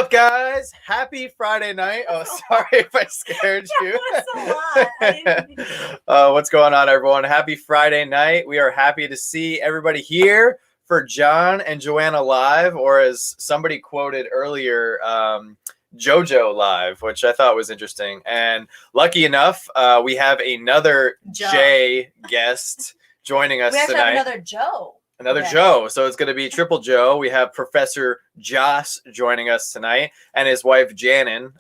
up, guys? Happy Friday night. Oh, sorry if I scared you. That was a lot. What's going on, everyone? Happy Friday night. We are happy to see everybody here for John and Joanna Live, or as somebody quoted earlier, JoJo Live, which I thought was interesting. And lucky enough, we have another Jay guest joining us we actually tonight. have another Joe. Another Joe. So it's going to be triple Joe. We have Professor Josh joining us tonight and his wife Shannon.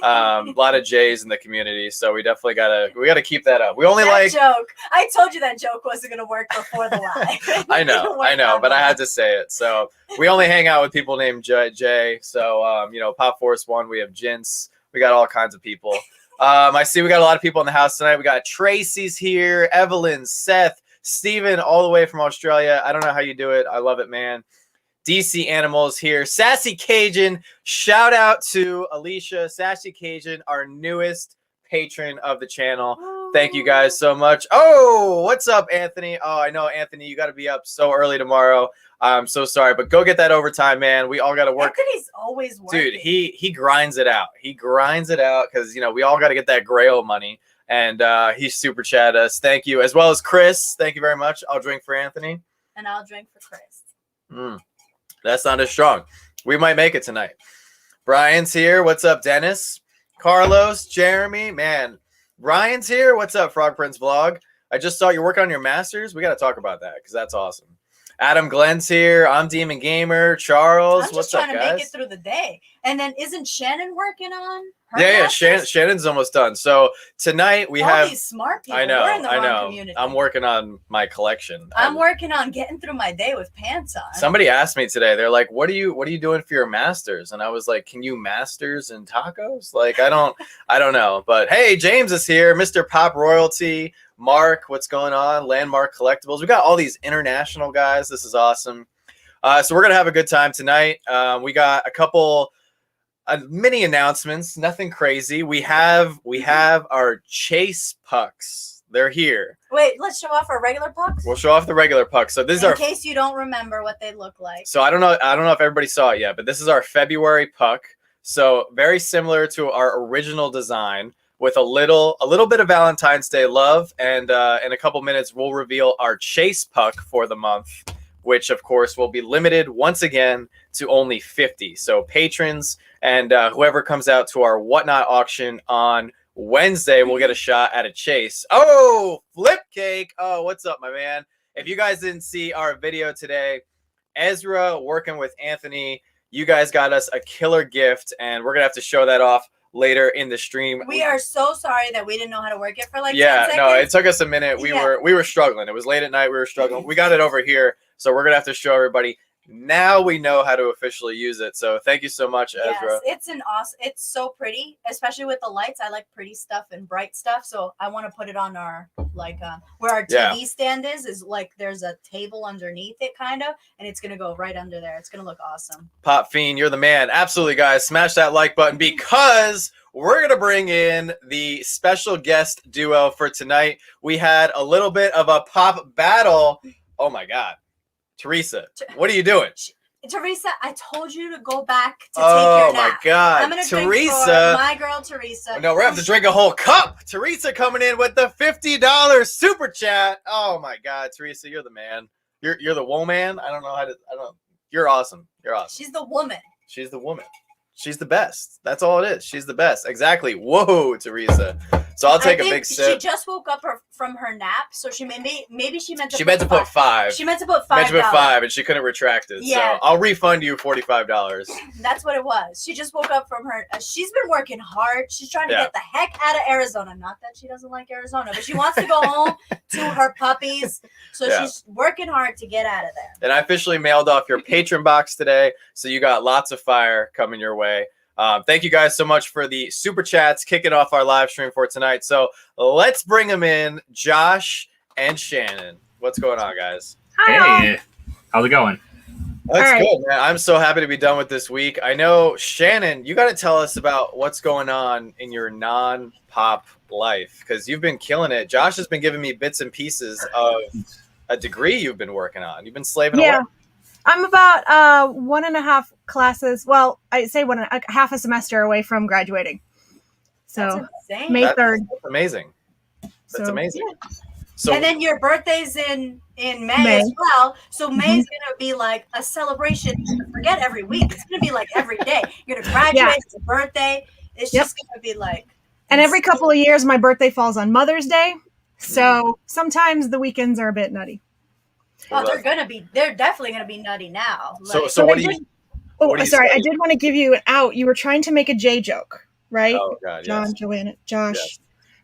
A lot of J's in the community. So we definitely gotta keep that up. We only that joke. I told you that joke wasn't going to work before the live. I know, but I had to say it. So we only hang out with people named Jay. So, Pop Force One, we have Jinx. We got all kinds of people. I see we got a lot of people in the house tonight. We got Tracy's here, Evelyn, Seth, Steven, all the way from Australia. I don't know how you do it. I love it, man. DC Animals here. Sassy Cajun. Shout out to Alicia. Sassy Cajun, our newest patron of the channel. Thank you guys so much. Oh, what's up, Anthony? Oh, I know, Anthony, you got to be up so early tomorrow. I'm so sorry, but go get that overtime, man. We all got to work. Anthony's always working. Dude, he grinds it out. He grinds it out because, we all got to get that Grail money. And he super chatted us. Thank you. As well as Chris. Thank you very much. I'll drink for Anthony. And I'll drink for Chris. That's not as strong. We might make it tonight. Brian's here. What's up, Dennis? Carlos, Jeremy. Man, Brian's here. What's up, Frog Prince Vlog? I just saw you're working on your masters. We got to talk about that because that's awesome. Adam Glenn's here. I'm Demon Gamer. Charles, what's up, guys? I'm just trying to make it through the day. And then isn't Shannon working on her masters? Shannon's almost done. So tonight we have these smart people. I know. We're in the wrong community. I'm working on my collection. I'm working on getting through my day with pants on. Somebody asked me today. They're like, "What are you doing for your masters?" And I was like, "Can you masters in tacos?" Like, I don't know. But hey, James is here. Mr. Pop Royalty. Mark, what's going on? Landmark Collectibles. We got all these international guys. This is awesome. So we're gonna have a good time tonight. We got a couple mini announcements. Nothing crazy. We have our chase pucks. They're here. Wait, let's show off our regular pucks. We'll show off the regular pucks. So this is in case you don't remember what they look like. So I don't know if everybody saw it yet, but this is our February puck. So very similar to our original design, with a little bit of Valentine's Day love, and in a couple minutes we'll reveal our chase puck for the month, which of course will be limited once again to only 50. So patrons and whoever comes out to our Whatnot auction on Wednesday will get a shot at a chase. Oh, Flip Cake! Oh, what's up, my man? If you guys didn't see our video today, Ezra working with Anthony, you guys got us a killer gift, and we're gonna have to show that off later in the stream. We are so sorry that we didn't know how to work it for 10 seconds. No, it took us a minute. We were struggling. It was late at night. We were struggling. We got it over here, so we're gonna have to show everybody. Now we know how to officially use it. So thank you so much, Ezra. It's it's so pretty, especially with the lights. I like pretty stuff and bright stuff, so I want to put it on our where our TV stand is like there's a table underneath it kind of, and it's gonna go right under there. It's gonna look awesome. Pop Fiend, you're the man. Absolutely, guys. Smash that like button because we're going to bring in the special guest duo for tonight. We had a little bit of a pop battle. Oh, my God. Teresa, what are you doing? Teresa, I told you to go back to take your nap. Oh, my God. I'm going to Teresa, drink for my girl, Teresa. No, we're going to have to drink a whole cup. Teresa coming in with the $50 super chat. Oh, my God. Teresa, you're the man. You're the woman. I don't know how to. You're awesome. You're awesome. She's the woman. She's the woman. She's the best. That's all it is. She's the best. Exactly. Whoa, Teresa. So I'll take a big sip. She just woke up from her nap, so she maybe she meant to. She meant to put $5. She meant to put $5. And she couldn't retract it. Yeah. So I'll refund you $45. That's what it was. She just woke up from her. She's been working hard. She's trying to get the heck out of Arizona. Not that she doesn't like Arizona, but she wants to go home to her puppies. So she's working hard to get out of there. And I officially mailed off your patron box today, so you got lots of fire coming your way. Thank you guys so much for the super chats kicking off our live stream for tonight. So let's bring them in, Josh and Shannon. What's going on, guys? Hey, how's it going? That's good, man. I'm so happy to be done with this week. I know, Shannon, you got to tell us about what's going on in your non-pop life because you've been killing it. Josh has been giving me bits and pieces of a degree you've been working on. You've been slaving away. I'm about 1.5 classes. Well, I say half a semester away from graduating. That's So insane. May 3rd. That's amazing. That's amazing. Yeah. So and then your birthday's in May May. as well. So May's gonna be like a celebration. Forget every week. It's gonna be like every day. You're gonna graduate. It's a birthday. It's just gonna be like. And every couple of years, my birthday falls on Mother's Day. So sometimes the weekends are a bit nutty. Oh, they're definitely gonna be nutty now. So what do you? Sorry, I did want to give you an out. You were trying to make a J joke, right? Oh God, John, yes. Joanna, Josh. Yes.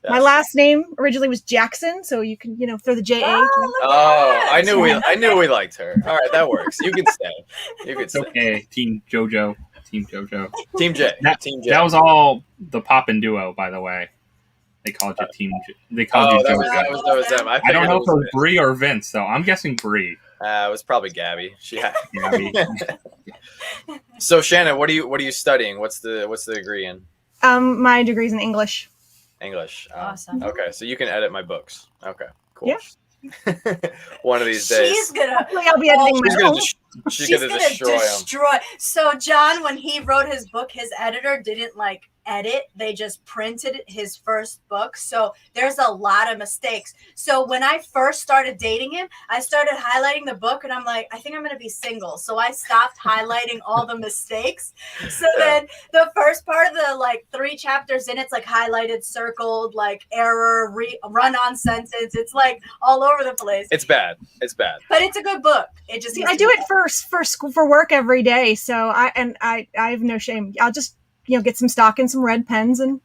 My last name originally was Jackson, so you can, throw the J-A. I knew we liked her. All right, that works. You can stay. You can stay. Okay, Team JoJo. Team J. Team J. Team J. That was all the pop and duo, by the way. They called you Team J. They called you JoJo. That was them. I don't know if it was Bree or Vince, though. I'm guessing Bree. It was probably Gabby. Gabby. So Shannon, what are you studying? What's the degree in? My degree's in English. English. Awesome. Okay, so you can edit my books. Okay, cool. Yeah. One of these days. She's gonna. I'll be editing my own. She's gonna destroy him. So John, when he wrote his book, his editor didn't edit. They just printed his first book. So there's a lot of mistakes. So when I first started dating him, I started highlighting the book and I'm like, I think I'm going to be single. So I stopped highlighting all the mistakes. So then the first part of the 3 chapters in, it's highlighted, circled, error, run-on sentence. It's all over the place. It's bad. But it's a good book. It just I do it for school, for work every day. So I have no shame. I'll just get some stock and some red pens and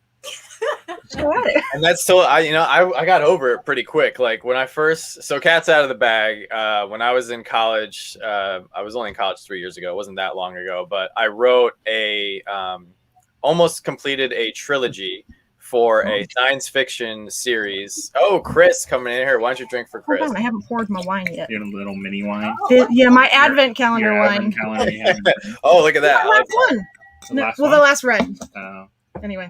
go at it. And that's still, I got over it pretty quick. When I first, so cat's out of the bag. When I was in college, I was only in college 3 years ago. It wasn't that long ago, but I wrote almost completed a trilogy for a science fiction series. Oh, Chris coming in here. Why don't you drink for Chris? Hold on, I haven't poured my wine yet. Your little mini wine. My advent calendar wine. Oh, look at that. The last one. The last red. Anyway.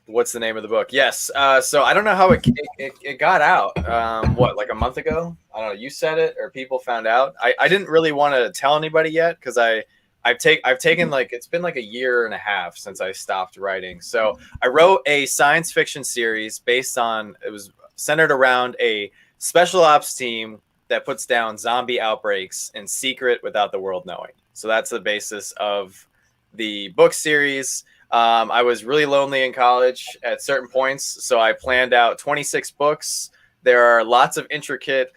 What's the name of the book? Yes. So I don't know how it got out. A month ago? I don't know. You said it or people found out. I didn't really want to tell anybody yet because I've taken it's been a year and a half since I stopped writing. So I wrote a science fiction series it was centered around a special ops team that puts down zombie outbreaks in secret without the world knowing. So that's the basis of the book series. I was really lonely in college at certain points, so I planned out 26 books. There are lots of intricate,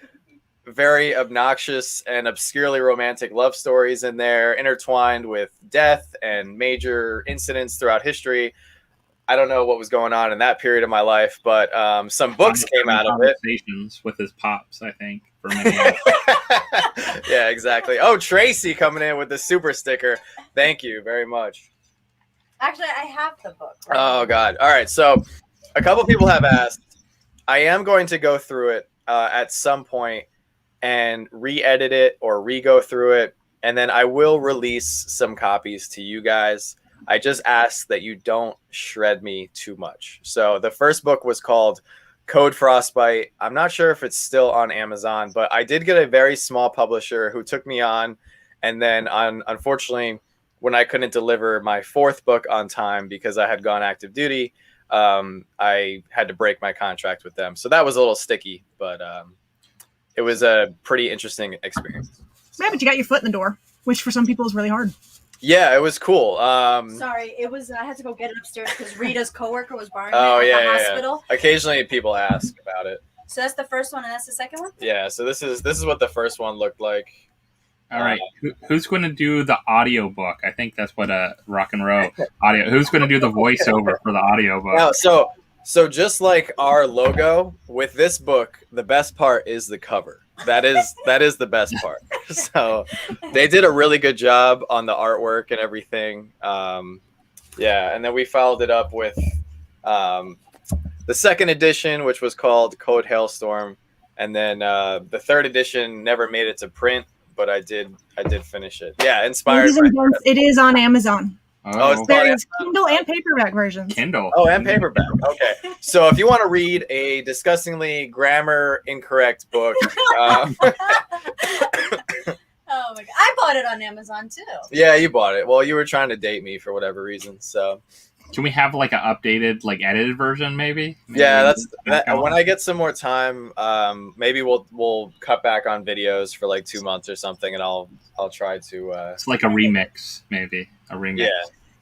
very obnoxious and obscurely romantic love stories in there, intertwined with death and major incidents throughout history. I don't know what was going on in that period of my life, but some books came out of it. Conversations with his pops, I think. For Yeah, exactly. Oh, Tracy coming in with the super sticker. Thank you very much. Actually, I have the book. Oh, God. All right. So a couple people have asked. I am going to go through it at some point and re-edit it or re-go through it. And then I will release some copies to you guys. I just ask that you don't shred me too much. So the first book was called Code Frostbite. I'm not sure if it's still on Amazon, but I did get a very small publisher who took me on. And then unfortunately, when I couldn't deliver my 4th book on time because I had gone active duty, I had to break my contract with them. So that was a little sticky, but it was a pretty interesting experience. Yeah, but you got your foot in the door, which for some people is really hard. Yeah, it was cool. Sorry, it was. I had to go get it upstairs because Rita's coworker was borrowing it at the hospital. Yeah. Occasionally, people ask about it. So that's the first one, and that's the second one. Yeah. So this is what the first one looked like. All right, who's going to do the audio book? I think that's what rock and roll audio. Who's going to do the voiceover for the audio book? No, so just like our logo with this book, the best part is the cover. That is the best part. So they did a really good job on the artwork and everything. And then we followed it up with the second edition, which was called Code Hailstorm, and then the third edition never made it to print, but I did finish it. Yeah, inspired. It is on Amazon. Oh, there's Kindle and paperback versions. Kindle. Oh, and paperback. Okay. So if you want to read a disgustingly grammar incorrect book, my god! I bought it on Amazon too. Yeah, you bought it. Well, you were trying to date me for whatever reason, so. Can we have like an updated, like edited version, maybe? Yeah, that's back that. on? When I get some more time, maybe we'll cut back on videos for like 2 months or something, and I'll try to. It's like a remix, maybe a remix.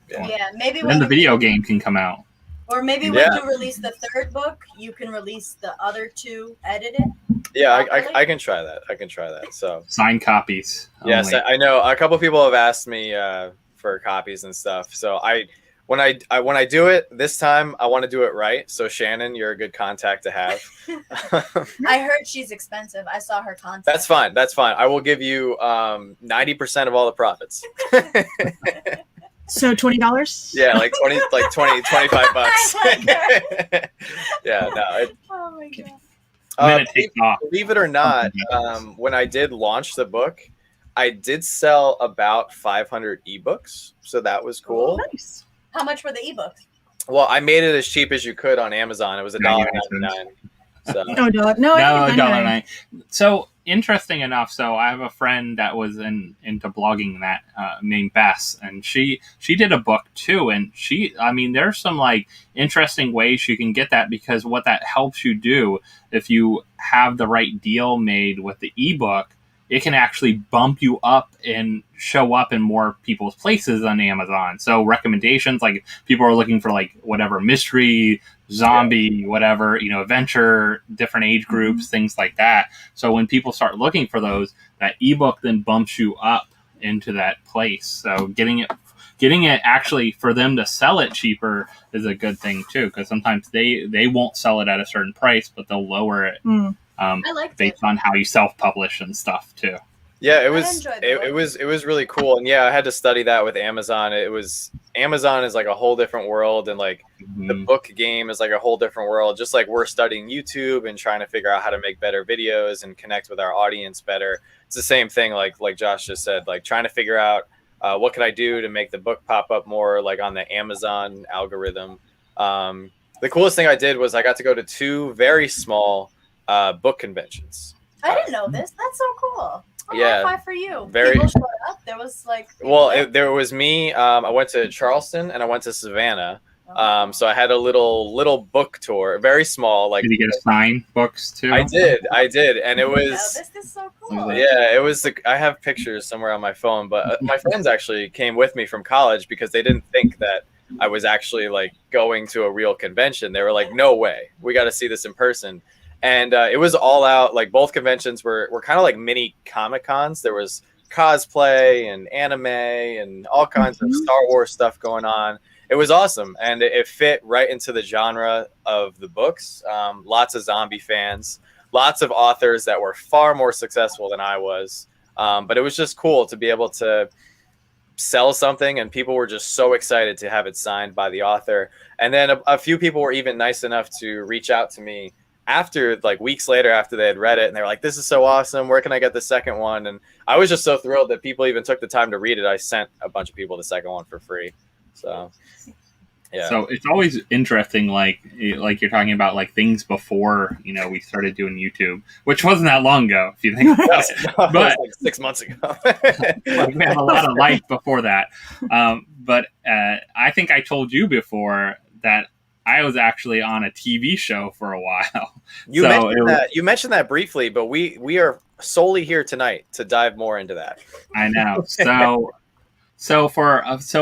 Yeah. Yeah, maybe Then when the video game can come out. or maybe when you release the third book, you can release the other 2 edited. Yeah, properly. I can try that. I can try that. So. Signed copies. Yes, only. I know. A couple people have asked me for copies and stuff. So when I do it this time, I want to do it right. So Shannon, you're a good contact to have. I heard she's expensive. I saw her contact. That's fine. That's fine. I will give you 90% of all the profits. So $20. Yeah, like 25 bucks. Yeah, no. Oh my god. And then it takes off. Believe it or not, when I did launch the book, I did sell about 500 ebooks, so that was cool. Nice. How much were the ebooks? Well, I made it as cheap as you could on Amazon. It was $1.99. So No, no, $1.99. So interesting enough. So I have a friend that was into blogging that named Bess, and she did a book too. And there's some like interesting ways you can get that, because what that helps you do, if you have the right deal made with the ebook, it can actually bump you up and show up in more people's places on Amazon. So recommendations, like people are looking for like whatever mystery, zombie, whatever, adventure, different age groups, things like that. So when people start looking for those, that ebook then bumps you up into that place. So getting it actually for them to sell it cheaper is a good thing too, because sometimes they won't sell it at a certain price, but they'll lower it. I liked based on how you self-publish and stuff too. Yeah, it was really cool, and yeah, I had to study that with Amazon. Amazon is like a whole different world, and like the book game is like a whole different world. Just like we're studying YouTube and trying to figure out how to make better videos and connect with our audience better. It's the same thing, like Josh just said, like trying to figure out what can I do to make the book pop up more like on the Amazon algorithm. The coolest thing I did was I got to go to 2 very small book conventions. I didn't know this. That's so cool. Yeah, high five for you. Very. People showed up. There was like. There was me. I went to Charleston and I went to Savannah. So I had a little book tour, very small. Like, did you get to sign books too? I did, and it was. This is so cool. Yeah, it was. I have pictures somewhere on my phone, but my friends actually came with me from college because they didn't think that I was actually like going to a real convention. They were like, "No way, we got to see this in person." And it was all out. Like both conventions were kind of like mini Comic Cons. There was cosplay and anime and all kinds of Star Wars stuff going on. It was awesome, and it fit right into the genre of the books. Lots of zombie fans, lots of authors that were far more successful than I was. But it was just cool to be able to sell something, and people were just so excited to have it signed by the author. And then a few people were even nice enough to reach out to me after, like weeks later after they had read it, and they were like, "This is so awesome. Where can I get the second one?" And I was just so thrilled that people even took the time to read it. I sent a bunch of people the second one for free. So, yeah. So it's always interesting, like you're talking about, like things before we started doing YouTube, which wasn't that long ago, if you think about it. But But like 6 months ago. we have a lot of life before that. But I think I told you before that I was actually on a TV show for a while. You mentioned that briefly, but we are solely here tonight to dive more into that. I know. So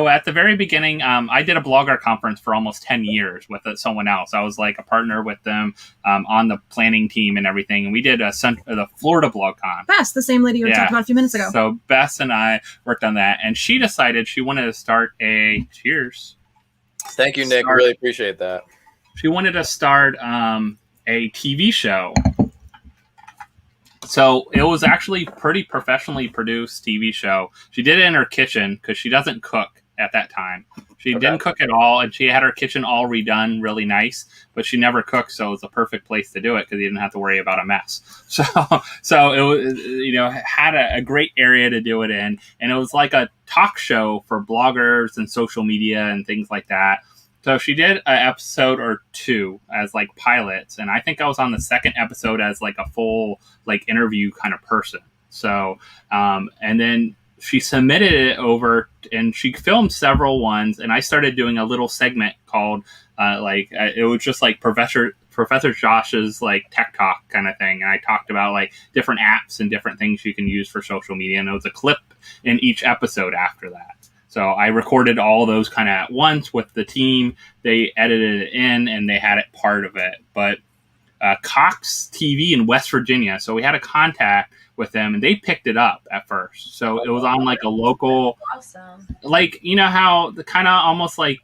at the very beginning, I did a blogger conference for almost 10 years with someone else. I was like a partner with them on the planning team and everything. And we did the Florida BlogCon. Bess, the same lady we talked about a few minutes ago. So Bess and I worked on that, and she decided she wanted to start cheers. Thank you, Nick. Really appreciate that. She wanted to start a TV show. So it was actually pretty professionally produced TV show. She did it in her kitchen because she doesn't cook at that time. She didn't cook at all, and she had her kitchen all redone really nice, but she never cooked, so it was the perfect place to do it because you didn't have to worry about a mess. So it was, had a great area to do it in, and it was like a talk show for bloggers and social media and things like that. So she did an episode or 2 as like pilots, and I think I was on the second episode as like a full like interview kind of person. So, and then she submitted it over, and she filmed several ones, and I started doing a little segment called it was just like Professor Josh's like tech talk kind of thing, and I talked about like different apps and different things you can use for social media, and it was a clip in each episode after that. So I recorded all those kind of at once with the team. They edited it in, and they had it part of it. But Cox TV in West Virginia, so we had a contact with them, and they picked it up at first. So it was on like a local, Awesome. like, you know how the kind of almost like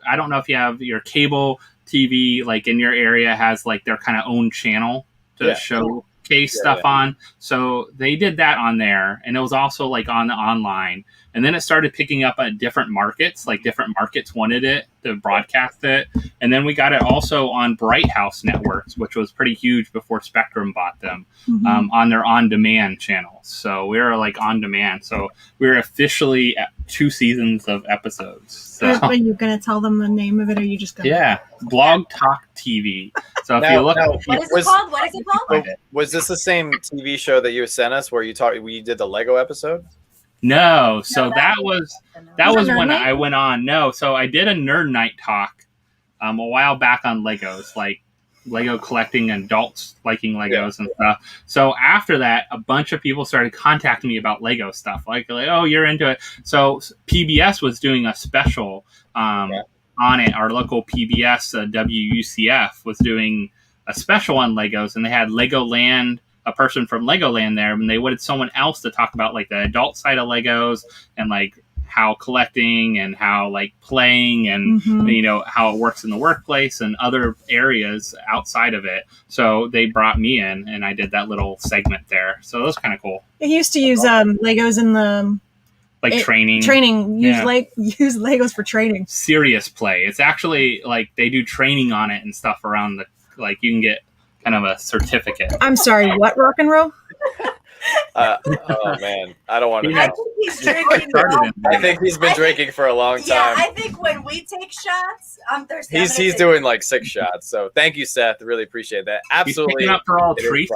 I don't know if you have your cable TV like in your area has like their kind of own channel to showcase stuff on. So they did that on there, and it was also like on the online. And then it started picking up at different markets, like different markets wanted it to broadcast it. And then we got it also on Bright House networks, which was pretty huge before Spectrum bought them, on their on-demand channels. So we were like on demand. So we were officially at 2 seasons of episodes. So, Are you going to tell them the name of it, or are you just going to? Yeah, Blog Talk TV. So if you look, what is it called? What is it called? Was this the same TV show that you sent us where we did the Lego episode? No, so that was when Night? I went on. No, so I did a nerd night talk a while back on Legos, like Lego collecting, adults liking Legos and stuff. So after that, a bunch of people started contacting me about Lego stuff, like oh, you're into it. So PBS was doing a special on it. Our local PBS, WUCF, was doing a special on Legos, and they had Legoland. A person from Legoland there, and they wanted someone else to talk about like the adult side of Legos and like how collecting and how like playing and you know how it works in the workplace and other areas outside of it. So they brought me in, and I did that little segment there. So it was kind of cool. I used to use Legos in the training. Use Legos for training. Serious play. It's actually like they do training on it and stuff around the like you can get kind of a certificate. I'm sorry, what rock and roll? Oh man, I don't want to. I think he's drinking. I think he's been drinking for a long time. Yeah, I think when we take shots, I'm thirsty. He's doing like 6 shots. So thank you, Seth. Really appreciate that. Absolutely. He's picking up for all treats.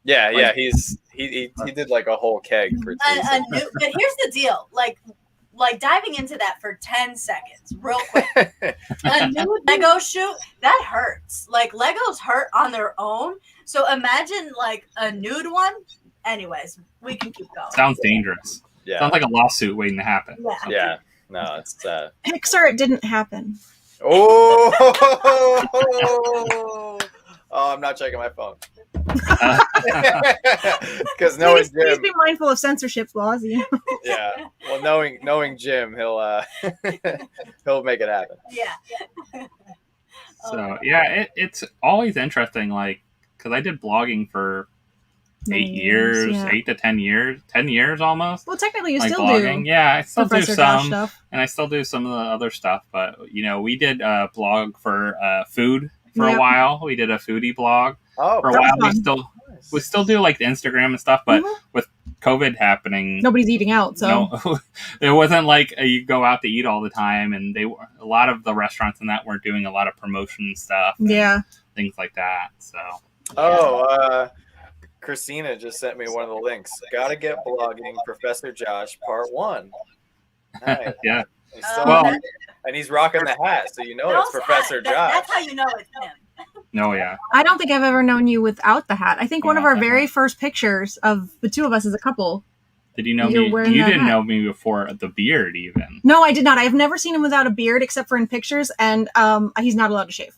Yeah. He did like a whole keg for 2 but here's the deal, like diving into that for 10 seconds, real quick. A new Lego shoot, that hurts. Like, Legos hurt on their own. So imagine, like, a nude one. Anyways, we can keep going. Sounds dangerous. Yeah. Sounds like a lawsuit waiting to happen. Yeah. No, it's... Pixar, it didn't happen. Oh, I'm not checking my phone. Because please be mindful of censorship laws. Yeah. Well, knowing Jim, he'll he'll make it happen. Yeah. So it's always interesting, like because I did blogging for 8 years, 8 to 10 years, 10 years almost. Well, technically, you like still blogging. do. Yeah, I still Professor do Josh some, stuff. And I still do some of the other stuff. But we did a blog for food for a while. We did a foodie blog. Oh, for a while. We still do like the Instagram and stuff, but with COVID happening, nobody's eating out, so it wasn't like you go out to eat all the time, and a lot of the restaurants and that weren't doing a lot of promotion stuff, things like that. So, Christina just sent me one of the links. Gotta get blogging, Professor Josh, Part 1. Nice. Yeah. And he's rocking the hat, so you know it's Professor Josh. That's how you know it's him. Oh, yeah. I don't think I've ever known you without the hat. I think one of our very first pictures of the two of us as a couple. Did you know me? You didn't know me before the beard, even. No, I did not. I have never seen him without a beard except for in pictures, and he's not allowed to shave.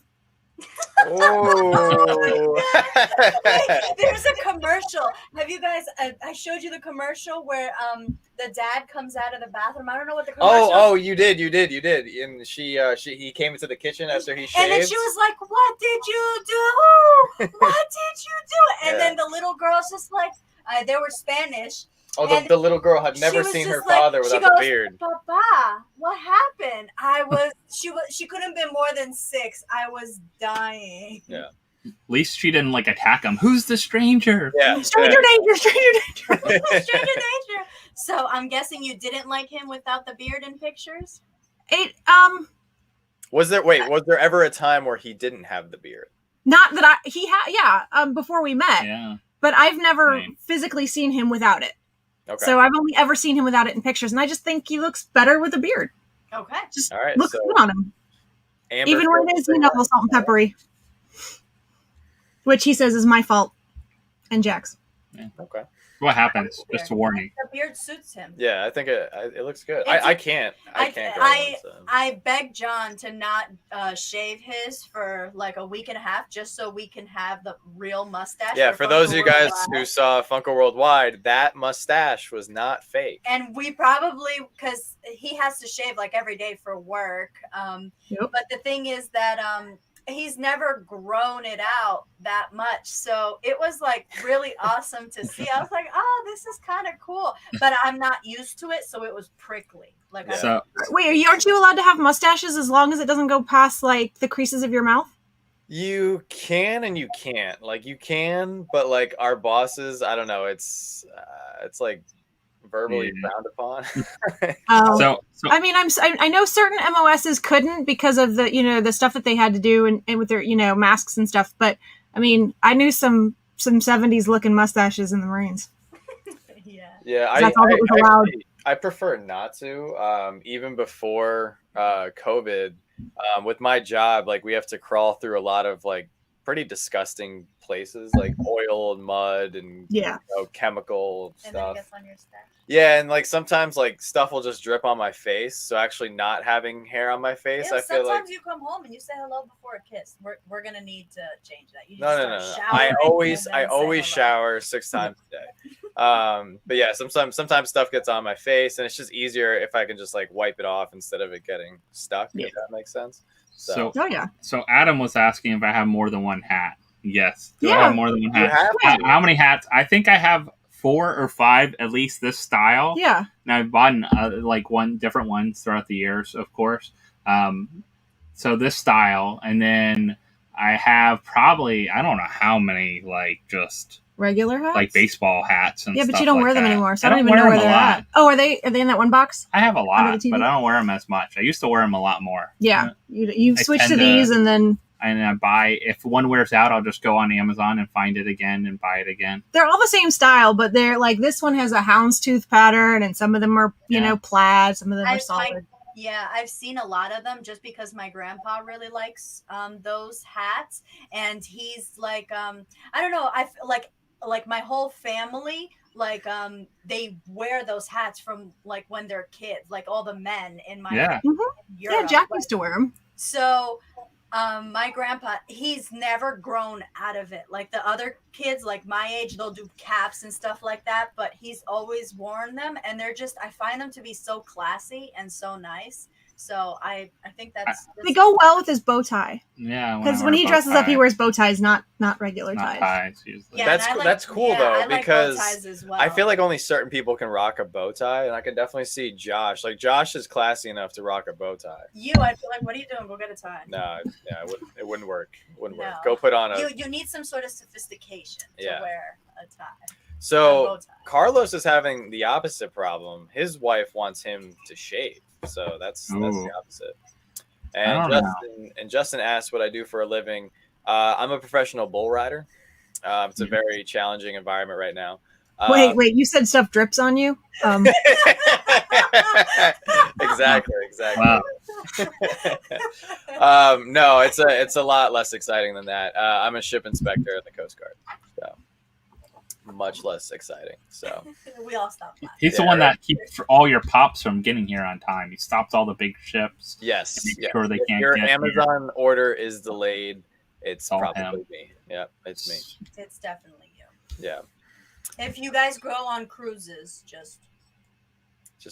Oh. There's a commercial. Have you guys? I showed you the commercial where the dad comes out of the bathroom. I don't know what the commercial. Oh, you did. And he came into the kitchen after he shaved. And then she was like, "What did you do? What did you do?" And then the little girl's just like, they were Spanish. Oh, the little girl had never seen her father without the beard. Papa, what happened? She couldn't have been more than 6. I was dying. Yeah. At least she didn't like attack him. Who's the stranger? Yeah. Stranger danger. Stranger danger. So I'm guessing you didn't like him without the beard in pictures? Was there ever a time where he didn't have the beard? Not that he had. Yeah. Before we met. Yeah. but I've never Right. physically seen him without it. Okay. So I've only ever seen him without it in pictures, and I just think he looks better with a beard. Okay. Just All right, looks so good on him, Amber even when feels it is, the same a way? little salt and peppery, which he says is my fault and Jack's. Okay. What happens? Just a warning. The beard suits him. Yeah, I think it looks good. It's I can't grow one. So. I begged John to not shave his for like a week and a half, just so we can have the real mustache. Yeah, for those of you guys Worldwide. who saw Funko Worldwide, that mustache was not fake. And we probably, because he has to shave like every day for work. Yep. But the thing is that he's never grown it out that much. So it was like really awesome to see. I was like, oh, this is kind of cool. But I'm not used to it, so it was prickly. Like, Yeah. So Wait, aren't you allowed to have mustaches as long as it doesn't go past like the creases of your mouth? You can and you can't. Like you can, but like our bosses, I don't know. It's like verbally frowned upon. so I mean, I know certain MOSs couldn't because of the the stuff that they had to do and with their masks and stuff. But I mean, I knew some 70s looking mustaches in the Marines. yeah. That's all that was allowed. I prefer not to. Even before COVID, with my job, like we have to crawl through a lot of like pretty disgusting places, like oil and mud and chemical And then it stuff. gets on your stash. Yeah, and like sometimes like stuff will just drip on my face. So actually not having hair on my face, Ew, I feel like sometimes you come home and you say hello before a kiss. We're gonna need to change that. You need no. to start I showering always and then say hello. shower 6 times a day. But yeah, sometimes stuff gets on my face, and it's just easier if I can just like wipe it off instead of it getting stuck. If that makes sense. so Oh yeah. so Adam was asking if I have more than one hat. Yes. Do I Yeah. have more than one You hat? have to. How many hats? I think I have 4 or 5 at least this style. Yeah. And I've bought like different ones throughout the years, of course. So this style, and then I have probably I don't know how many like just Regular hats. like baseball hats and Yeah, but stuff you don't like wear them that. anymore, so I I don't don't even know wear where them a they're lot. at. Oh, are they in that one box? I have a Under lot, the TV? but I don't wear them as much. I used to wear them a lot more. Yeah. You I switch to tend to- these and then And I buy if one wears out, I'll just go on Amazon and find it again and buy it again. they're all the same style, but they're like this one has a houndstooth pattern and some of them are, plaid, some of them are solid. Yeah, I've seen a lot of them just because my grandpa really likes those hats, and he's like I don't know, I feel like my whole family they wear those hats from like when they're kids, like all the men in my Yeah. family in Yeah, Europe. Jack used to wear them. So my grandpa, he's never grown out of it. Like the other kids, like my age, they'll do caps and stuff like that, but he's always worn them, and I find them to be so classy and so nice. So I think They go well with his bow tie. Yeah. Because when he dresses up, he wears bow ties, not regular not ties. ties usually. Yeah, That's cool though, I like bow because ties as well. I feel like only certain people can rock a bow tie, and I can definitely see Josh. Like Josh is classy enough to rock a bow tie. I feel like, what are you doing? Go get a tie. No, yeah, it wouldn't work. Wouldn't work. No. Go put on a. You need some sort of sophistication to Yeah. wear a tie. A So bow tie. Carlos is having the opposite problem. His wife wants him to shave, so that's the Ooh. opposite. I And don't Justin asked what I do for a living. I'm a professional bull rider. It's a very challenging environment right now. Wait, you said stuff drips on you? Exactly. Wow. No, it's a lot less exciting than that. I'm a ship inspector at the Coast Guard, so much less exciting. So We all stopped laughing. He's the one that keeps all your pops from getting here on time. He stops all the big ships. yes, Make sure they if can't your get Amazon order is delayed, it's all probably him. me. Yeah, it's me. It's definitely you. Yeah, If you guys go on cruises, just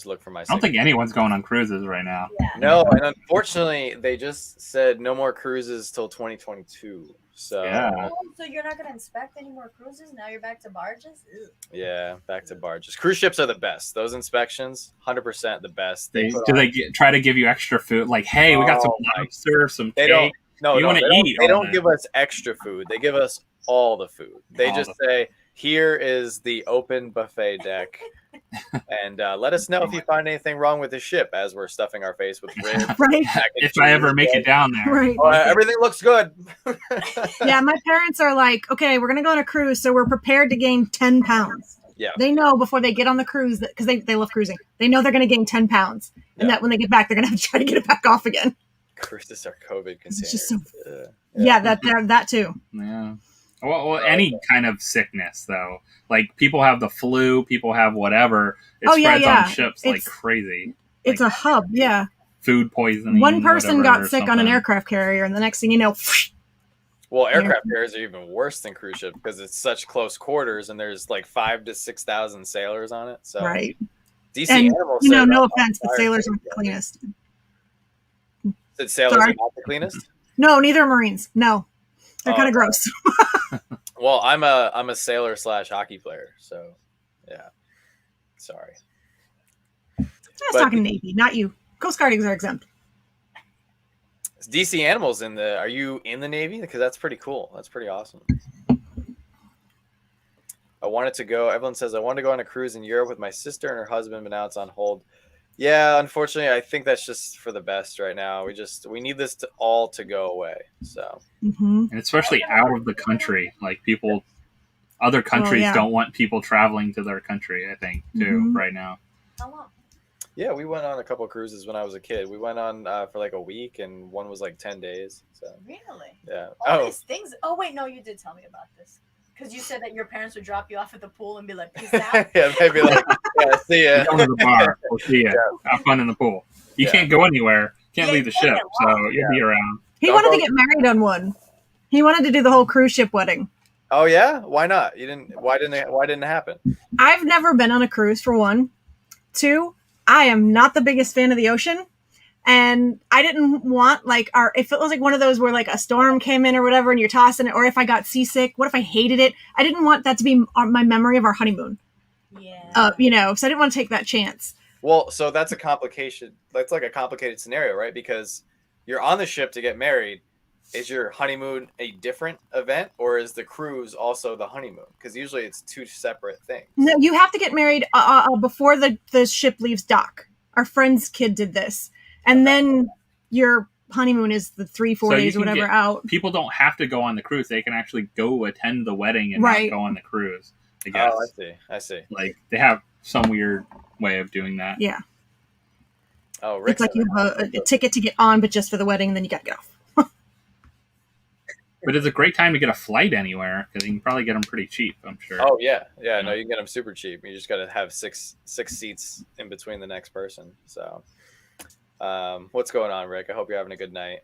look for my. I don't think anyone's going on cruises right now. No, and unfortunately, they just said no more cruises till 2022. So Yeah. So you're not going to inspect any more cruises? Now you're back to barges? Ew. yeah, back to barges. Cruise ships are the best. Those inspections, 100% the best. Do put on- they try to give you extra food? Like, hey, we got some Oh, my- lobster, some They cake. don't. No, You no, wanna they don't, eat they all don't that. give us extra food. They give us all the food. They All just the say, here is the open buffet deck. And let us know if you find anything wrong with the ship as we're stuffing our face with ribs. Right. If I ever make it down there. Right. Everything looks good. Yeah, my parents are like, okay, we're gonna go on a cruise, so we're prepared to gain 10 pounds. Yeah. They know before they get on the cruise because they love cruising. They know they're gonna gain 10 pounds, and that when they get back, they're gonna have to try to get it back off again. Cruises are COVID containers. It's just so. Yeah, that too. Yeah. Well, any kind of sickness though. Like people have the flu, people have whatever. It spreads on ships like crazy. It's a hub, yeah. Food poisoning. One person got sick on an aircraft carrier, and the next thing you know. Well, aircraft carriers are even worse than cruise ships because it's such close quarters, and there's like 5,000 to 6,000 sailors on it. So right. DC and, animals. No offense, but sailors aren't the cleanest. Said sailors are not the cleanest? No, neither are Marines. No, they're kind of gross. Well, I'm a sailor / hockey player, so yeah. Sorry. I was talking Navy, not you. Coast Guardians are exempt. DC Animals are you in the Navy? Because that's pretty cool. That's pretty awesome. I wanted to go. Evelyn says I wanted to go on a cruise in Europe with my sister and her husband, but now it's on hold. Yeah, unfortunately, I think that's just for the best right now. We need this all to go away. So, and especially out of the country, like people, other countries don't want people traveling to their country. I think too right now. How long? Yeah, we went on a couple of cruises when I was a kid. We went on for like a week, and one was like 10 days. So really? Yeah. All these things. Oh wait, no, you did tell me about this. Because you said that your parents would drop you off at the pool and be like, peace out. Yeah, they'd be like, yeah, see ya. Go to the bar. We'll see ya. Have fun in the pool. You can't go anywhere. Can't leave the ship, so you'll be around. He wanted to get married on one. He wanted to do the whole cruise ship wedding. Oh yeah? Why not? Why didn't it happen? I've never been on a cruise, for one. Two, I am not the biggest fan of the ocean. And I didn't want if it was like one of those where like a storm came in or whatever and you're tossing it, or if I got seasick, what if I hated it? I didn't want that to be my memory of our honeymoon. Yeah. So I didn't want to take that chance. Well, so that's a complication. That's like a complicated scenario, right? Because you're on the ship to get married. Is your honeymoon a different event, or is the cruise also the honeymoon? Because usually it's two separate things. No, you have to get married before the ship leaves dock. Our friend's kid did this. And then your honeymoon is the 3-4 days or whatever out. People don't have to go on the cruise. They can actually go attend the wedding and not go on the cruise, I guess. Oh, I see. Like, they have some weird way of doing that. Yeah. Oh, Rick, it's like you have a ticket to get on, but just for the wedding, and then you got to get off. But it's a great time to get a flight anywhere, because you can probably get them pretty cheap, I'm sure. Oh, yeah. Yeah, no, you can get them super cheap. You just got to have six seats in between the next person. So... what's going on, Rick? I hope you're having a good night.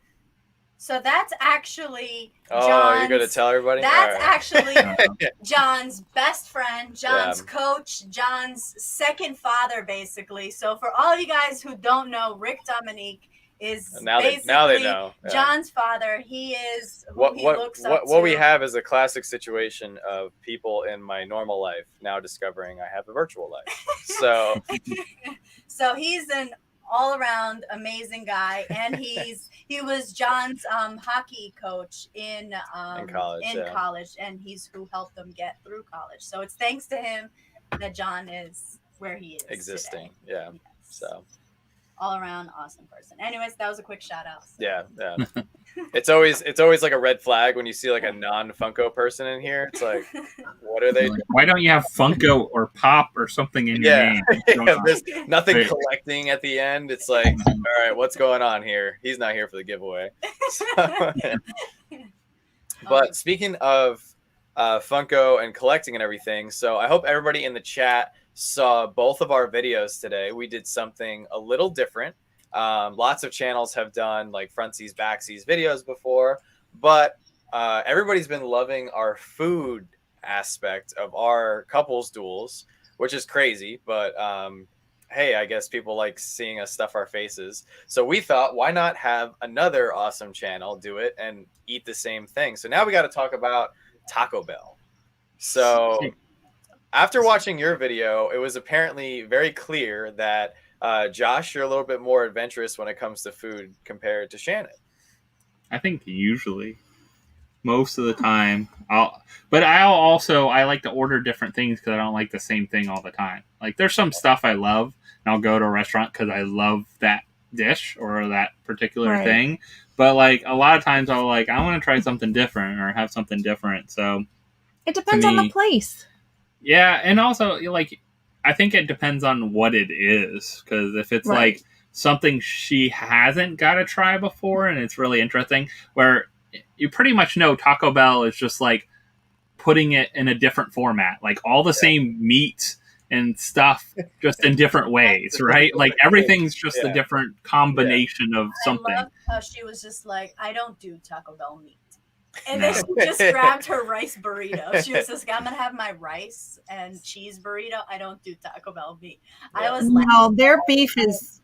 So that's actually you're gonna tell everybody? That's actually John's best friend, John's coach, John's second father, basically. So for all you guys who don't know, Rick Dominique is now they know. Yeah. John's father. He is who he looks up to. What we have is a classic situation of people in my normal life now discovering I have a virtual life. So so he's an all-around amazing guy, and he was John's hockey coach in college, and he's who helped them get through college. So it's thanks to him that John is where he is existing today. Yeah. Yes. So all around awesome person. Anyways, that was a quick shout out. So. Yeah. It's always like a red flag when you see like a non-Funko person in here. It's like, what are they? Why don't you have Funko or Pop or something in your name? There's nothing collecting at the end. It's like, all right, what's going on here? He's not here for the giveaway. But speaking of Funko and collecting and everything, so I hope everybody in the chat saw both of our videos today. We did something a little different. Lots of channels have done like frontsies, backsies videos before, but everybody's been loving our food aspect of our couples duels, which is crazy. But hey, I guess people like seeing us stuff our faces. So we thought, why not have another awesome channel do it and eat the same thing? So now we got to talk about Taco Bell. So after watching your video, it was apparently very clear that Josh, you're a little bit more adventurous when it comes to food compared to Shannon. I think usually. most of the time. I like to order different things because I don't like the same thing all the time. Like there's some stuff I love, and I'll go to a restaurant because I love that dish or that particular thing. But like a lot of times I'll like I want to try something different or have something different. So it depends on the place. Yeah, and also like I think it depends on what it is, because if it's like something she hasn't got to try before and it's really interesting, where you pretty much know Taco Bell is just like putting it in a different format, like all the same meat and stuff, just in different ways, right? Like everything's just a different combination of something. I love how she was just like, I don't do Taco Bell meat. And then she just grabbed her rice burrito. She was just like, I'm going to have my rice and cheese burrito. I don't do Taco Bell meat. I was laughing. No, their beef is...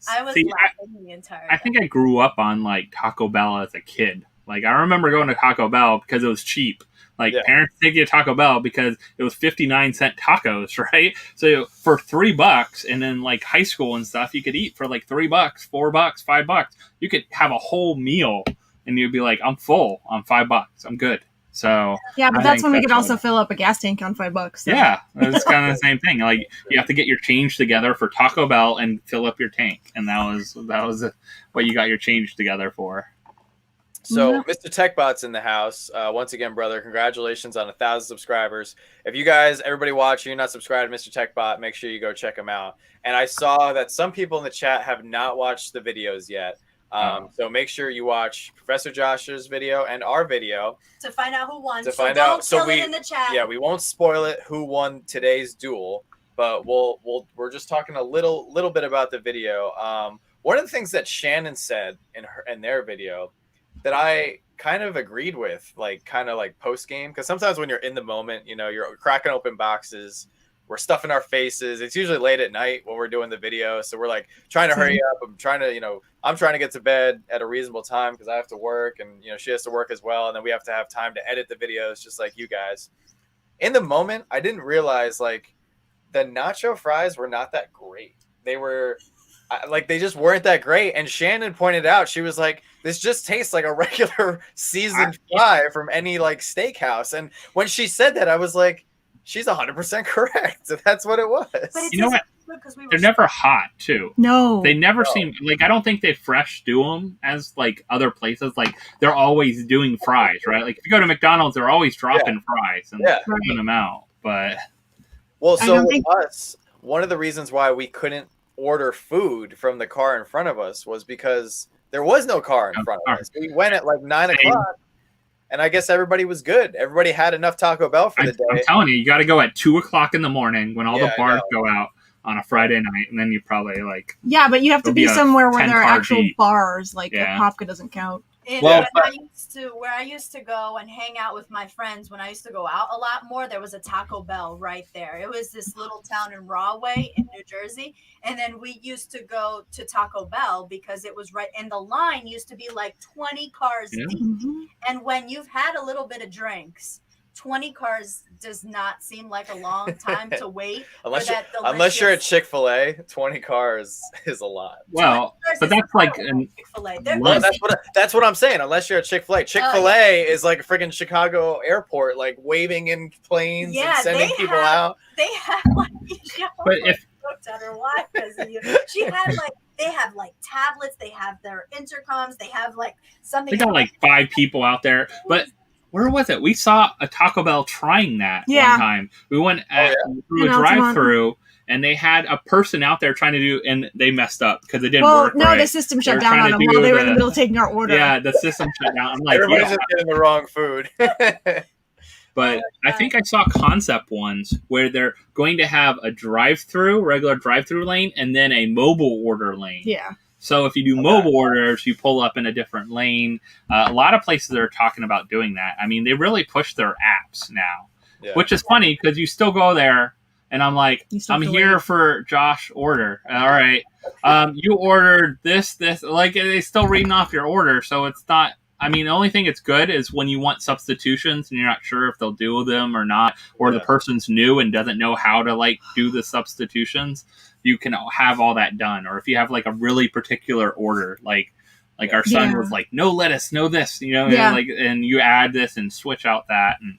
I was laughing the entire time. I think I grew up on like Taco Bell as a kid. Like I remember going to Taco Bell because it was cheap. Like parents take you to Taco Bell because it was 59-cent tacos, right? So for $3, and then like high school and stuff, you could eat for like $3, $4, $5. You could have a whole meal, and you'd be like, "I'm full on $5. I'm good." So yeah, but that's when we could also fill up a gas tank on $5. So. Yeah, it's kind of the same thing. Like you have to get your change together for Taco Bell and fill up your tank, and that was what you got your change together for. So Mr. TechBot's in the house. Once again, brother, congratulations on 1,000 subscribers. If you guys, everybody watching, you're not subscribed to Mr. TechBot, make sure you go check him out. And I saw that some people in the chat have not watched the videos yet. So make sure you watch Professor Josh's video and our video to find out who won. To find out, so it in the chat. Yeah, we won't spoil it who won today's duel, but we're just talking a little bit about the video. One of the things that Shannon said in their video that I kind of agreed with, like kind of like post game, because sometimes when you're in the moment, you know, you're cracking open boxes, we're stuffing our faces. It's usually late at night when we're doing the video, so we're like trying to hurry up. I'm trying to get to bed at a reasonable time because I have to work, and you know she has to work as well, and then we have to have time to edit the videos just like you guys. In the moment, I didn't realize like the nacho fries were not that great. They were like they just weren't that great. And Shannon pointed out, she was like, this just tastes like a regular seasoned fry from any like steakhouse. And when she said that, I was like, she's 100% correct. That's what it was. You know what? They're never hot too. No, they never seem like, I don't think they fresh do them as like other places. Like they're always doing fries, right? Like if you go to McDonald's, they're always dropping fries and putting them out. But so with us, one of the reasons why we couldn't order food from the car in front of us was because there was no car in front of us. We went at like 9 o'clock, and I guess everybody was good. Everybody had enough Taco Bell for the day. I'm telling you, you got to go at 2 o'clock in the morning when all the bars go out on a Friday night, and then you probably like but you have to be somewhere where there are actual bars. Like Popka doesn't count. And where I used to go and hang out with my friends when I used to go out a lot more, there was a Taco Bell right there. It was this little town in Rahway in New Jersey. And then we used to go to Taco Bell because it was right. And the line used to be like 20 cars deep. Mm-hmm. And when you've had a little bit of drinks, 20 cars does not seem like a long time to wait. unless you're at Chick-fil-A, 20 cars is a lot. Well, but that's like that's what I'm saying. Unless you're at Chick-fil-A. Chick-fil-A is like a freaking Chicago airport, like waving in planes and sending people out. They have like looked at her wife because she had like they have like tablets, they have their intercoms, they have like something. They got like 5 people out there, but. Where was it? We saw a Taco Bell trying that one time. We went through a drive-through, and they had a person out there trying to do, and they messed up because it didn't work. No, the system shut down on them while they were in the middle of taking our order. Yeah, the system shut down. I'm like, everybody's just getting the wrong food. But I think I saw concept ones where they're going to have a regular drive-through lane, and then a mobile order lane. Yeah. So if you do mobile orders, you pull up in a different lane. A lot of places are talking about doing that. I mean, they really push their apps now, which is funny because you still go there, and I'm like, I'm here for Josh order. All right. You ordered this, like they still reading off your order. So it's not, I mean, the only thing it's good is when you want substitutions and you're not sure if they'll do them or not, or the person's new and doesn't know how to like do the substitutions. You can have all that done. Or if you have like a really particular order, like Like our son Yeah. was like, no lettuce, no this, Yeah. like, and you add this and switch out that and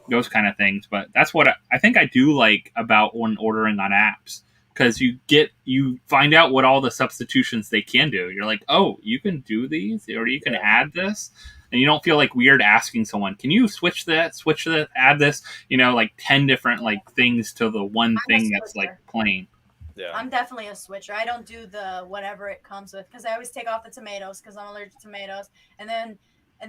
those kind of things. But that's what I think I do like about when ordering on apps, because you find out what all the substitutions they can do. You're like, oh, you can do these, or you can add this, and you don't feel like weird asking someone, can you switch that, add this, like 10 different like things to the one thing that's like plain. Yeah. I'm definitely a switcher. I don't do the whatever it comes with, because I always take off the tomatoes because I'm allergic to tomatoes. And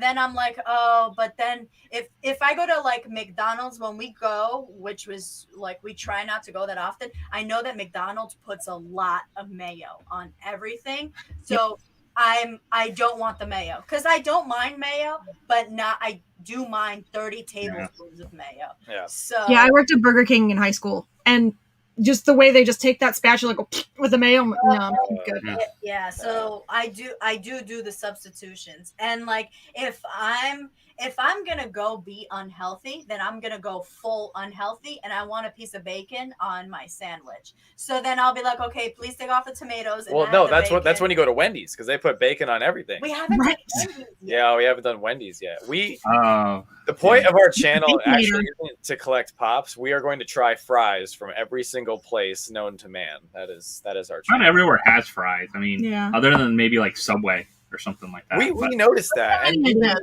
then I'm like, oh, but then if I go to like McDonald's when we go, which was like we try not to go that often, I know that McDonald's puts a lot of mayo on everything. So I don't want the mayo, because I don't mind mayo, but I do mind 30 tablespoons of mayo. Yeah. So Yeah, I worked at Burger King in high school, and just the way they just take that spatula, go with the mayo. No, I'm good. Yeah, so I do the substitutions, and like if I'm gonna go be unhealthy, then I'm gonna go full unhealthy, and I want a piece of bacon on my sandwich. So then I'll be like, okay, please take off the tomatoes. And Well, no, that's when you go to Wendy's, because they put bacon on everything. We haven't Right. done Wendy's yet. Yeah, we haven't done Wendy's yet. The point Yeah. of our channel Bacon actually later. isn't to collect pops. We are going to try fries from every single place known to man. That is our Not channel. everywhere has fries. I mean, Yeah. other than maybe like Subway or something like that. We But noticed that, and Yeah.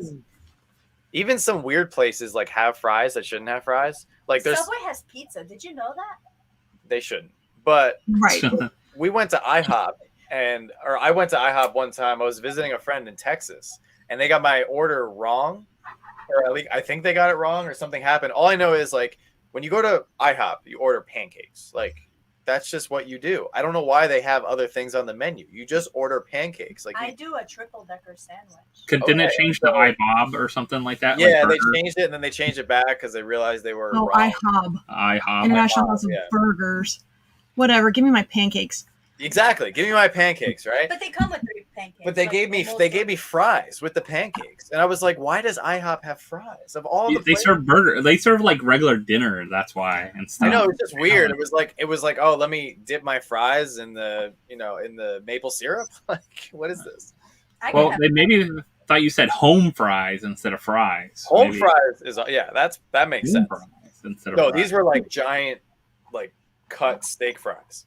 even some weird places like have fries that shouldn't have fries. Like there's Subway has pizza. Did you know that? they shouldn't. But Right. we went to IHOP, or I went to IHOP one time. I was visiting a friend in Texas, and they got my order wrong, or at least I think they got it wrong, or something happened. All I know is like when you go to IHOP, you order pancakes. Like that's just what you do. I don't know why they have other things on the menu. You just order pancakes. Like I do a triple decker sandwich. Didn't it Okay, change so- to iBob or something like that? yeah, like they burger? changed it, and then they changed it back because they realized they were Oh, wrong. IHOB, IHOb. International House of yeah. Burgers. Whatever. Give me my pancakes. Exactly. Give me my pancakes, right? But they come with 3 pancakes. But they like gave me almost fries with the pancakes, and I was like, why does IHOP have fries of all the? They places? serve burger. They serve like regular dinner. That's why and stuff. I know, it's just weird. It was like, oh, let me dip my fries in the in the maple syrup. Like, what is this? I can Well, have they maybe thought you said home fries instead of fries. Home Maybe fries is that makes home sense. fries instead of No, fries. these were like giant, like cut steak fries.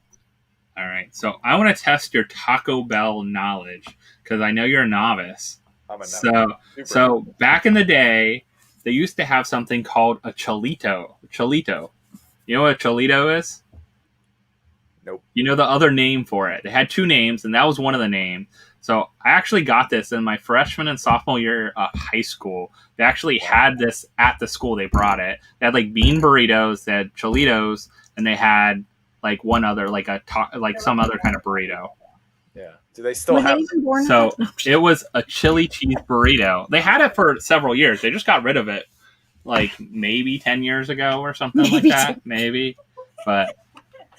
All right, so I want to test your Taco Bell knowledge because I know you're a novice. I'm a So back in the day, they used to have something called a cholito. Cholito. You know what a cholito is? Nope. You know the other name for it. They had 2 names, and that was one of the names. So I actually got this in my freshman and sophomore year of high school. They actually had this at the school. They brought it. They had like bean burritos, they had cholitos, and they had like one other, like some other kind of burrito. Yeah. Do they still Were have? they even born? So it was a chili cheese burrito. They had it for several years. They just got rid of it like maybe 10 years ago or something like Maybe that. Maybe. But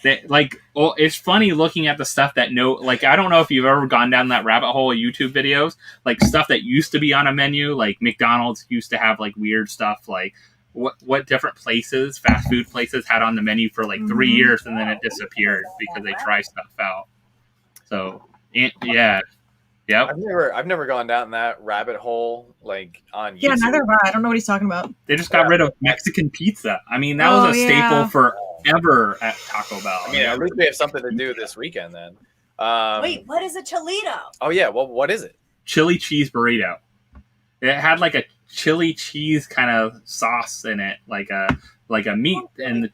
it's funny looking at the stuff that I don't know if you've ever gone down that rabbit hole of YouTube videos, like stuff that used to be on a menu, like McDonald's used to have like weird stuff, like what different places, fast food places had on the menu for like 3 years and then it disappeared because they try stuff out. So yeah. Yep. I've never gone down that rabbit hole like on YouTube. Yeah, neither have I. I don't know what he's talking about. They just got rid of Mexican pizza. I mean, that was a staple forever at Taco Bell. I mean, at least we have something to do this weekend then. Wait, what is a cholito? Oh yeah. Well, what is it? Chili cheese burrito. It had like a chili cheese kind of sauce in it, like a meat and the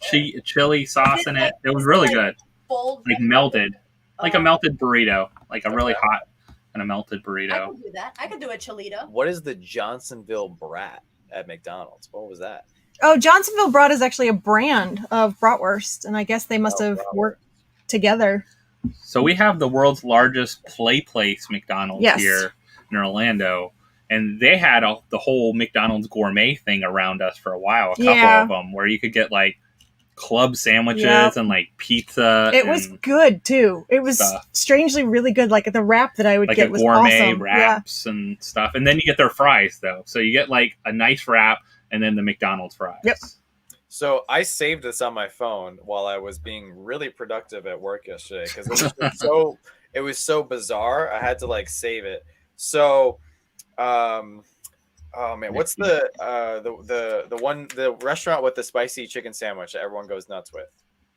chili sauce in it. It was really good, like melted, like a melted burrito, like a really hot and a melted I burrito. can do that. I can do a cholito. What is the Johnsonville Brat at McDonald's? What was that? Oh, Johnsonville Brat is actually a brand of bratwurst, and I guess they must have worked together. So we have the world's largest play place McDonald's Yes. here in Orlando. And they had the whole McDonald's gourmet thing around us for a while, a couple of them, where you could get like club sandwiches and like pizza. It was good too. It was strangely really good. Like the wrap that I would like get a was gourmet awesome. wraps and stuff. And then you get their fries though. So you get like a nice wrap and then the McDonald's fries. Yep. So I saved this on my phone while I was being really productive at work yesterday because it was so bizarre. I had to like save it. So, oh man, what's the restaurant with the spicy chicken sandwich that everyone goes nuts with?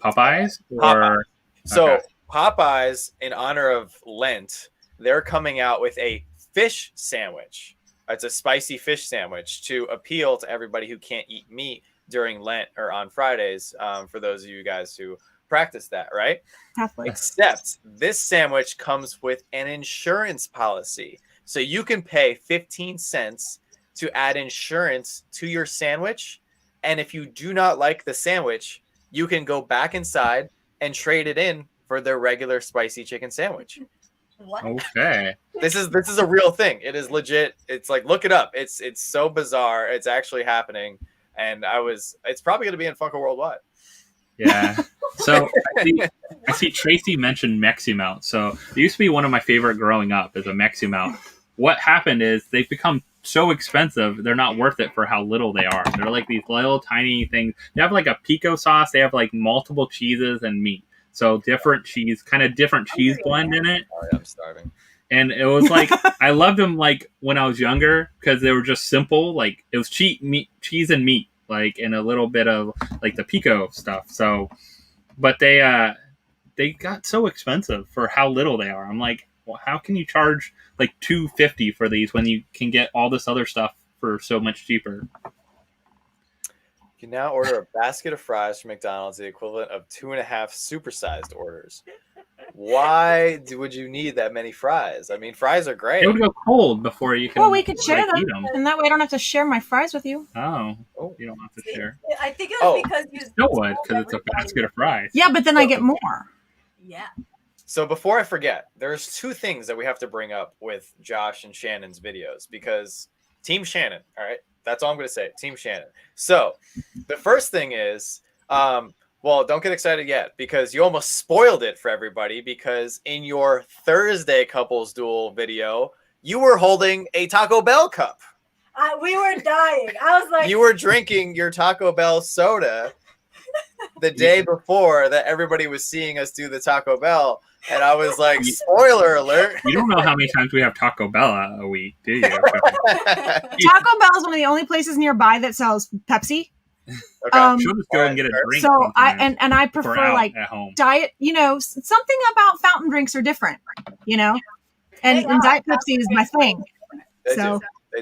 Popeyes Popeye. or So Okay. Popeyes, in honor of Lent, they're coming out with a fish sandwich. It's a spicy fish sandwich to appeal to everybody who can't eat meat during Lent or on Fridays. For those of you guys who practice that, right? Catholic. Except this sandwich comes with an insurance policy. So you can pay 15 cents to add insurance to your sandwich. And if you do not like the sandwich, you can go back inside and trade it in for their regular spicy chicken sandwich. What? Okay. This is a real thing. It is legit. It's like, look it up. It's so bizarre. It's actually happening. And it's probably going to be in Funko Worldwide. Yeah. So I see Tracy mentioned Meximelt. So it used to be one of my favorite growing up, is a Meximelt. What happened is they've become so expensive, they're not worth it for how little they are. They're like these little tiny things. They have like a pico sauce. They have like multiple cheeses and meat. So different cheese blend in it. Sorry, I'm starving. And it was like, I loved them like when I was younger because they were just simple. Like it was cheese and meat, like, and a little bit of like the pico stuff. So, but they got so expensive for how little they are. I'm like, well, how can you charge like $2.50 for these when you can get all this other stuff for so much cheaper? You can now order a basket of fries from McDonald's, the equivalent of 2.5 supersized orders. Why would you need that many fries? I mean, fries are great. They would go cold before you can. Well, we could share them, eat them. and that way I don't have to share my fries with you. Oh, you don't have to share. I think it was because you still would, because it's a basket of fries. Yeah, but then I get more. Yeah. So before I forget, there's two things that we have to bring up with Josh and Shannon's videos, because Team Shannon, all right? That's all I'm going to say, Team Shannon. So the first thing is, well, don't get excited yet, because you almost spoiled it for everybody, because in your Thursday couples duel video, you were holding a Taco Bell cup. We were dying. I was like, you were drinking your Taco Bell soda the day before that everybody was seeing us do the Taco Bell. And I was like, spoiler alert. You don't know how many times we have Taco Bell a week, do you? Taco Bell is one of the only places nearby that sells Pepsi. Okay. She'll just go and get a drink. So I prefer like at home. diet, something about fountain drinks are different, and Diet Pepsi is my thing. They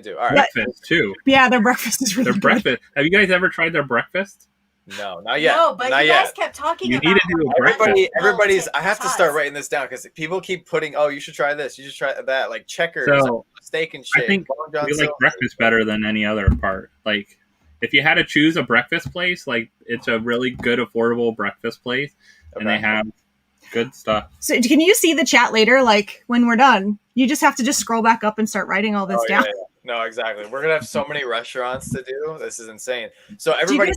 do. All right. Breakfast too. Yeah, their breakfast is really good. Breakfast. Have you guys ever tried their breakfast? No, not yet. No, but not you guys yet. kept talking You about need to do a breakfast. Everybody's. I have to start writing this down because people keep putting. Oh, you should try this. You should try that. Like Checkers, So, steak and shake. I think we like breakfast better than any other part. Like, if you had to choose a breakfast place, like it's a really good, affordable breakfast place, and they have good stuff. So, can you see the chat later? Like when we're done, you just have to scroll back up and start writing all this down. Yeah. No, exactly. We're gonna have so many restaurants to do. This is insane. So everybody,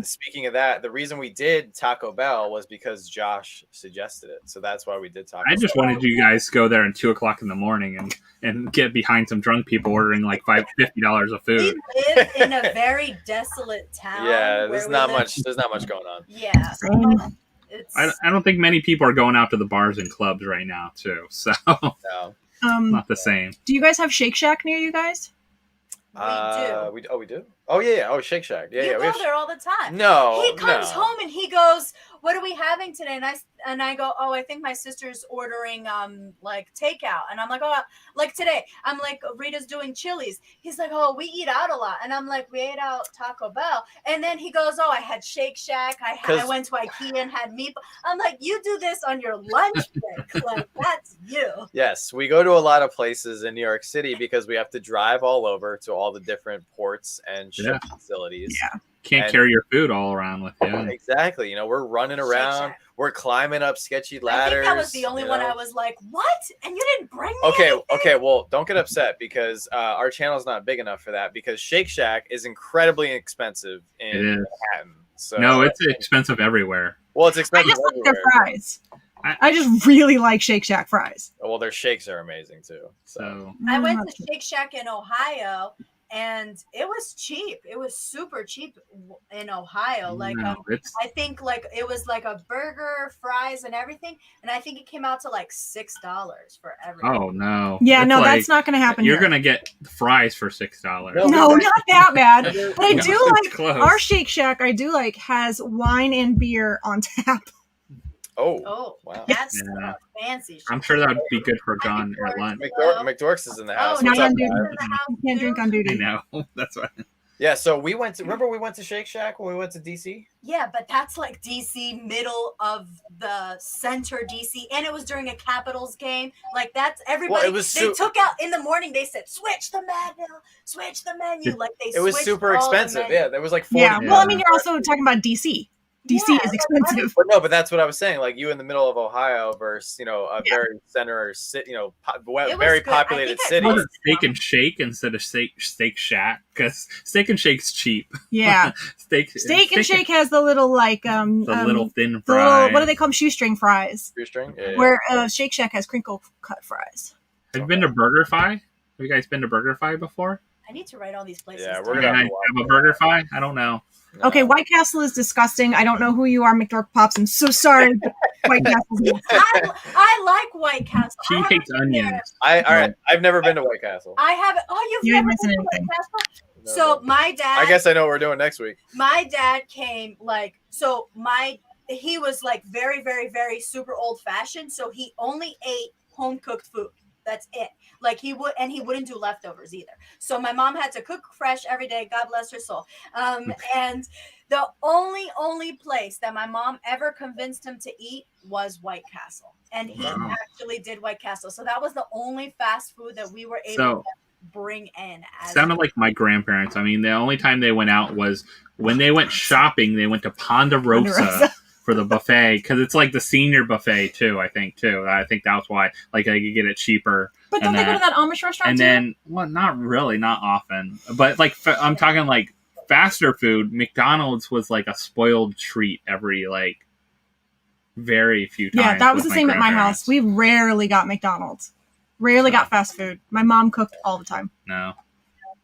speaking of that, the reason we did Taco Bell was because Josh suggested it. So that's why we did Taco Bell. I just wanted you guys to go there at 2:00 in the morning and get behind some drunk people ordering like $50 of food. We live in a very desolate town. Yeah, there's not much going on. Yeah. I don't think many people are going out to the bars and clubs right now, too. So No. Not the same. Do you guys have Shake Shack near you guys? We do. We do? Oh, yeah. Oh, Shake Shack. Yeah, you yeah. go there all the time. No. He comes home and he goes, "What are we having today?" And I go, "Oh, I think my sister's ordering like takeout." And I'm like, "Oh, like today." I'm like, "Rita's doing Chili's." He's like, "Oh, we eat out a lot." And I'm like, "We ate out Taco Bell." And then he goes, "Oh, I had Shake Shack. I went to IKEA and had meatball." I'm like, "You do this on your lunch break. Like that's you." Yes, we go to a lot of places in New York City because we have to drive all over to all the different ports and ship facilities. Yeah. Can't carry your food all around with you. Exactly. We're running around. We're climbing up sketchy ladders. I think that was the only one I was like, "What? And you didn't bring me anything?" Okay. Well, don't get upset because our channel's not big enough for that, because Shake Shack is incredibly expensive in Manhattan. So no, it's expensive everywhere. Well, it's expensive I just everywhere. like their fries. I just really like Shake Shack fries. Well, their shakes are amazing too. So I went to Shake Shack in Ohio, and it was cheap. It was super cheap in Ohio. Like I think like it was like a burger, fries, and everything, and I think it came out to like $6 for everything. Oh no! Yeah, It's no, like, that's not going to happen. You're here. gonna get fries for $6. No, No, not that bad. But I No, do it's like close. our Shake Shack. I do like has wine and beer on tap. Oh, wow. That's Yeah. fancy. I'm sure that would be good for John at lunch. McDorks is in the house. Oh, Not What's up, on duty. guys? You can't drink on I duty. know. That's right. Yeah, so we went to Shake Shack when we went to DC? Yeah, but that's like DC, middle of the center DC, and it was during a Capitals game. Like that's everybody. Well, it was they took out in the morning. They said switch the menu. Like they. It was switched super all the expensive. menu. Yeah, there was like 40. Yeah. Well, I mean, you're also talking about DC. DC Yeah, is like, expensive. But no, but that's what I was saying. Like you in the middle of Ohio versus a very center city, very good. populated I city. Call it Steak and Shake instead of Steak Shack because Steak and Shake's cheap. Yeah. Steak and Shake has the little like the little thin the fry. little, what do they call them? Shoestring fries. Shoestring? Yeah. Where Shake Shack has crinkle cut fries. Have you been to BurgerFi? Have you guys been to BurgerFi before? I need to write all these places. Yeah, we're You gonna guys have a BurgerFi? I don't know. Okay, White Castle is disgusting. I don't know who you are, McDork Pops. I'm so sorry. White Castle. I like White Castle. She hates onions. All right. I've never been to White Castle. I haven't. Oh, You never ain't missing been to White anything. Castle? No, So no. my dad. I guess I know what we're doing next week. My dad came he was like very, very, very super old fashioned. So he only ate home cooked food. That's it. Like he wouldn't do leftovers either. So my mom had to cook fresh every day. God bless her soul. And the only place that my mom ever convinced him to eat was White Castle. And he actually did White Castle. So that was the only fast food that we were able to bring in. Sounded like my grandparents. I mean, the only time they went out was when they went shopping. They went to Ponderosa for the buffet because it's like the senior buffet too. I think that's why. Like I could get it cheaper. But don't they go to that Amish restaurant and too? then, well, not really, not often. But like I'm talking like faster food. McDonald's was like a spoiled treat every like very few times. Yeah, that was the with same at my grandparents. house. We rarely got McDonald's. Rarely got fast food. My mom cooked all the time. No.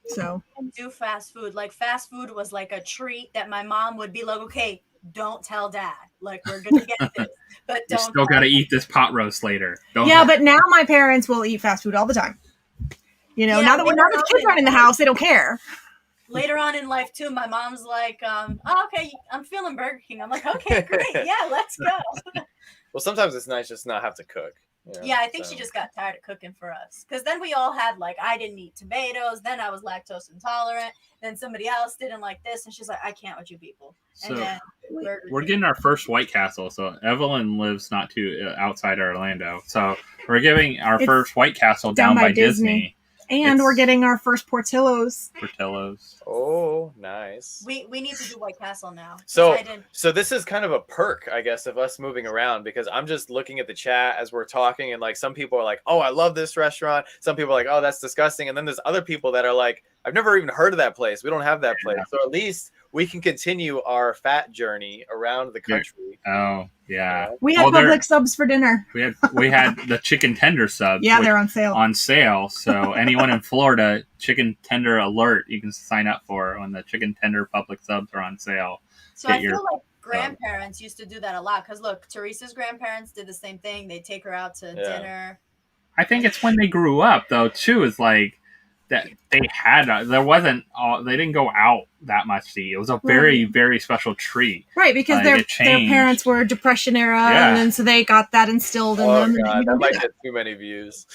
So do fast food. Like fast food was like a treat that my mom would be like, okay, don't tell dad. Like we're gonna get this, but You don't. still got to eat this pot roast later. Don't yeah, but now my parents will eat fast food all the time. You know, Yeah, now that the kids aren't in the house, they don't care. Later on in life too, my mom's like, oh, okay, I'm feeling Burger King. I'm like, okay, great, yeah, let's go. Well, sometimes it's nice just not have to cook. Yeah, I think she just got tired of cooking for us. Because then we all had, like, I didn't eat tomatoes. Then I was lactose intolerant. Then somebody else didn't like this. And she's like, I can't with you people. And So, then we're getting our first White Castle. So Evelyn lives not too outside Orlando. So we're getting our It's first White Castle down by Disney. And we're getting our first Portillo's. Portillo's. Oh, nice. We need to do White Castle now. So this is kind of a perk, I guess, of us moving around because I'm just looking at the chat as we're talking, and like some people are like, "Oh, I love this restaurant." Some people are like, "Oh, that's disgusting," and then there's other people that are like, "I've never even heard of that place. We don't have that place." So at least we can continue our fat journey around the country. Oh yeah, we had public subs for dinner. We had the chicken tender subs. Yeah, they're on sale. On sale. So anyone in Florida, chicken tender alert, you can sign up for when the chicken tender public subs are on sale. So I feel like grandparents used to do that a lot because look, Teresa's grandparents did the same thing. They take her out to dinner. I think it's when they grew up though too. Is like that they had they didn't go out that much to eat. It was a very very special treat, right? Because their parents were Depression era, and then so they got that instilled in them. God, that might get too many views.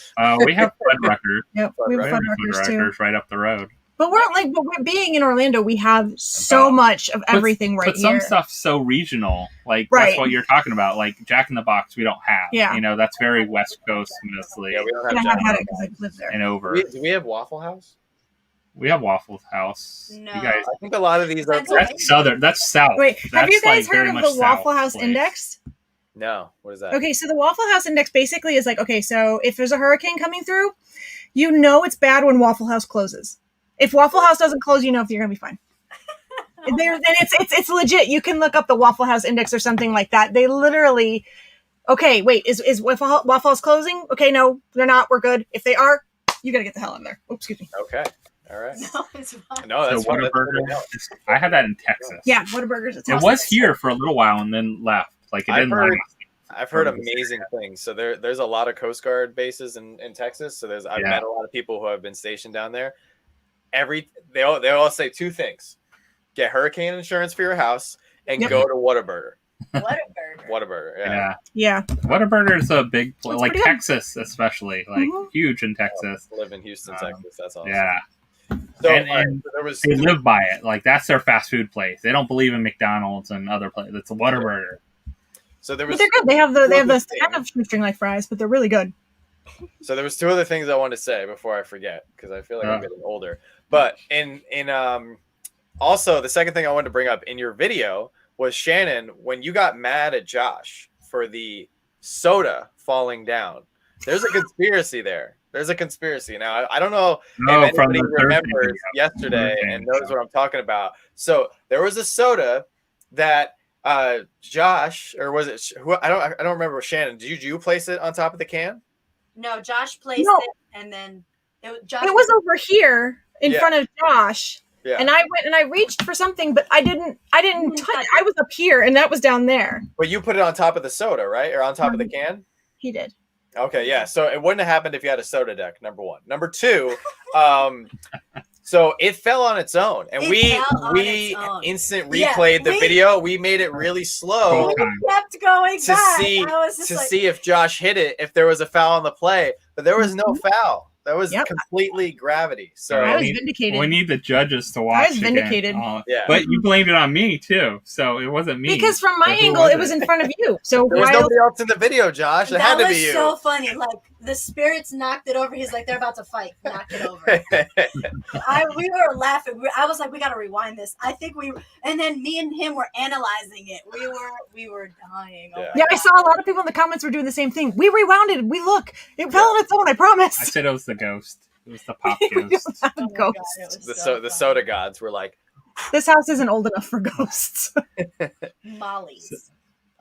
We have Fuddruckers. Yep, we have Fuddruckers too, right up the road. But we're being in Orlando, we have so much of everything right here. But some stuff's so regional. Like that's what you're talking about. Like Jack in the Box, we don't have. Yeah, you know that's very West Coast mostly. Yeah, we don't have. I had it because I lived there. And over. Do we have Waffle House? We have Waffle House. No, you guys. I think a lot of these are. That's southern. That's south. Wait, have you guys heard of the Waffle House place. Index? No, what is that? Okay, so the Waffle House Index basically is like, okay, so if there's a hurricane coming through, you know it's bad when Waffle House closes. If Waffle House doesn't close, you know if you're gonna be fine. And it's legit. You can look up the Waffle House Index or something like that. They literally, okay, wait, is Waffle House closing? Okay, no, they're not. We're good. If they are, you gotta get the hell in there. Oops, excuse me. Okay. All right. No, it's fine. No, that's So fun. That's Whataburger, good. I had that in Texas. Yeah, Whataburger's a It toss. was here for a little while and then left. Like it I've didn't heard- last. I've heard From this amazing things. So there's a lot of Coast Guard bases in Texas. So I've met a lot of people who have been stationed down there. They all say two things: get hurricane insurance for your house and Yep. go to Whataburger. Whataburger. Yeah. Yeah. Whataburger is a big, It's like pretty good. Texas especially, like Mhm. huge in Texas. I live in Houston, Texas. That's awesome. Yeah, So, And- all right, and so there was they live by it. Like that's their fast food place. They don't believe in McDonald's and other places. It's a Whataburger. so there But was they're good. They have the Well, kind of shoestring like fries, but they're really good. So there was two other things I wanted to say before I forget because I feel like I'm Uh. getting older. But in also the second thing I wanted to bring up in your video was Shannon when you got mad at Josh for the soda falling down. There's a conspiracy there. There's a conspiracy. Now I don't know if From anybody the Thursday remembers video. yesterday Thursday and knows video. what I'm talking about. So there was a soda that Josh or was it who I don't remember Shannon. Did you place it on top of the can? No, Josh placed No. it, and then Josh. It was over here in Yeah. front of Josh, Yeah. and I went and I reached for something, but I didn't didn't touch. touch I was up here, and that was down there. But you put it on top of the soda, right? Or on top of the can? He did. Okay, yeah. So it wouldn't have happened if you had a soda deck, number one. Number two, so it fell on its own. And It we fell on we its own. instant Yeah, replayed the we- video. We made it really slow Okay. kept going to back. see I was just to like, see if Josh hit it, if there was a foul on the play. But there was no foul. That was Yep. completely gravity. So All I right. was we need- vindicated. We need the judges to watch. was again. vindicated. yeah. But you blamed it on me too, so it wasn't me. Because from my So who angle, was it was in front of you. So There was why else? nobody else in the video, Josh. It that had to was be you. so funny. Like the spirits knocked it over. He's like, they're about to fight. Knock it over. We were laughing. I was like, we gotta rewind this. I think and then me and him were analyzing it. We were dying. Oh Yeah. my Yeah, I God. saw a lot of people in the comments were doing the same thing. We rewound it. We look. It fell on its own. I promise. I said it was the ghost. It was the pop We don't ghost. have Oh my ghosts. God, it was the so the funny. soda gods were like, This house isn't old enough for ghosts. Molly's.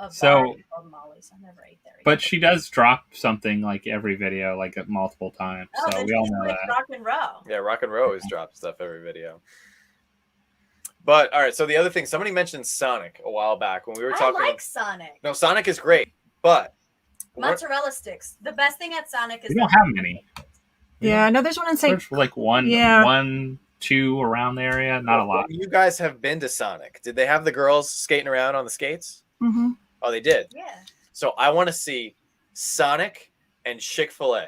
A So- bar called Molly's. I never ate there. But she does drop something like every video, like multiple times. Oh, So then we all she's know like that. rock and roll. yeah, Rock and Roll always drops stuff every video. But all right, so the other thing, somebody mentioned Sonic a while back when we were I talking. like Sonic. No, Sonic is great, but Mozzarella sticks. The best thing at Sonic is We don't have many. Yeah, no, there's one in St. There's like one, Yeah. 1, 2 around the area. Not a lot. You guys have been to Sonic. Did they have the girls skating around on the skates? Mhm. Oh, they did. Yeah. So I want to see Sonic and Chick-fil-A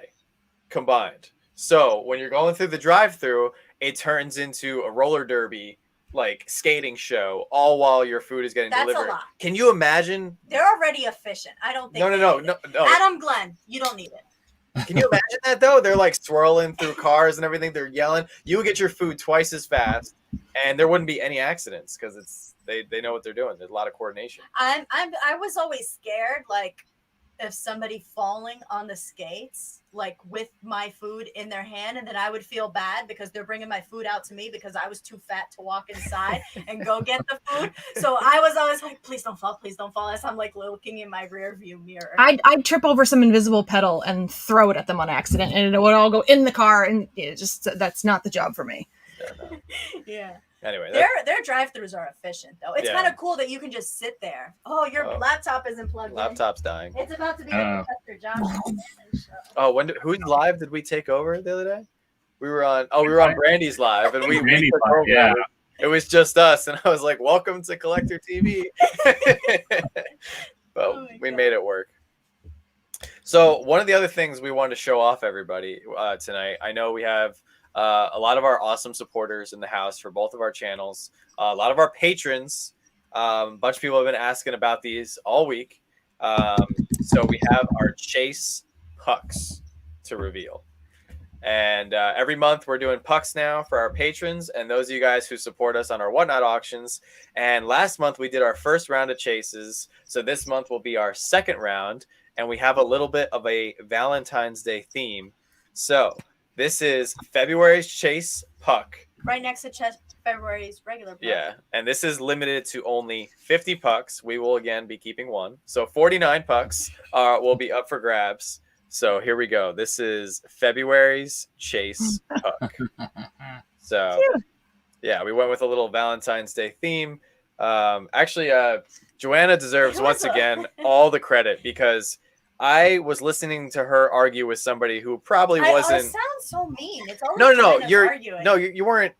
combined. So when you're going through the drive-through, it turns into a roller derby like skating show, all while your food is getting That's a delivered. lot. Can you imagine? They're already efficient. I don't think. No. they need it. No. Adam Glenn, you don't need it. Can you imagine that though? They're like swirling through cars and everything. They're yelling. You would get your food twice as fast, and there wouldn't be any accidents because they know what they're doing. There's a lot of coordination. I was always scared, like if somebody falling on the skates, like with my food in their hand, and then I would feel bad because they're bringing my food out to me because I was too fat to walk inside and go get the food. So I was always like, please don't fall, as I'm like looking in my rear view mirror. I'd trip over some invisible pedal and throw it at them on accident, and it would all go in the car, and it just that's not the job for me. Yeah. Anyway, Their drive-throughs are efficient though. It's Yeah. kind of cool that you can just sit there. Oh, your Oh. laptop isn't plugged in. laptop's dying. It's about to be Oh. a Professor Josh and Shannon show. Oh, whose live did we take over the other day? We were on Brandy's live, and we Brandy's took live, over. yeah. It was just us, and I was like, "Welcome to Collector TV." But Oh my we God. made it work. So one of the other things we wanted to show off everybody tonight. I know we have a lot of our awesome supporters in the house for both of our channels. A lot of our patrons. A bunch of people have been asking about these all week. So we have our Chase pucks to reveal. And every month we're doing pucks now for our patrons and those of you guys who support us on our Whatnot auctions. And last month we did our first round of chases. So this month will be our second round. And we have a little bit of a Valentine's Day theme. So this is February's Chase puck. Right next to February's regular. Puck. Yeah. And this is limited to only 50 pucks. We will again be keeping one. So 49 pucks will be up for grabs. So here we go. This is February's Chase puck. So yeah, we went with a little Valentine's Day theme. Actually, Joanna deserves once again all the credit because I was listening to her argue with somebody who probably wasn't. It sounds so mean. It's always No. You're arguing. no, you weren't.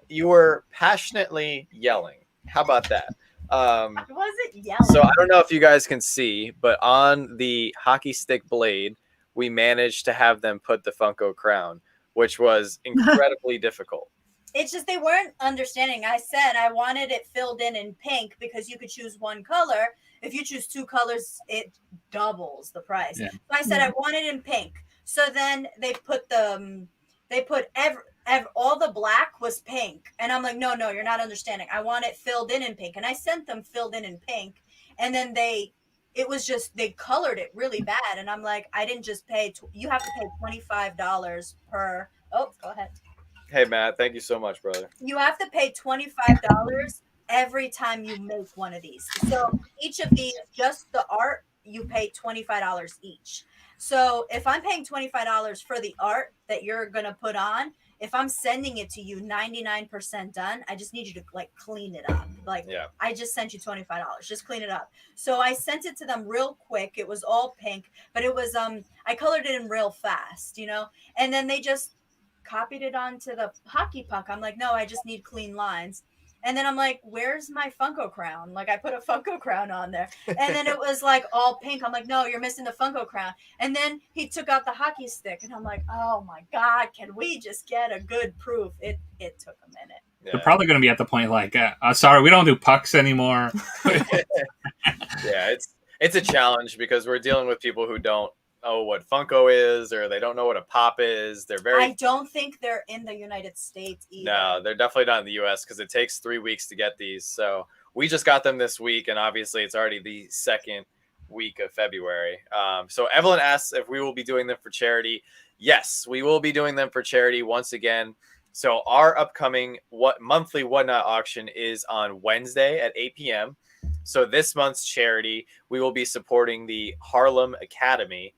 You were passionately yelling. How about that? I wasn't yelling. So I don't know if you guys can see, but on the hockey stick blade, we managed to have them put the Funko crown, which was incredibly difficult. It's just they weren't understanding. I said I wanted it filled in pink because you could choose one color. If you choose two colors, it doubles the price. Yeah. So I said I wanted it in pink. So then they put all the black was pink, and I'm like, no, you're not understanding. I want it filled in pink, and I sent them filled in pink, and then it was just they colored it really bad, and I'm like, I didn't just pay. You have to pay $25 per. Oh, go ahead. Hey, Matt, thank you so much, brother. You have to pay $25 every time you make one of these. So each of these, just the art, you pay $25 each. So if I'm paying $25 for the art that you're going to put on, if I'm sending it to you 99% done, I just need you to like clean it up. Like, yeah. I just sent you $25. Just clean it up. So I sent it to them real quick. It was all pink, but it was, I colored it in real fast, and then they just copied it onto the hockey puck. I'm like, no, I just need clean lines. And then I'm like, where's my Funko crown? Like, I put a Funko crown on there. And then it was like all pink. I'm like, no, you're missing the Funko crown. And then he took out the hockey stick. And I'm like, oh my God, can we just get a good proof? It took a minute. Yeah. They're probably going to be at the point like, sorry, we don't do pucks anymore. Yeah, it's a challenge because we're dealing with people who don't know what Funko is, or they don't know what a pop is. I don't think they're in the United States either. No, they're definitely not in the US because it takes 3 weeks to get these. So we just got them this week, and obviously it's already the second week of February. So Evelyn asks if we will be doing them for charity. Yes, we will be doing them for charity once again. So our upcoming monthly Whatnot auction is on Wednesday at 8 p.m. So this month's charity, we will be supporting the Harlem Academy.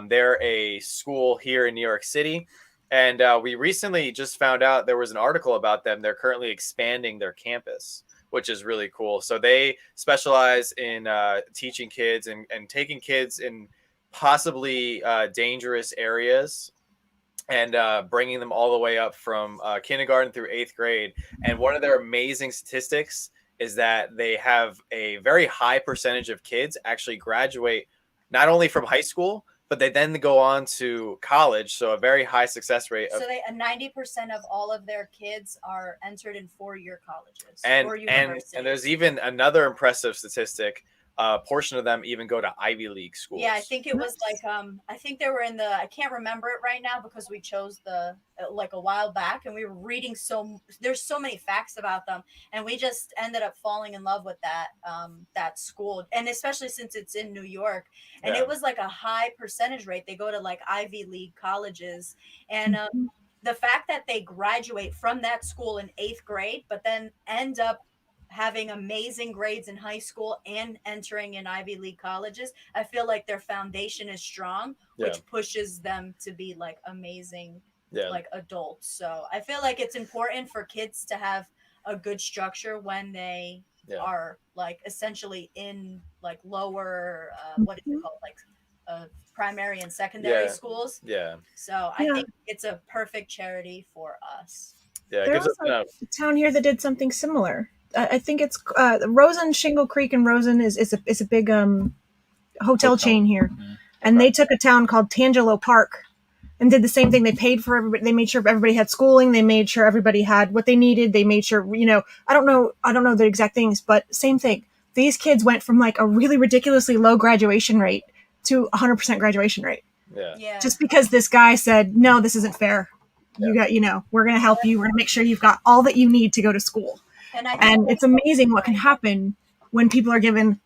They're a school here in New York City, and we recently just found out there was an article about them. They're currently expanding their campus, which is really cool. So they specialize in teaching kids and taking kids in possibly dangerous areas and bringing them all the way up from kindergarten through 8th grade. And one of their amazing statistics is that they have a very high percentage of kids actually graduate not only from high school, but they then go on to college. So a very high success rate. So 90% of all of their kids are entered in 4-year colleges or universities. And there's even another impressive statistic. A portion of them even go to Ivy League schools. Yeah, I think it was like I think they were in the, I can't remember it right now because we chose the like a while back, and we were reading there's so many facts about them, and we just ended up falling in love with that school, and especially since it's in New York, and it was like a high percentage rate. They go to like Ivy League colleges, and the fact that they graduate from that school in 8th grade, but then end up having amazing grades in high school and entering in Ivy League colleges, I feel like their foundation is strong, which pushes them to be like amazing, like adults. So I feel like it's important for kids to have a good structure when they are like essentially in like lower, what is it called? Like primary and secondary schools. Yeah. So I think it's a perfect charity for us. Yeah. There's also a town here that did something similar. I think it's Rosen, Shingle Creek, and Rosen is a big hotel chain here, and they took a town called Tangelo Park and did the same thing. They paid for everybody. They made sure everybody had schooling. They made sure everybody had what they needed. They made sure, I don't know the exact things, but same thing. These kids went from like a really ridiculously low graduation rate to 100% graduation rate. Yeah. Just because this guy said, no, this isn't fair. You got, we're going to help you. We're going to make sure you've got all that you need to go to school. And it's amazing what can happen when people are given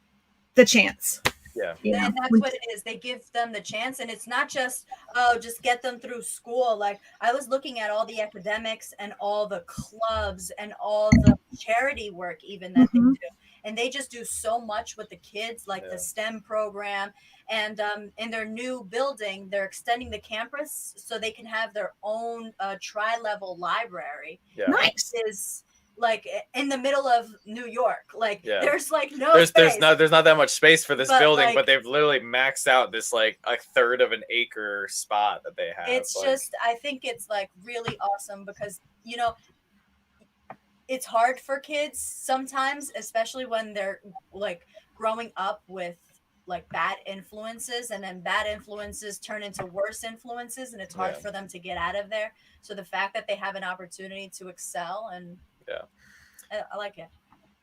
the chance. Yeah. And that's what it is. They give them the chance, and it's not just, just get them through school. Like I was looking at all the academics and all the clubs and all the charity work even that they do. and they just do so much with the kids, like the STEM program. And in their new building, they're extending the campus so they can have their own tri-level library. Nice. Is like in the middle of New York. Like there's like no there's space. there's not that much space for this building, like, but they've literally maxed out this like a third of an acre spot that they have. It's like, just, I think it's like really awesome because, you know, it's hard for kids sometimes, especially when they're like growing up with like bad influences, and then bad influences turn into worse influences, and it's hard for them to get out of there. So the fact that they have an opportunity to excel, and I like it.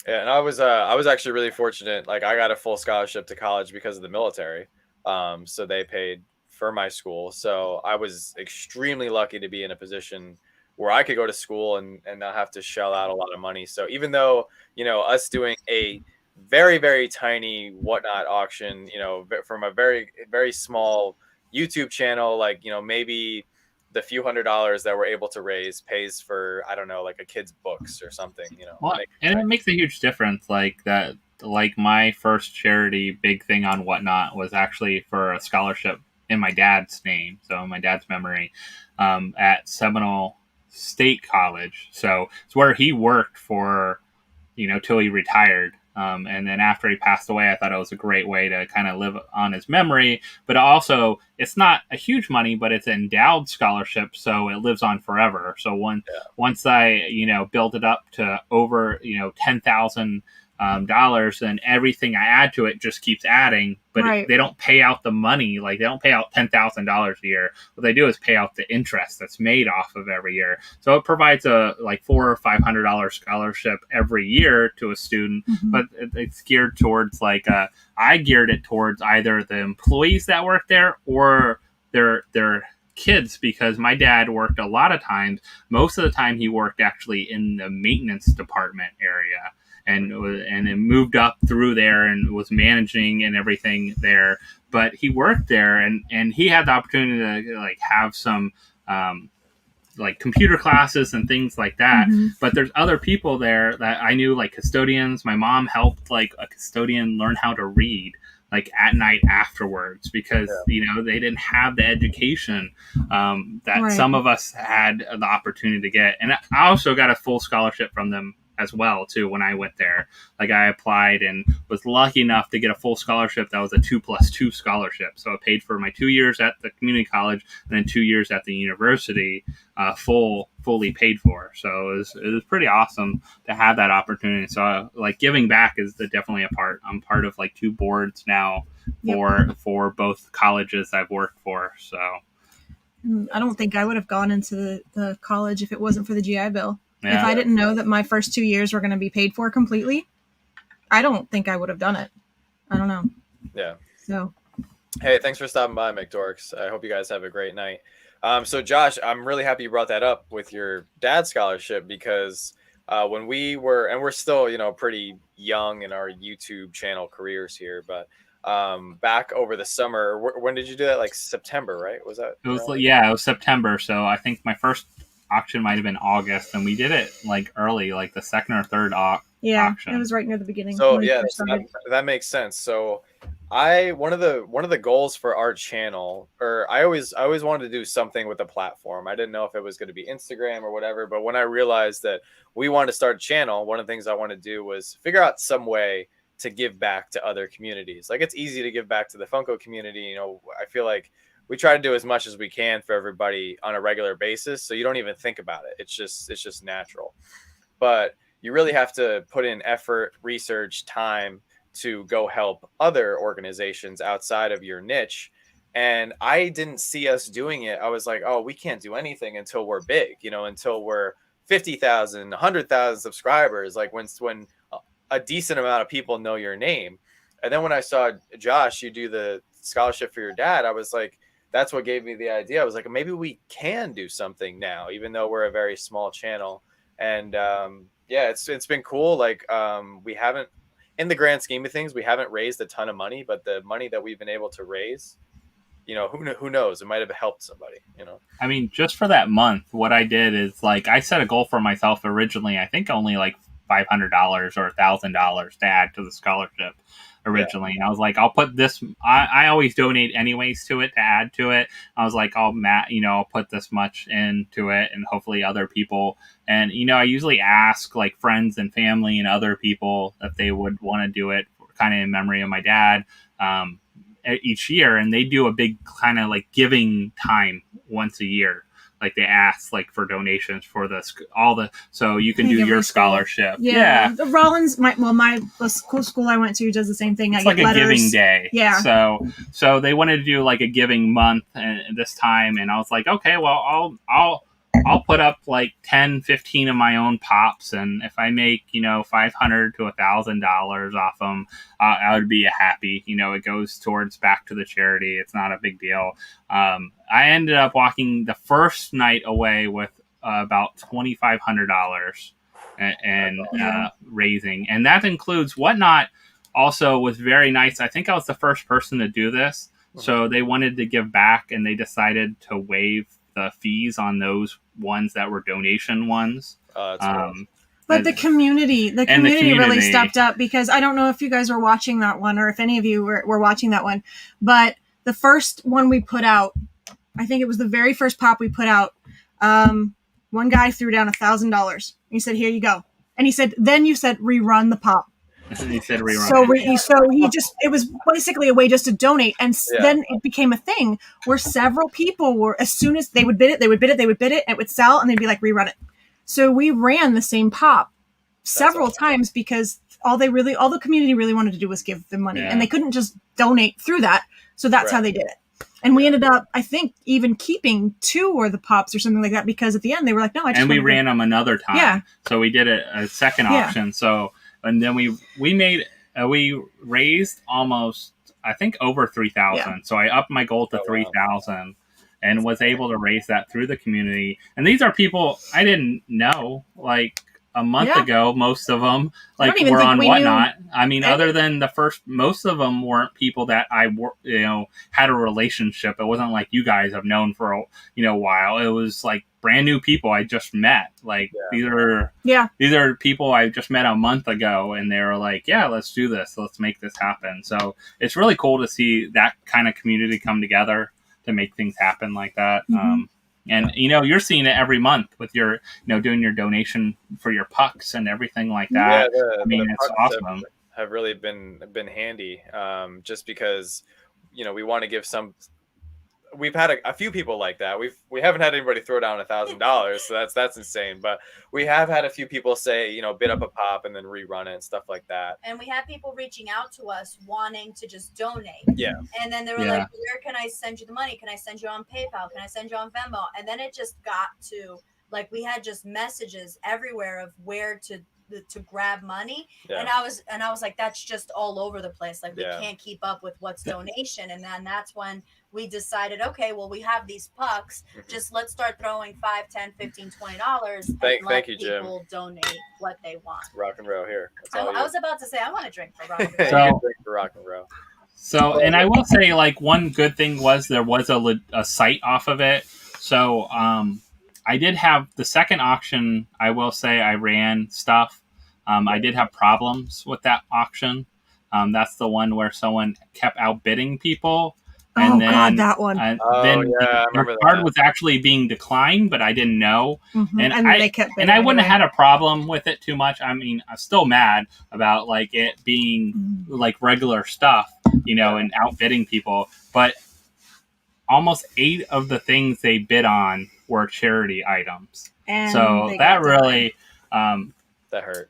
Yeah, and I was actually really fortunate. Like I got a full scholarship to college because of the military. So they paid for my school. So I was extremely lucky to be in a position where I could go to school and not have to shell out a lot of money. So even though, you know, us doing a very, very tiny whatnot auction, you know, from a very, very small YouTube channel, like, you know, maybe the few $100s that we're able to raise pays for, I don't know, like a kid's books or something, you know. Well, and it makes a huge difference. Like that, like my first charity big thing on Whatnot was actually for a scholarship in my dad's name, so in my dad's memory, at Seminole State College. So it's where he worked for, you know, till he retired. And then after he passed away, I thought it was a great way to kind of live on his memory. But also, it's not a huge money, but it's an endowed scholarship, so it lives on forever. So once I, you know, build it up to over, you know, $10,000, and everything I add to it just keeps adding. But they don't pay out the money. Like they don't pay out $10,000 a year. What they do is pay out the interest that's made off of every year. So it provides a like $400 or $500 scholarship every year to a student. Mm-hmm. But it's geared towards like I geared it towards either the employees that work there or their kids, because my dad worked a lot of times. Most of the time he worked actually in the maintenance department area. And it moved up through there and was managing and everything there. But he worked there, and he had the opportunity to like have some like computer classes and things like that. Mm-hmm. But there's other people there that I knew, like custodians. My mom helped like a custodian learn how to read like at night afterwards, because you know they didn't have the education that some of us had the opportunity to get. And I also got a full scholarship from them as well too when I went there. Like I applied and was lucky enough to get a full scholarship that was a 2+2 scholarship. So it paid for my 2 years at the community college and then 2 years at the university, fully paid for. So it was pretty awesome to have that opportunity. So like giving back is definitely a part. I'm part of like 2 boards now for both colleges I've worked for. So I don't think I would have gone into the college if it wasn't for the GI Bill. Yeah. If I didn't know that my first 2 years were going to be paid for completely, I don't think I would have done it. I don't know. Yeah. So. Hey, thanks for stopping by, McDorks. I hope you guys have a great night. So Josh, I'm really happy you brought that up with your dad's scholarship, because when we were, and we're still, you know, pretty young in our YouTube channel careers here, but back over the summer, when did you do that? Like September, right? Was that? It was it was September. So I think my first auction might have been August, and we did it like early, like the second or third auction. It was right near the beginning. So that makes sense. So one of the goals for our channel, or I always wanted to do something with the platform. I didn't know if it was going to be Instagram or whatever, but when I realized that we wanted to start a channel, one of the things I wanted to do was figure out some way to give back to other communities. Like it's easy to give back to the Funko community. You know, I feel like we try to do as much as we can for everybody on a regular basis, so you don't even think about it. It's just natural. But you really have to put in effort, research, time to go help other organizations outside of your niche. And I didn't see us doing it. I was like, oh, we can't do anything until we're big, you know, until we're 50,000, 100,000 subscribers, like when a decent amount of people know your name. And then when I saw Josh, you do the scholarship for your dad, I was like, that's what gave me the idea. I was like, maybe we can do something now, even though we're a very small channel. And it's been cool. Like we haven't, in the grand scheme of things, we haven't raised a ton of money, but the money that we've been able to raise, you know, who knows? It might have helped somebody, you know? I mean, just for that month, what I did is like, I set a goal for myself originally, I think only like $500 or $1,000 to add to the scholarship originally. And I was like, I'll put this, I always donate anyways to it to add to it. I was like, I'll put this much into it and hopefully other people. And, I usually ask like friends and family and other people if they would want to do it kind of in memory of my dad each year. And they do a big kind of like giving time once a year. Like they ask like for donations for so you can do your scholarship. Yeah. The Rollins, the school I went to does the same thing. It's like a giving day. Yeah. So they wanted to do like a giving month this time. And I was like, okay, well, I'll put up like 10, 15 of my own pops. And if I make, $500 to $1,000 off them, I would be happy. It goes towards back to the charity. It's not a big deal. I ended up walking the first night away with about $2,500 and raising. And that includes Whatnot also was very nice. I think I was the first person to do this. So they wanted to give back and they decided to waive the fees on those ones that were donation ones. But the community really stepped up, because I don't know if you guys were watching that one or if any of you were watching that one, but the first one we put out, I think it was the very first pop we put out. One guy threw down $1,000. He said, "Here you go." And he said, "Then you said rerun the pop." He said rerun. So it was basically a way just to donate. And then it became a thing where several people were, as soon as they would bid it, and it would sell, and they'd be like, rerun it. So we ran the same pop several times because all the community really wanted to do was give them money, and they couldn't just donate through that. So that's how they did it. And we ended up, I think, even keeping 2 or the pops or something like that, because at the end they were like, no, I just. And we ran them another time. Yeah. So we did a second auction. So, and then we raised almost, I think, over 3,000. Yeah. So I upped my goal to 3,000 and was able to raise that through the community. And these are people I didn't know, like a month ago, most of them were on Whatnot. I mean, other than the first, most of them weren't people that I had a relationship. It wasn't like you guys have known for a while. It was like brand new people I just met. These are people I just met a month ago, and they were like, yeah, let's do this. Let's make this happen. So it's really cool to see that kind of community come together to make things happen like that. Mm-hmm. And, you're seeing it every month with your, doing your donation for your pucks and everything like that. Yeah, it's awesome. Have really been handy, just because, we want to give some. We've had a few people like that. We haven't had anybody throw down $1,000, so that's insane. But we have had a few people say, bid up a pop and then rerun it and stuff like that. And we had people reaching out to us wanting to just donate. Yeah. And then they were like, where can I send you the money? Can I send you on PayPal? Can I send you on Venmo? And then it just got to we had just messages everywhere of where to grab money. Yeah. And I was like, that's just all over the place. We can't keep up with what's donation. And then that's when we decided, okay, well, we have these pucks. Just let's start throwing $5, $10, $15, $20 and let people donate what they want. Rock and roll here. I was about to say, I want to drink for rock and roll. Drink for rock and roll. So, and I will say, one good thing was there was a site off of it. So, I did have the second auction. I will say I ran stuff. I did have problems with that auction. That's the one where someone kept outbidding people. And God, that one. Then their card was actually being declined, but I didn't know. Mm-hmm. And I wouldn't have had a problem with it too much. I mean, I'm still mad about it being regular stuff, and outbidding people. But almost 8 of the things they bid on were charity items. And so that really that hurt.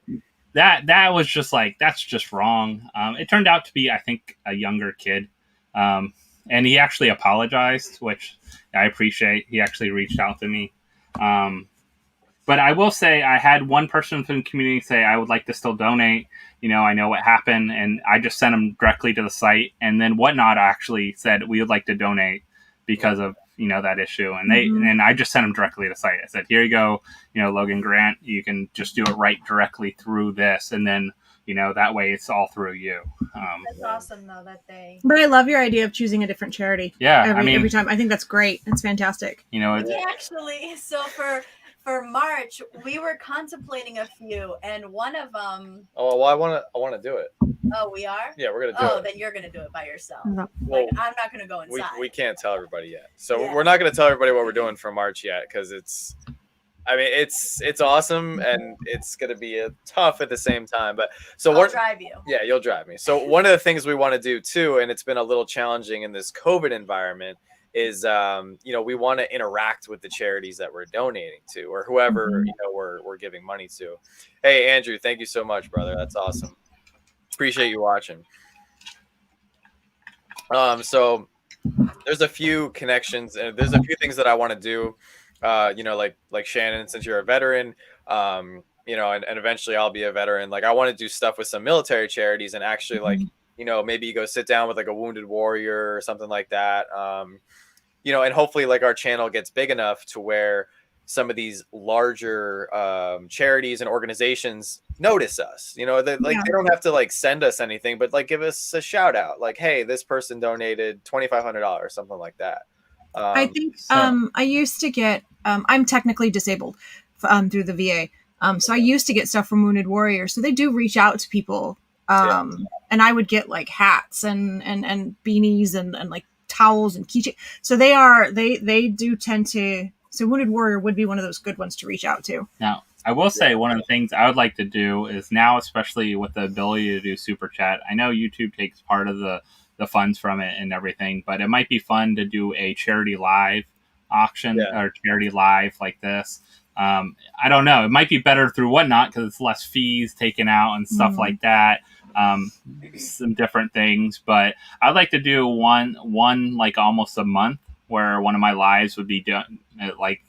That was just that's just wrong. It turned out to be, I think, a younger kid. And he actually apologized, which I appreciate. He actually reached out to me. But I will say I had one person from the community say, I would like to still donate. I know what happened. And I just sent him directly to the site. And then Whatnot actually said, we would like to donate because of, that issue. And and I just sent him directly to the site. I said, here you go, Logan Grant, you can just do it right directly through this. And then, that way it's all through you. That's awesome, though, that they. But I love your idea of choosing a different charity. Yeah, every time. I think that's great. It's fantastic. We actually, so for March, we were contemplating a few, and one of them. Oh well, I want to do it. Oh, we are. Yeah, we're gonna do it. Oh, then you're gonna do it by yourself. No. Like, Well, I'm not gonna go inside. we can't tell everybody yet, so Yeah. we're not gonna tell everybody what we're doing for March yet, because it's. I mean, it's awesome, and it's gonna be tough at the same time. But so I'll drive you. Yeah, you'll drive me. So one of the things we want to do too, and it's been a little challenging in this COVID environment, is we want to interact with the charities that we're donating to, or whoever we're giving money to. Hey, Andrew, thank you so much, brother. That's awesome. Appreciate you watching. So there's a few connections, and there's a few things that I want to do. Like Shannon, since you're a veteran, and eventually I'll be a veteran. Like, I want to do stuff with some military charities, and actually, like, maybe you go sit down with like a wounded warrior or something like that. And hopefully, like, our channel gets big enough to where some of these larger charities and organizations notice us. They don't have to like send us anything, but like give us a shout out, like, hey, this person donated $2,500, something like that. I think I used to get I'm technically disabled through the VA, so I used to get stuff from Wounded Warriors, so they do reach out to people, and I would get like hats and beanies and like towels and keychains. So they do tend to. So Wounded Warrior would be one of those good ones to reach out to. Now, I will say one of the things I would like to do is now, especially with the ability to do super chat. I know YouTube takes part of the funds from it and everything, but it might be fun to do a charity live auction or charity live like this. I don't know. It might be better through Whatnot because it's less fees taken out and stuff like that. Some different things, but I'd like to do one like almost a month where one of my lives would be done like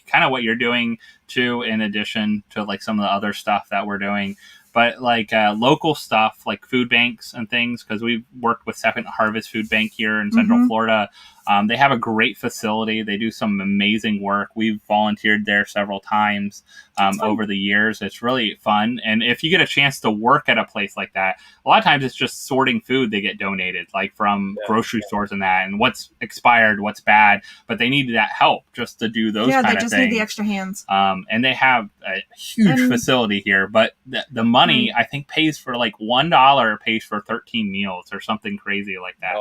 kind of what you're doing too, in addition to like some of the other stuff that we're doing. But like local stuff like food banks and things, because we've worked with Second Harvest Food Bank here in Central Florida. They have a great facility. They do some amazing work. We've volunteered there several times over the years. It's really fun. And if you get a chance to work at a place like that, a lot of times it's just sorting food they get donated, like from grocery stores and that, and what's expired, what's bad. But they need that help just to do those kind of things. Yeah, they just need the extra hands. And they have a huge facility here. But the money, I think, pays for like $1 pays for 13 meals or something crazy like that.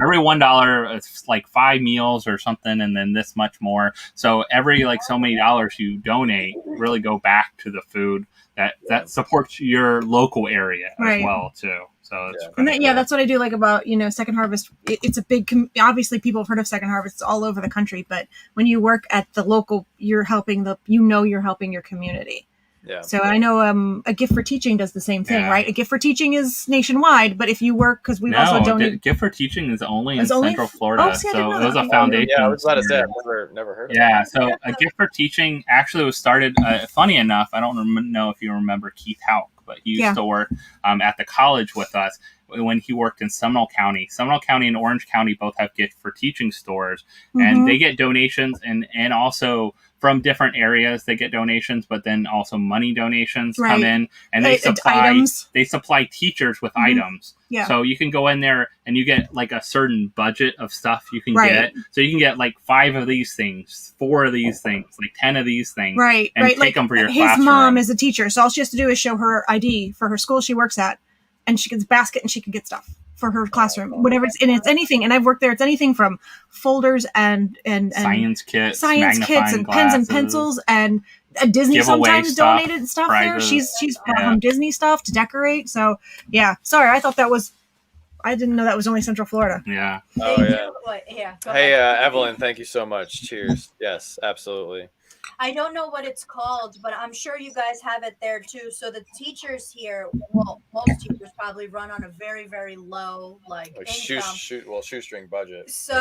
Every $1 is like 5 meals or something, and then this much more. So every like so many dollars you donate really go back to the food that supports your local area as well too. So it's that's what I do like about Second Harvest. It's a big obviously people have heard of Second Harvest. It's all over the country, but when you work at the local, you're helping you're helping your community. Yeah. So I know a gift for teaching does the same thing, right? A gift for teaching is nationwide, but if you work, because we've also donated. Gift for teaching is only in Central Florida, so it was a foundation. Yeah, I was about to say I've never heard of it. Yeah, so a gift for teaching actually was started. Funny enough, I don't know if you remember Keith Hauk, but he used to work at the college with us when he worked in Seminole County. Seminole County and Orange County both have gift for teaching stores, and they get donations and also. From different areas, they get donations, but then also money donations come in, and they supply teachers with items. Yeah. So you can go in there and you get like a certain budget of stuff you can get. So you can get like 5 of these things, 4 of these things, like 10 of these things, and take them for your classroom. His mom is a teacher, so all she has to do is show her ID for her school she works at, and she gets a basket and she can get stuff for her classroom, whatever it's anything. And I've worked there. It's anything from folders and science kits and pens and pencils, and Disney sometimes donated stuff there. She's brought home Disney stuff to decorate. So sorry, I thought that was. I didn't know that was only Central Florida. Yeah. Oh yeah. Hey, Evelyn, thank you so much. Cheers. Yes, absolutely. I don't know what it's called, but I'm sure you guys have it there too. So the teachers here, well, most teachers probably run on a very, very low income. Shoestring budget. So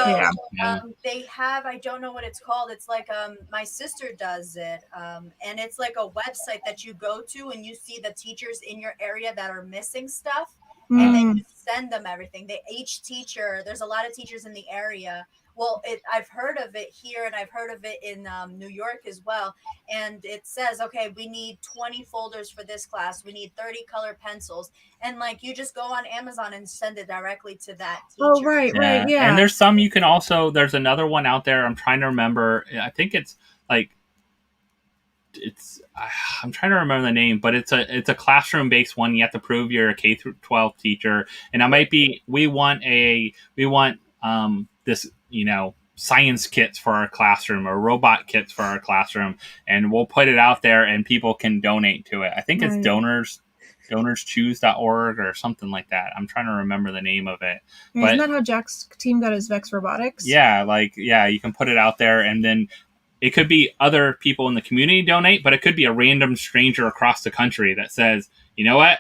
they have, I don't know what it's called. It's like my sister does it, and it's like a website that you go to and you see the teachers in your area that are missing stuff, and then you send them everything. Each teacher, there's a lot of teachers in the area. Well, I've heard of it here, and I've heard of it in New York as well. And it says, okay, we need 20 folders for this class. We need 30 color pencils. And like, you just go on Amazon and send it directly to that teacher. Oh, right. Yeah. And there's some you can also, there's another one out there. I'm trying to remember. I think it's like I'm trying to remember the name, but it's a classroom based one. You have to prove you're a K through 12 teacher, and it might be we want this science kits for our classroom or robot kits for our classroom, and we'll put it out there and people can donate to it. I think it's donorschoose.org or something like that. I'm trying to remember the name of it. Yeah, but, isn't that how Jack's team got his Vex Robotics? Yeah, you can put it out there, and then it could be other people in the community donate, but it could be a random stranger across the country that says, you know what,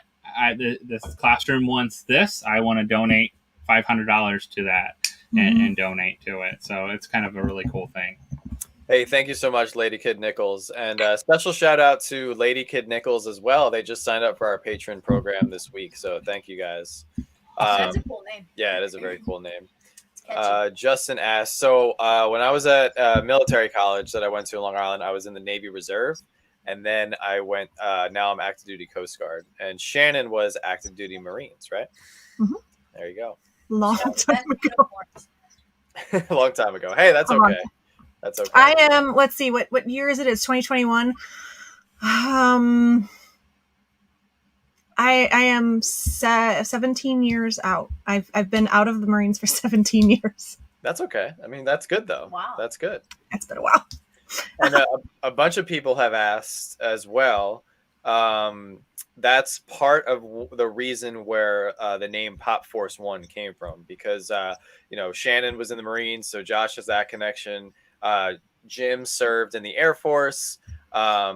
this classroom wants this. I want to donate $500 to that and donate to it. So it's kind of a really cool thing. Hey, thank you so much, Lady Kid Nichols. And special shout out to Lady Kid Nichols as well. They just signed up for our patron program this week. So thank you guys. That's a cool name. Yeah, it is a very cool name. Justin asked, so when I was at military college that I went to in Long Island, I was in the Navy Reserve. And then I went, now I'm active duty Coast Guard. And Shannon was active duty Marines, right? Mm-hmm. There you go. Long time ago. Long time ago. Hey, that's okay. That's okay. I am, let's see, what year is it? It's 2021. I am 17 years out. I've been out of the Marines for 17 years. That's okay. I mean, that's good though. Wow. That's good. It's been a while. And a bunch of people have asked as well. That's part of the reason where the name Pop Force One came from, because Shannon was in the Marines, so Josh has that connection. Jim served in the Air Force. I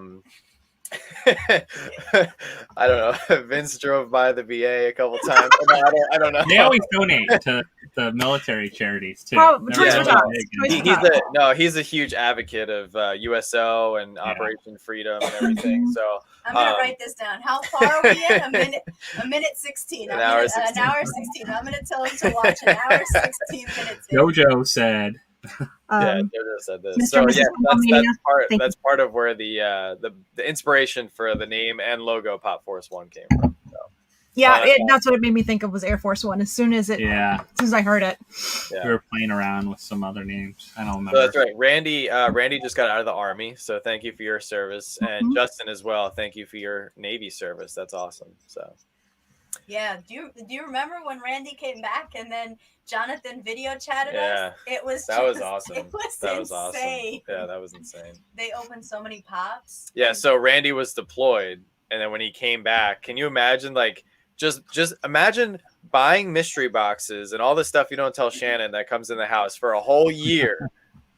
don't know. Vince drove by the VA a couple times. I don't know. They always donate to the military charities too. He's a huge advocate of USO and Operation Freedom and everything. So I'm gonna write this down. How far are we in? A minute 16. An hour 16. I'm gonna tell him to watch an hour 16 minutes. Jojo said. Jojo said this. So that's part of where the inspiration for the name and logo Pop Force One came from. So. Yeah, that's what it made me think of was Air Force One. As soon as I heard it, we were playing around with some other names. I don't remember. So that's right. Randy just got out of the Army, so thank you for your service, and Justin as well. Thank you for your Navy service. That's awesome. So. Yeah. Do you remember when Randy came back and then Jonathan video chatted us? Was awesome. It was insane. Yeah, that was insane. They opened so many pops. Yeah. So Randy was deployed, and then when he came back, can you imagine just imagine buying mystery boxes and all the stuff you don't tell Shannon that comes in the house for a whole year,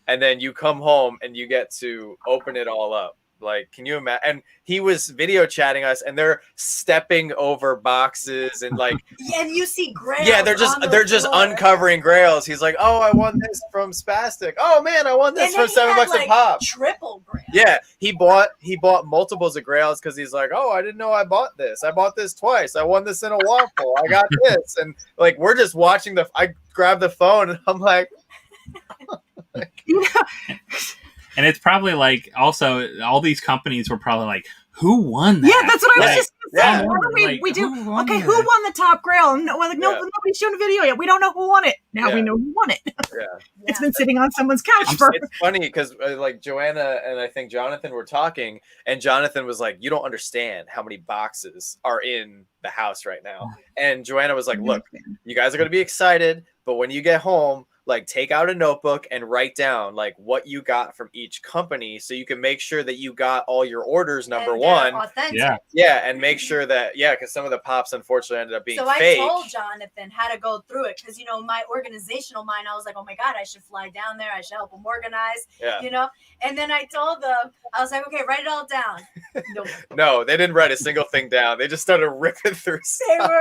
and then you come home and you get to open it all up. Like, can you imagine? And he was video chatting us, and they're stepping over boxes and and you see grails. Yeah, they're just uncovering grails. He's like, "Oh, I won this from Spastic. Oh man, I won this for $7 a pop." Triple grail. Yeah, he bought multiples of grails because he's like, "Oh, I didn't know I bought this. I bought this twice. I won this in a waffle. I got this." And we're just watching I grabbed the phone and I'm like. And it's probably also all these companies were probably who won that? Yeah, that's what I was just saying. Yeah. We do. Who won the top grail? No, nobody's shown a video yet. We don't know who won it. Now we know who won it. Yeah. It's been sitting on someone's couch for. It's funny because Joanna and I think Jonathan were talking, and Jonathan was like, "You don't understand how many boxes are in the house right now." And Joanna was like, "Look, you guys are going to be excited, but when you get home, take out a notebook and write down what you got from each company so you can make sure that you got all your orders, number one. Authentic. Yeah, and make sure that, because some of the pops unfortunately ended up being fake. I told Jonathan how to go through it because, my organizational mind, I was like, oh my God, I should fly down there. I should help them organize, And then I told them, I was like, okay, write it all down. No, they didn't write a single thing down. They just started ripping through stuff.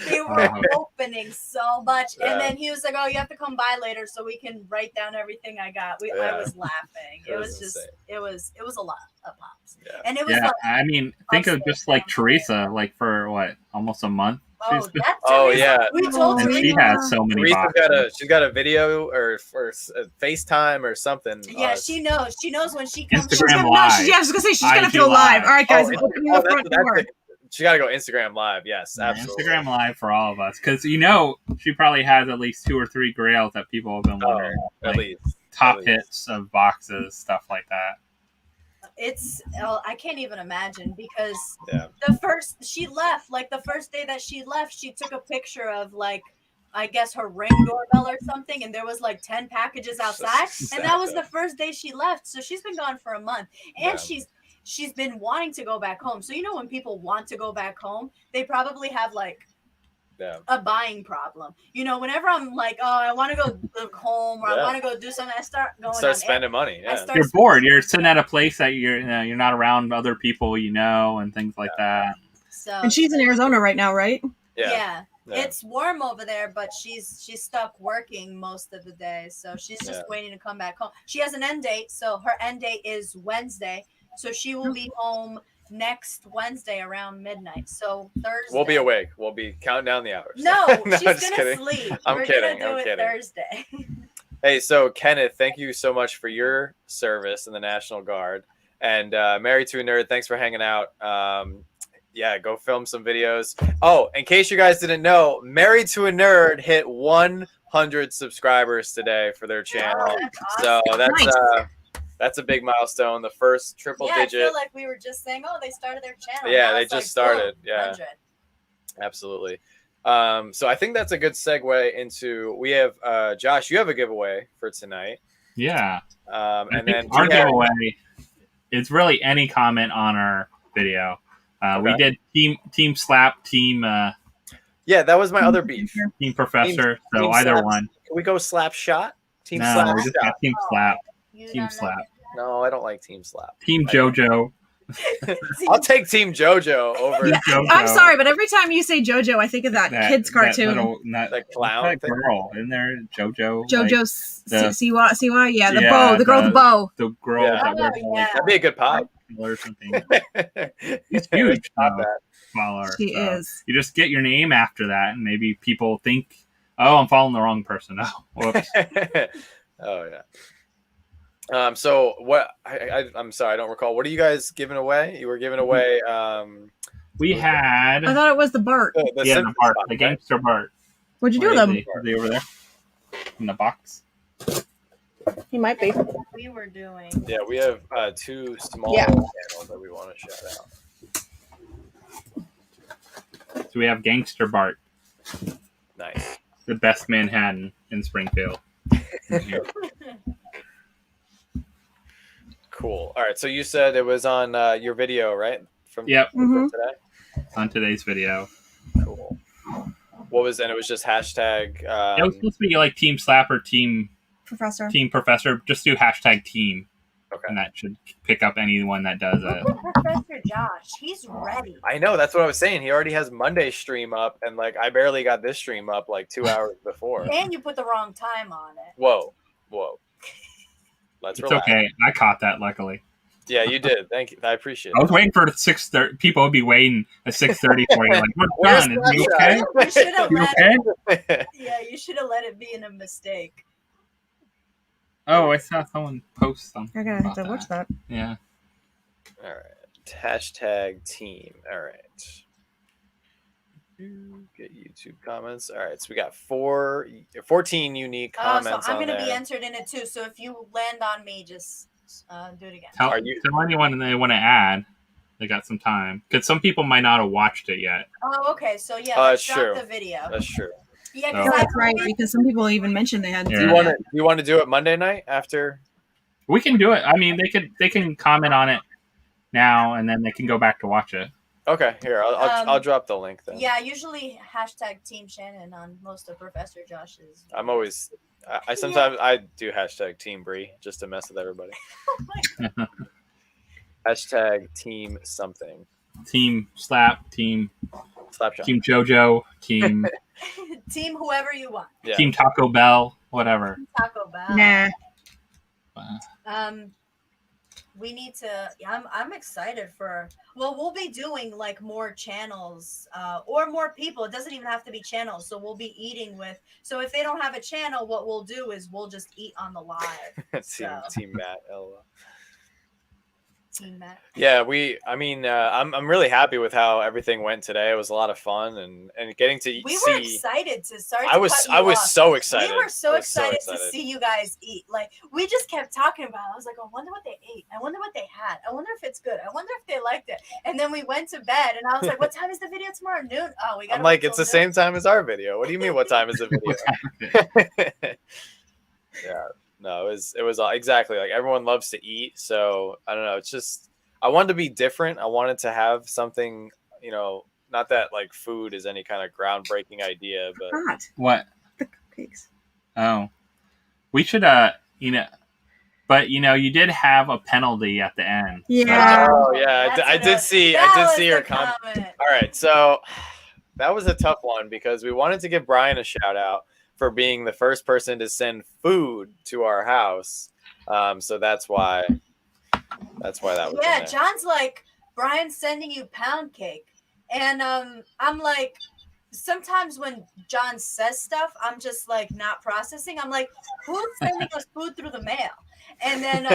They were opening so much. Yeah. And then he was like, oh, you have to come by later so we can write down everything I got. I was laughing. It was just, it was a lot of pops. Yeah. And it was I mean, think of just Teresa, for what, almost a month? Yeah. We told Teresa. She has so many boxes. She's got a video or FaceTime or something. Yeah, she knows. She knows when she comes. Instagram Live. I was going to say, she's going to go live. All right, guys. Opening the front door. She got to go Instagram Live. Yes, absolutely. Instagram Live for all of us. Because, she probably has at least 2 or 3 grails that people have been wondering. At least. Top hits of boxes, stuff like that. it's I can't even imagine because Yeah. the first she left, like the first day that she left, she took a picture of like I guess her ring doorbell or something, and there was like 10 packages outside, and that was the first day she left. So she's been gone for a month, and Yeah. she's been wanting to go back home. So you know when people want to go back home, they probably have like Yeah. a buying problem. You know, whenever I'm like, oh, I want to go look home or I Yeah. want to go do something, I start going Start on spending money. I Yeah. start You're bored. You're sitting at a place that you're not around other people you know and things like that. So And she's in Arizona right now, right? yeah. Yeah. It's warm over there, but she's stuck working most of the day, so she's just Yeah. waiting to come back home. She has an end date, so her end date is Wednesday, so she will be home next Wednesday around midnight. So Thursday We'll be awake. We'll be counting down the hours. No, No, she's just gonna kidding. sleep. I'm We're kidding. gonna do I'm it kidding. Thursday. Hey, so Kenneth, thank you so much for your service in the National Guard. And Married to a Nerd, thanks for hanging out. Yeah, go film some videos. Oh, in case you guys didn't know, Married to a Nerd hit 100 subscribers today for their channel. Oh, that's awesome. So that's a big milestone. The first triple Yeah, I digit. feel like we were just saying, oh, they started their channel. Yeah, Now they it's just like, boom, started. Yeah. 100. Absolutely. So I think that's a good segue into we have Josh, you have a giveaway for tonight. Yeah. And then our giveaway is really any comment on our video. We did team slap, team yeah, that was my other beef. Team Professor. So team either slap. one. Can we go slap shot? Team No, slap we just shot. got team slap. You Team don't slap. No, I don't like team slap. Team JoJo. I'll take Team JoJo over Yeah, JoJo. I'm sorry, but every time you say JoJo, I think of that kids cartoon. that clown that thing. girl in there, JoJo. JoJo like, Siwa, yeah, the Yeah, bow, the girl with the bow. The girl Yeah. with that weird, Oh, like, That'd be a good pop. or something. She's huge. Pop though. that. Follow her. She So is. You just get your name after that, and maybe people think, "Oh, I'm following the wrong person." Oh, whoops. Oh yeah. So what? I'm sorry, I don't recall. What are you guys giving away? You were giving away. We had I thought it was the Bart. The the Simpsons Bart, box, the right? gangster Bart. What'd you do Where with is them? Are they over there in the box? He might be. We were doing. Yeah, we have two small Yeah. channels that we want to shout out. So we have gangster Bart, Nice. the best Manhattan in Springfield. Cool. All right. So you said it was on your video, right? From Yep, from today. on today's video. Cool. What was and it was just hashtag. It was supposed to be like Team Slap or Team Professor. Professor. Just do hashtag team, Okay. and that should pick up anyone that does it. Professor Josh, he's ready. I know. That's what I was saying. He already has Monday stream up, and like I barely got this stream up like 2 hours before. And you put the wrong time on it. Whoa. Let's It's relax. okay. I caught that luckily. Yeah, you did. Thank you. I appreciate I it. was waiting for 6:30. People would be waiting at 6:30 for you. Like, we're Where's done. Is you okay? Sasha? You should have You let okay? Yeah, you should have let it be in a mistake. Oh, I saw someone post something. I gotta have about to watch that. Yeah. All right. Hashtag team. All right. Get YouTube comments. All right. So we got 14 unique Oh, comments so I'm on gonna there. be entered in it too. So if you land on me, just do it again. Tell Are you- anyone they want to add. They got some time because some people might not have watched it yet. Oh, okay. So yeah, That's let's true. drop the video. That's true. Yeah, Oh. because That's right, because some people even mentioned they had Yeah. Do you want to do it Monday night after? We can do it. I mean, they can comment on it now, and then they can go back to watch it. Okay, here I'll drop the link then. Yeah, usually hashtag Team Shannon on most of Professor Josh's. I'm always. I sometimes I do hashtag Team Bree just to mess with everybody. Hashtag Team something. Team Slap, Team Slapshot. Team JoJo, Team Team whoever you want. Yeah. Team Taco Bell, whatever. Taco Bell. Nah. We need to. I'm excited for. Well, we'll be doing like more channels, or more people. It doesn't even have to be channels. So we'll be eating with. So if they don't have a channel, what we'll do is we'll just eat on the live. Team Matt. LOL. Team Matt. Yeah, I'm really happy with how everything went today. It was a lot of fun and getting to We see. were excited to start. I was so excited. We were so excited to excited. see you guys eat. Like we just kept talking about it. I was like, I wonder what they ate. I wonder what they had. I wonder if it's good. I wonder if they liked it. And then we went to bed, and I was like, what time is the video tomorrow? Noon. Oh, we got. I'm like, it's the same time as our video. What do you mean? What time is the video? Yeah. No, it was exactly like everyone loves to eat. So I don't know. It's just I wanted to be different. I wanted to have something, not that like food is any kind of groundbreaking idea, but Hot. What? The cupcakes. Oh, we should, but you did have a penalty at the end. Yeah. oh yeah, I did see her comment. comment. All right, so that was a tough one because we wanted to give Brian a shout out for being the first person to send food to our house. So that's why that was. Yeah, in there. John's like, Brian's sending you pound cake. And I'm like, sometimes when John says stuff, I'm just like not processing. I'm like, who's sending us food through the mail? And then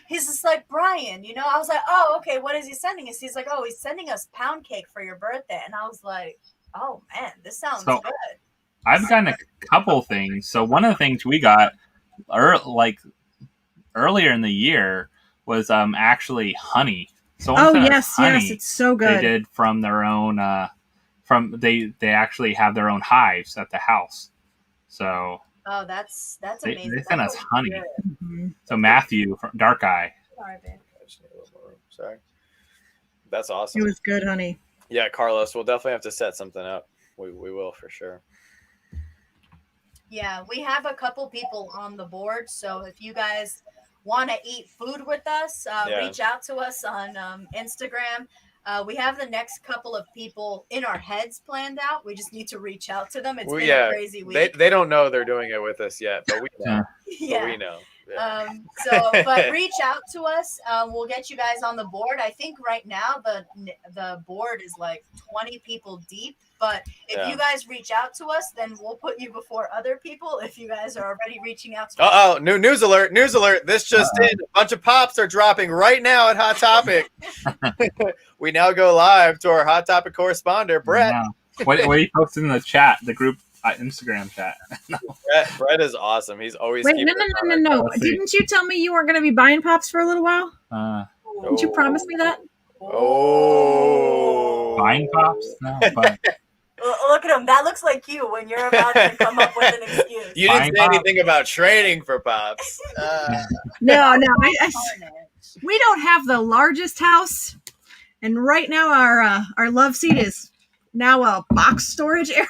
he's just like, Brian, I was like, oh, okay, what is he sending us? He's like, oh, he's sending us pound cake for your birthday. And I was like, oh man, this sounds good. I've gotten a couple things. So one of the things we got earlier in the year was actually honey. So yes, honey it's so good. They did from their own they actually have their own hives at the house. So that's amazing. They sent us honey. Mm-hmm. So Matthew from Dark Eye. Sorry, babe. Sorry. That's awesome. It was good, honey. Yeah, Carlos, we'll definitely have to set something up. We will for sure. Yeah, we have a couple people on the board, so if you guys want to eat food with us, reach out to us on Instagram. We have the next couple of people in our heads planned out. We just need to reach out to them. It's been a crazy week. They don't know they're doing it with us yet, but we know. Yeah. But we know. Yeah. But reach out to us. We'll get you guys on the board. I think right now the board is like 20 people deep. But if you guys reach out to us, then we'll put you before other people. If you guys are already reaching out to us. Oh, news alert. This just in. A bunch of pops are dropping right now at Hot Topic. We now go live to our Hot Topic correspondent, Brett. Yeah. What are you posting in the chat, the group Instagram chat? Brett is awesome. He's always Wait, no. Didn't you tell me you weren't going to be buying pops for a little while? Didn't you promise me that? Oh. Buying pops? No, but look at him. That looks like you when you're about to come up with an excuse. You didn't say anything about trading for pops. No. We don't have the largest house, and right now our love seat is now a box storage area.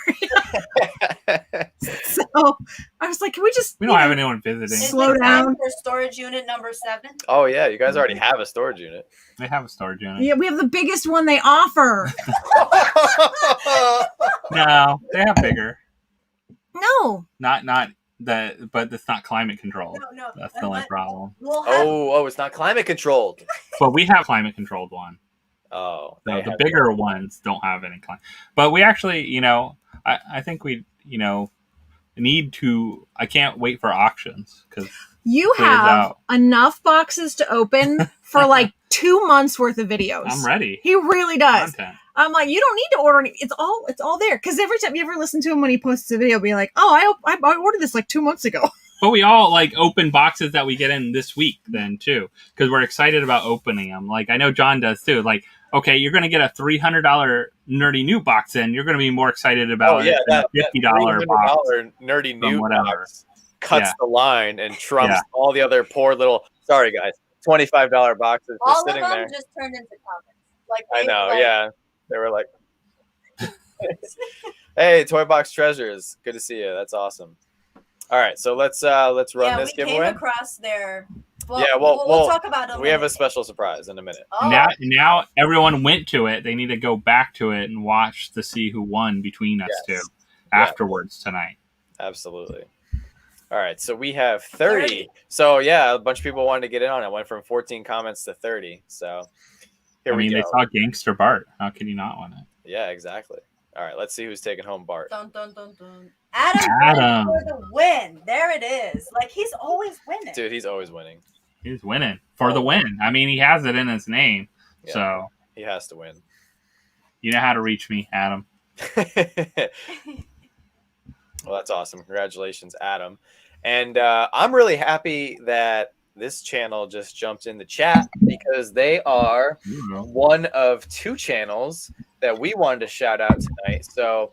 So I was like, can we just? We don't have anyone visiting. Slow down for storage unit number 7. Oh yeah, you guys already have a storage unit. They have a storage unit. Yeah, we have the biggest one they offer. No, they have bigger. No, Not but it's not climate controlled. No. That's the only problem. We'll have, it's not climate controlled. But we have climate controlled one. Oh, So the bigger ones don't have any climate. But we actually, I think we, need to. I can't wait for auctions because you have enough boxes to open for like 2 months worth of videos. I'm ready. He really does. Content. I'm like, you don't need to order any. It's all there. Because every time you ever listen to him when he posts a video, be like, oh, I ordered this like 2 months ago. But we all open boxes that we get in this week then too, because we're excited about opening them. Like I know John does too. Like, okay, you're going to get a $300 nerdy new box in. You're going to be more excited about it than a $50 box. Nerdy new whatever. Box cuts the line and trumps all the other poor little. Sorry guys, $25 boxes all just sitting of them there. just turned into comments. Like I know, they were like, "Hey, Toy Box Treasures, good to see you. That's awesome." All right, so let's run this giveaway. We came across there. Well, we'll talk about it. We have a special surprise in a minute. Oh. Now everyone went to it. They need to go back to it and watch to see who won between us two afterwards tonight. Absolutely. All right, so we have 30. So a bunch of people wanted to get in on it. Went from 14 comments to 30. So here we go. They saw Gangster Bart. How can you not want it? Yeah, exactly. All right, let's see who's taking home Bart. Dun, dun, dun, dun. Adam for the win. There it is. Like he's always winning. Dude, he's always winning. He's winning for the win. I mean, he has it in his name, so he has to win. You know how to reach me, Adam. Well, that's awesome. Congratulations, Adam. And I'm really happy that this channel just jumped in the chat because they are one of 2 channels that we wanted to shout out tonight. So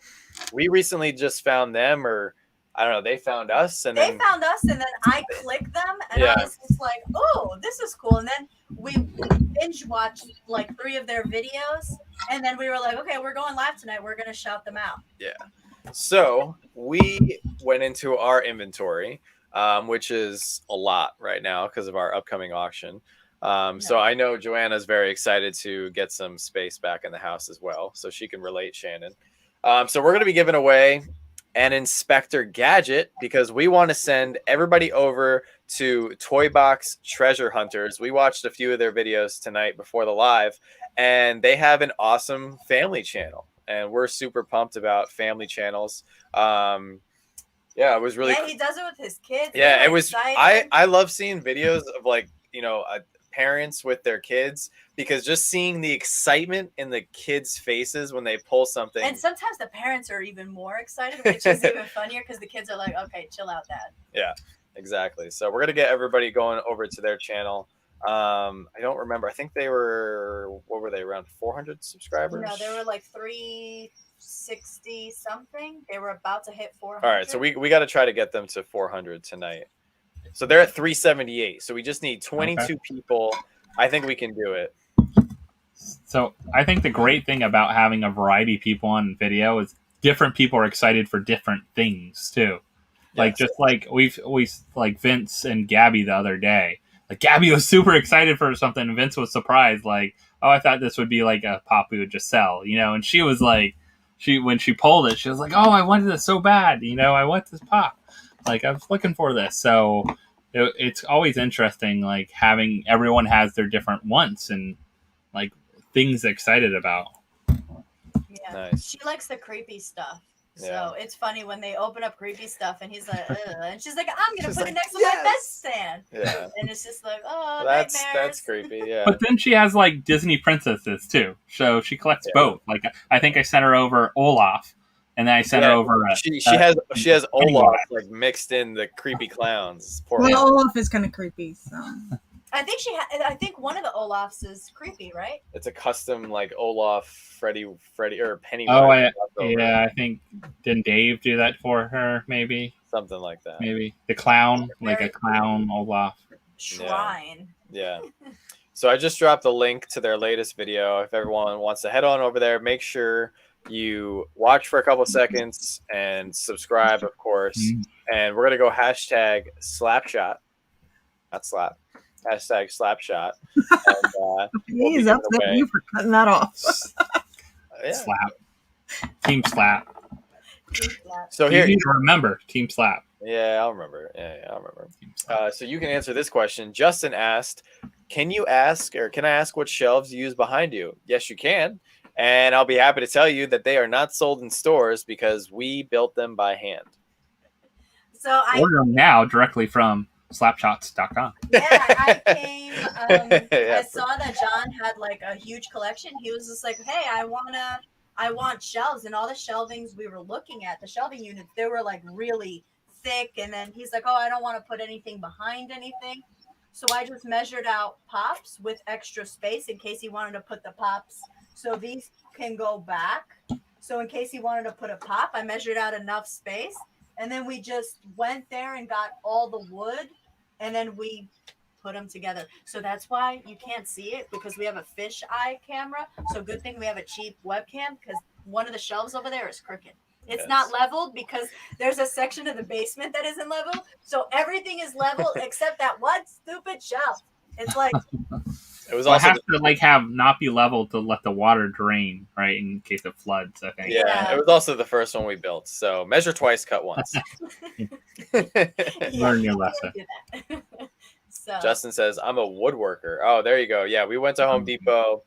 we recently just found them, or I don't know, they found us, and they found us, and then I clicked them, and I was just like, "Oh, this is cool." And then we binge watched like 3 of their videos, and then we were like, "Okay, we're going live tonight. We're gonna shout them out." Yeah. So we went into our inventory, which is a lot right now because of our upcoming auction. So I know Joanna's very excited to get some space back in the house as well, so she can relate, Shannon. So we're going to be giving away an Inspector gadget because we want to send everybody over to Toy Box Treasure Hunters. We watched a few of their videos tonight before the live, and they have an awesome family channel. And we're super pumped about family channels. Yeah, it was really. Yeah, he does it with his kids. Yeah, it was. Excited. I love seeing videos of like parents with their kids because just seeing the excitement in the kids' faces when they pull something. And sometimes the parents are even more excited, which is even funnier because the kids are like, "Okay, chill out, Dad." Yeah, exactly. So we're gonna get everybody going over to their channel. I don't remember. I think they were, what were they, around 400 subscribers? No, they were like 360 something. They were about to hit 400. All right, so we got to try to get them to 400 tonight. So they're at 378. So we just need 22 people. I think we can do it. So I think the great thing about having a variety of people on video is different people are excited for different things too. Like just like we like Vince and Gabby the other day. Like Gabby was super excited for something, and Vince was surprised. Like, oh, I thought this would be like a pop we would just sell, And she was like, when she pulled it, she was like, oh, I wanted this so bad, I want this pop. Like I was looking for this. So it's always interesting, like having everyone has their different wants and like things excited about. Yeah, nice. She likes the creepy stuff. So it's funny when they open up creepy stuff and he's like, ugh. And she's like, I'm going to put it next to my bedstand. Yeah. And it's just like, oh, that's creepy. Yeah. But then she has like Disney princesses too. So she collects both. Like I think I sent her over Olaf and then I sent her over. She has Olaf like mixed in the creepy clowns. Poor Olaf is kind of creepy. So. I think one of the Olafs is creepy, right? It's a custom like Olaf, Freddy, or Pennywise. Oh, I think didn't Dave do that for her? Maybe something like that. Maybe the clown, like a clown Olaf shrine. Yeah. So I just dropped the link to their latest video. If everyone wants to head on over there, make sure you watch for a couple seconds and subscribe, of course. And we're gonna go #slapshot, not slap. #slapshot. And, he's upset at you for cutting that off. Slap. Team Slap. So here, you need to remember Team Slap. Yeah, I'll remember. I'll remember. So you can answer this question. Justin asked, can I ask what shelves you use behind you? Yes, you can. And I'll be happy to tell you that they are not sold in stores because we built them by hand. So order them now directly from slapshots.com. Yeah, I came. I saw that John had like a huge collection. He was just like, "Hey, I want shelves," and all the shelvings we were looking at, the shelving units, they were like really thick. And then he's like, "Oh, I don't want to put anything behind anything," so I just measured out pops with extra space in case he wanted to put the pops. So these can go back. So in case he wanted to put a pop, I measured out enough space, and then we just went there and got all the wood. And then we put them together. So that's why you can't see it because we have a fish eye camera. So good thing we have a cheap webcam because one of the shelves over there is crooked. It's not leveled because there's a section of the basement that isn't level. So everything is level except that one stupid shelf. It's like it was also have to not be leveled to let the water drain, right, in case it floods, I think. Yeah, it was also the first one we built. So measure twice, cut once. Learn your lesson. So. Justin says, I'm a woodworker. Oh, there you go. Yeah, we went to Home Depot.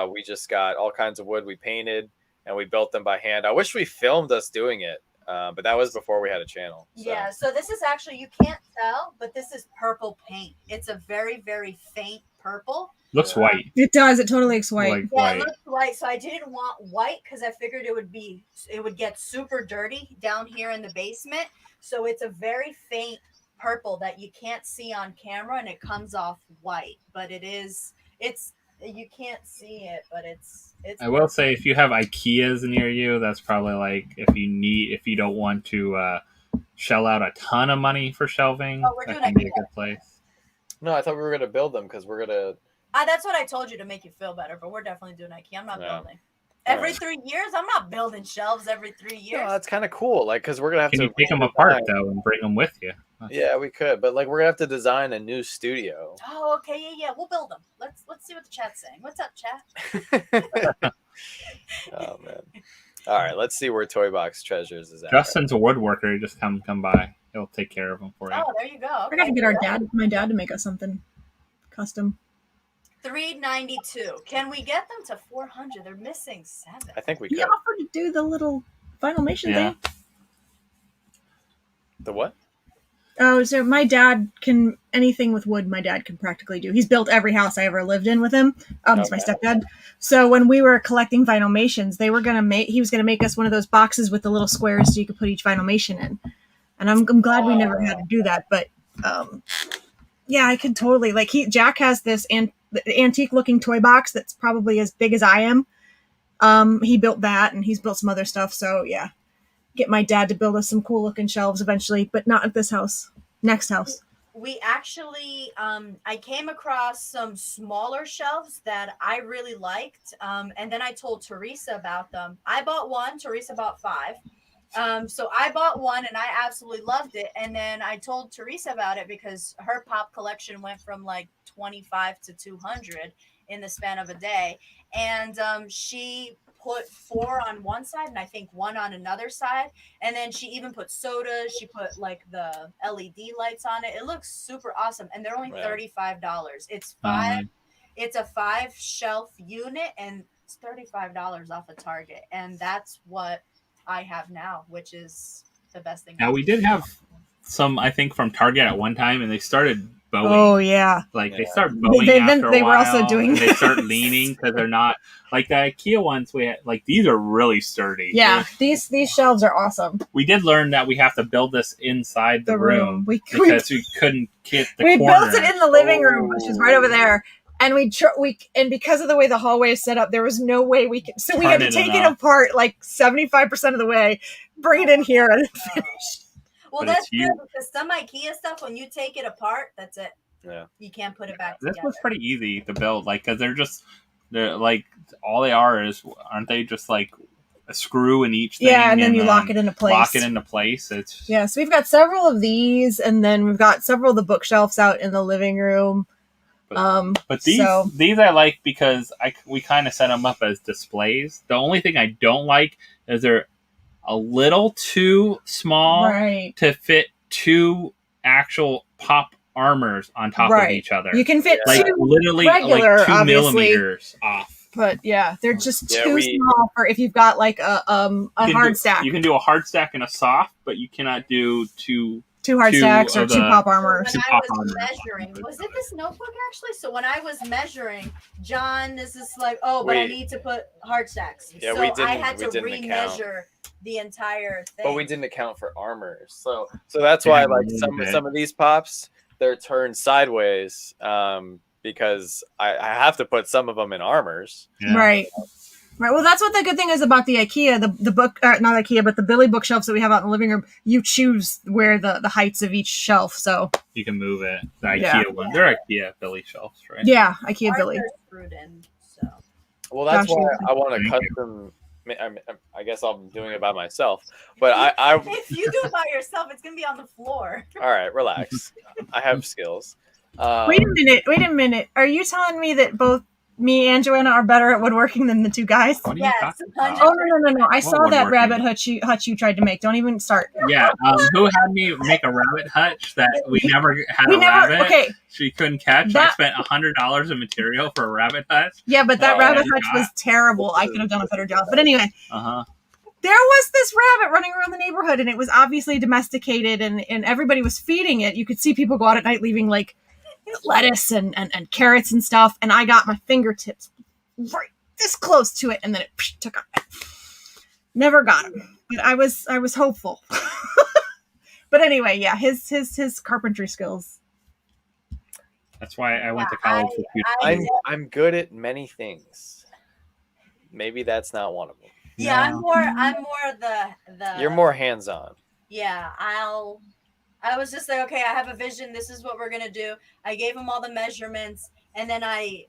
We just got all kinds of wood we painted and we built them by hand. I wish we filmed us doing it. but that was before we had a channel. So. Yeah, so this is actually, you can't tell, but this is purple paint. It's a very, very faint purple. Looks white. It does. It totally looks white. Like Yeah, white. it looks white. So I didn't want white because I figured it would get super dirty down here in the basement. So it's a very faint purple that you can't see on camera, and it comes off white. But it's you can't see it, but it's. I will say, if you have IKEAs near you, that's probably like if you don't want to shell out a ton of money for shelving, Oh, we're that doing can be a IKEA. good place. No, I thought we were gonna build them because we're gonna. That's what I told you to make you feel better, but we're definitely doing IKEA. I'm not Yeah. building. Every 3 years? I'm not building shelves every 3 years. No, that's kind of cool. Like, because we're gonna have Can to you take them apart though and bring them with you? Yeah, we could, but like we're gonna have to design a new studio. Oh, okay, yeah, we'll build them. Let's see what the chat's saying. What's up, chat? Oh man! All right, let's see where Toy Box Treasures is at. Justin's a woodworker. Just come by. He'll take care of them for you. Oh, there you go. We're gonna have to get my dad to make us something custom. $392. Can we get them to 400? They're missing 7. I think we He could. offered to do the little Finalmation Yeah. thing. The what? Oh, so my dad can anything with wood. My dad can practically do. He's built every house I ever lived in with him. He's my Okay. stepdad. So when we were collecting Vinylmations, he was gonna make us one of those boxes with the little squares so you could put each Vinylmation in. And I'm glad we never had to do that. But yeah, I could totally Jack has this antique looking toy box that's probably as big as I am. He built that, and he's built some other stuff. So yeah. Get my dad to build us some cool looking shelves eventually, but not at this house. Next house. We actually, I came across some smaller shelves that I really liked. And then I told Teresa about them. I bought one, Teresa bought 5. So I bought one and I absolutely loved it. And then I told Teresa about it because her pop collection went from like 25 to 200 in the span of a day. And she put 4 on one side and I think 1 on another side, and then she even put sodas. She put like the LED lights on it. It looks super awesome, and they're only $35. It's a 5 shelf unit, and it's $35 off of Target, and that's what I have now, which is the best thing. Now we did have some, I think, from Target at one time, and they started bowing. Oh yeah, They start bowing They after a were while. also doing and they start leaning because they're not like the IKEA ones. We had, these are really sturdy. yeah. These shelves are awesome. We did learn that we have to build this inside the room because we couldn't get the we corner. built it in the living room, which is right over there. And and because of the way the hallway is set up, there was no way we could. So we had to take it apart like 75% of the way, bring it in here, and then finish. Well, But that's it's good huge. because some IKEA stuff, when you take it apart, that's it. Yeah. You can't put it back This together. was pretty easy to build, because they're like all they are is, aren't they just like a screw in each thing? Yeah, and then you lock it into place. Lock it into place. It's Yeah, so we've got several of these, and then we've got several of the bookshelves out in the living room. But these so- these I like because we kind of set them up as displays. The only thing I don't like is they're a little too small Right. to fit 2 actual pop armors on top of Right. each other. You can fit like 2, literally regular, like 2 obviously. millimeters off. but yeah, they're just Yeah, too small for if you've got like a You can hard stack. You can do a hard stack and a soft, but you cannot do 2. 2 hard 2 stacks or of 2 the- pop armors. When Two I pop was armors. measuring, was it this notebook actually? So when I was measuring, John, this is like, but I We- need to put hard stacks. Yeah, so we didn't- I had we to didn't account. remeasure the entire thing. But we didn't account for armors, so that's why Yeah, like a some little bit. of these pops they're turned sideways because I have to put some of them in armors. Yeah. Right. Well, that's what the good thing is about the IKEA, the book, not IKEA, but the Billy bookshelves that we have out in the living room. You choose where the heights of each shelf. So You can move it. The IKEA Yeah. one. They're IKEA Billy shelves, right? yeah, IKEA Ours Billy. are screwed in, so. Well, that's Gosh, why yeah. I want a Thank you. custom. I guess I'm doing it by myself, but I If you do it by yourself, it's gonna be on the floor. all right, relax. I have skills. Wait a minute. Are you telling me that both me and Joanna are better at woodworking than the 2 guys? What are you Yes, talking 100%. about? Oh no! I saw that woodworking? rabbit hutch you tried to make. Don't even start. Yeah, who had me make a rabbit hutch that we never had We a never. rabbit? Okay, She couldn't catch. I That- spent $100 of material for a rabbit hutch. yeah, but that Oh, rabbit yeah. hutch was terrible. I could have done a better job. But anyway, Uh huh. there was this rabbit running around the neighborhood, and it was obviously domesticated, and everybody was feeding it. You could see people go out at night leaving like lettuce and carrots and stuff, and I got my fingertips right this close to it, and then it took off. Never got him, but I was hopeful. But anyway, yeah, his carpentry skills. That's why I went to college for computer. I'm good at many things. Maybe that's not one of them. Yeah, No. I'm more the. You're more hands-on. Yeah, I was just like, okay, I have a vision. This is what we're gonna do. I gave him all the measurements, and then I'm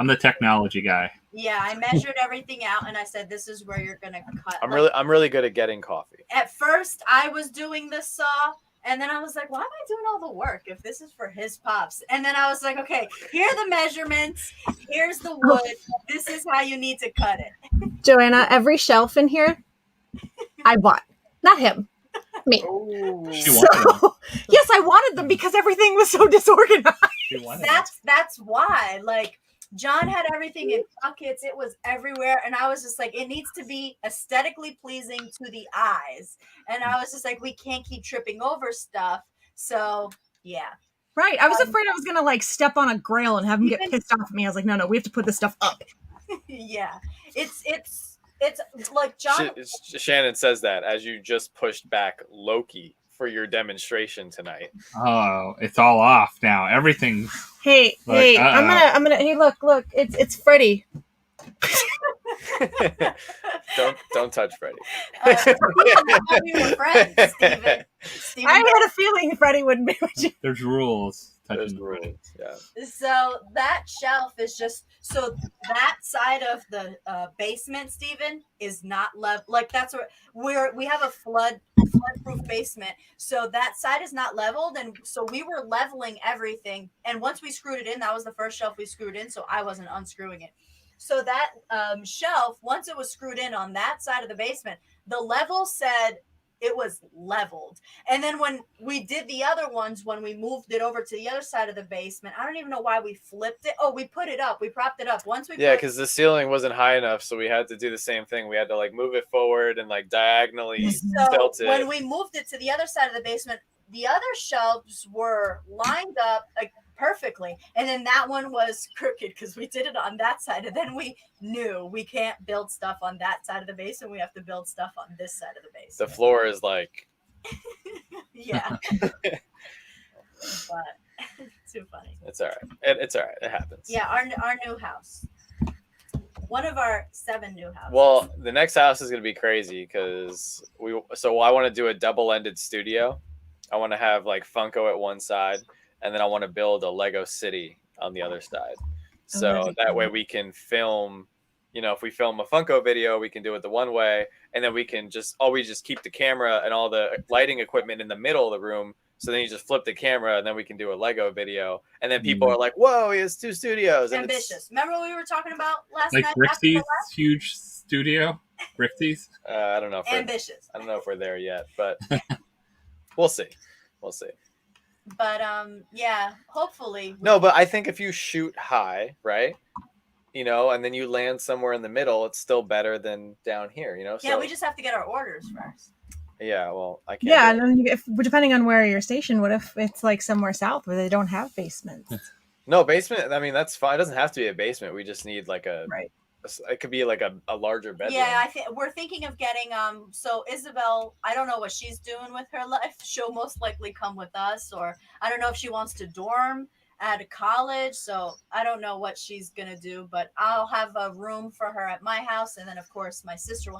the technology guy. yeah, I measured everything out, and I said, this is where you're gonna cut. I'm really good at getting coffee. At first, I was doing the saw, and then I was like, why am I doing all the work if this is for his pops? And then I was like, okay, here are the measurements. Here's the wood. This is how you need to cut it. Joanna, every shelf in here, I bought. Not him. Me. She wanted them. Yes, I wanted them because everything was so disorganized. She wanted them. That's why. Like, John had everything in buckets. It was everywhere. And I was just like, it needs to be aesthetically pleasing to the eyes. And I was just like, we can't keep tripping over stuff. So, yeah. Right. I was afraid I was going to like step on a grail and have him get pissed off at me. I was like, no, we have to put this stuff up. Yeah. It's like John. Shannon says that as you just pushed back Loki for your demonstration tonight. Oh, it's all off now. Everything. Hey, I'm gonna. Hey, look, it's Freddy. don't touch Freddy. We were friends, Steven. I had a feeling Freddy wouldn't be with you. There's rules. There's rules. Yeah. So that shelf is just so that side of the basement, Steven, is not level. Like that's where we have a flood-proof basement. So that side is not leveled, and so we were leveling everything. And once we screwed it in, that was the first shelf we screwed in. So I wasn't unscrewing it. So that shelf, once it was screwed in on that side of the basement, the level said it was leveled. And then when we did the other ones, when we moved it over to the other side of the basement, I don't even know why we flipped it. Oh, we put it up. We propped it up. Once we because the ceiling wasn't high enough, so we had to do the same thing. We had to like move it forward and like diagonally tilt it. When we moved it to the other side of the basement, the other shelves were lined up like perfectly, and then that one was crooked because we did it on that side, and then we knew we can't build stuff on that side of the basement. We have to build stuff on this side of the basement. The floor is like yeah. But too funny. It's all right. It's all right. It happens. Yeah, our new house, one of our 7 new houses. Well, the next house is gonna be crazy because I want to do a double-ended studio. I want to have like Funko at one side, and then I want to build a Lego city on the other side. So that way we can film, if we film a Funko video, we can do it the one way, and then we can just keep the camera and all the lighting equipment in the middle of the room. So then you just flip the camera, and then we can do a Lego video. And then people are like, whoa, he has 2 studios. And ambitious. Remember what we were talking about last like night? Rixie's huge studio? Rixie's? I don't know if ambitious. I don't know if we're there yet, but we'll see. But yeah, hopefully. No, but I think if you shoot high, right, and then you land somewhere in the middle, it's still better than down here, Yeah, so, we just have to get our orders first. Yeah, well, I can't. Yeah, and then depending on where you're stationed, what if it's like somewhere south where they don't have basements? No, basement. I mean, that's fine. It doesn't have to be a basement. We just need like right. It could be like a larger bedroom. Yeah, we're thinking of getting so Isabel, I don't know what she's doing with her life. She'll most likely come with us, or I don't know if she wants to dorm at a college, so I don't know what she's gonna do, but I'll have a room for her at my house, and then of course my sister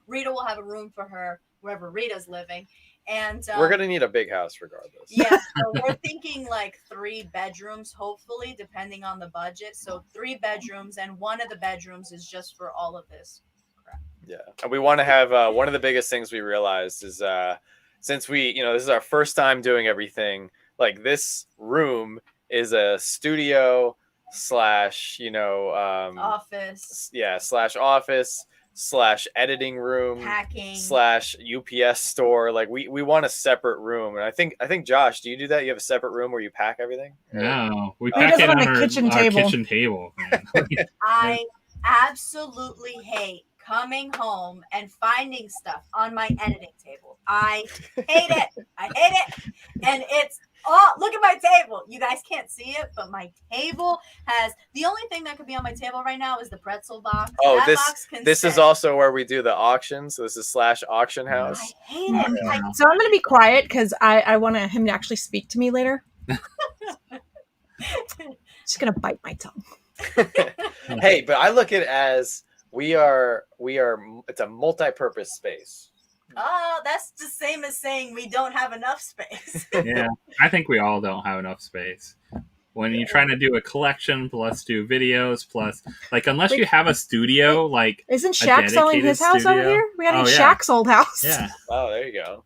Rita will have a room for her wherever Rita's living. And we're gonna need a big house regardless. Yeah, so we're thinking like 3 bedrooms, hopefully, depending on the budget. So 3 bedrooms, and one of the bedrooms is just for all of this crap. Yeah, and we want to have one of the biggest things we realized is since we, this is our first time doing everything. Like this room is a studio / office. Yeah, / office. / editing room packing / UPS store. Like we want a separate room, and I think Josh, do you do that? You have a separate room where you pack everything? No, we pack it on our kitchen table. I absolutely hate coming home and finding stuff on my editing table. I hate it. I hate it. And it's look at my table. You guys can't see it, but my table has the only thing that could be on my table right now is the pretzel box. Oh, that box can this stay. is also where we do the auctions. So this is / auction I house. hate it. So I'm going to be quiet because I want him to actually speak to me later. Just going to bite my tongue. Hey, but I look at it as we are. It's a multi-purpose space. Oh, that's the same as saying we don't have enough space. Yeah, I think we all don't have enough space. When you're trying to do a collection, plus do videos, plus like unless you have a studio, like isn't Shaq selling his house over here? We got Shaq's old house. Yeah. Oh, there you go.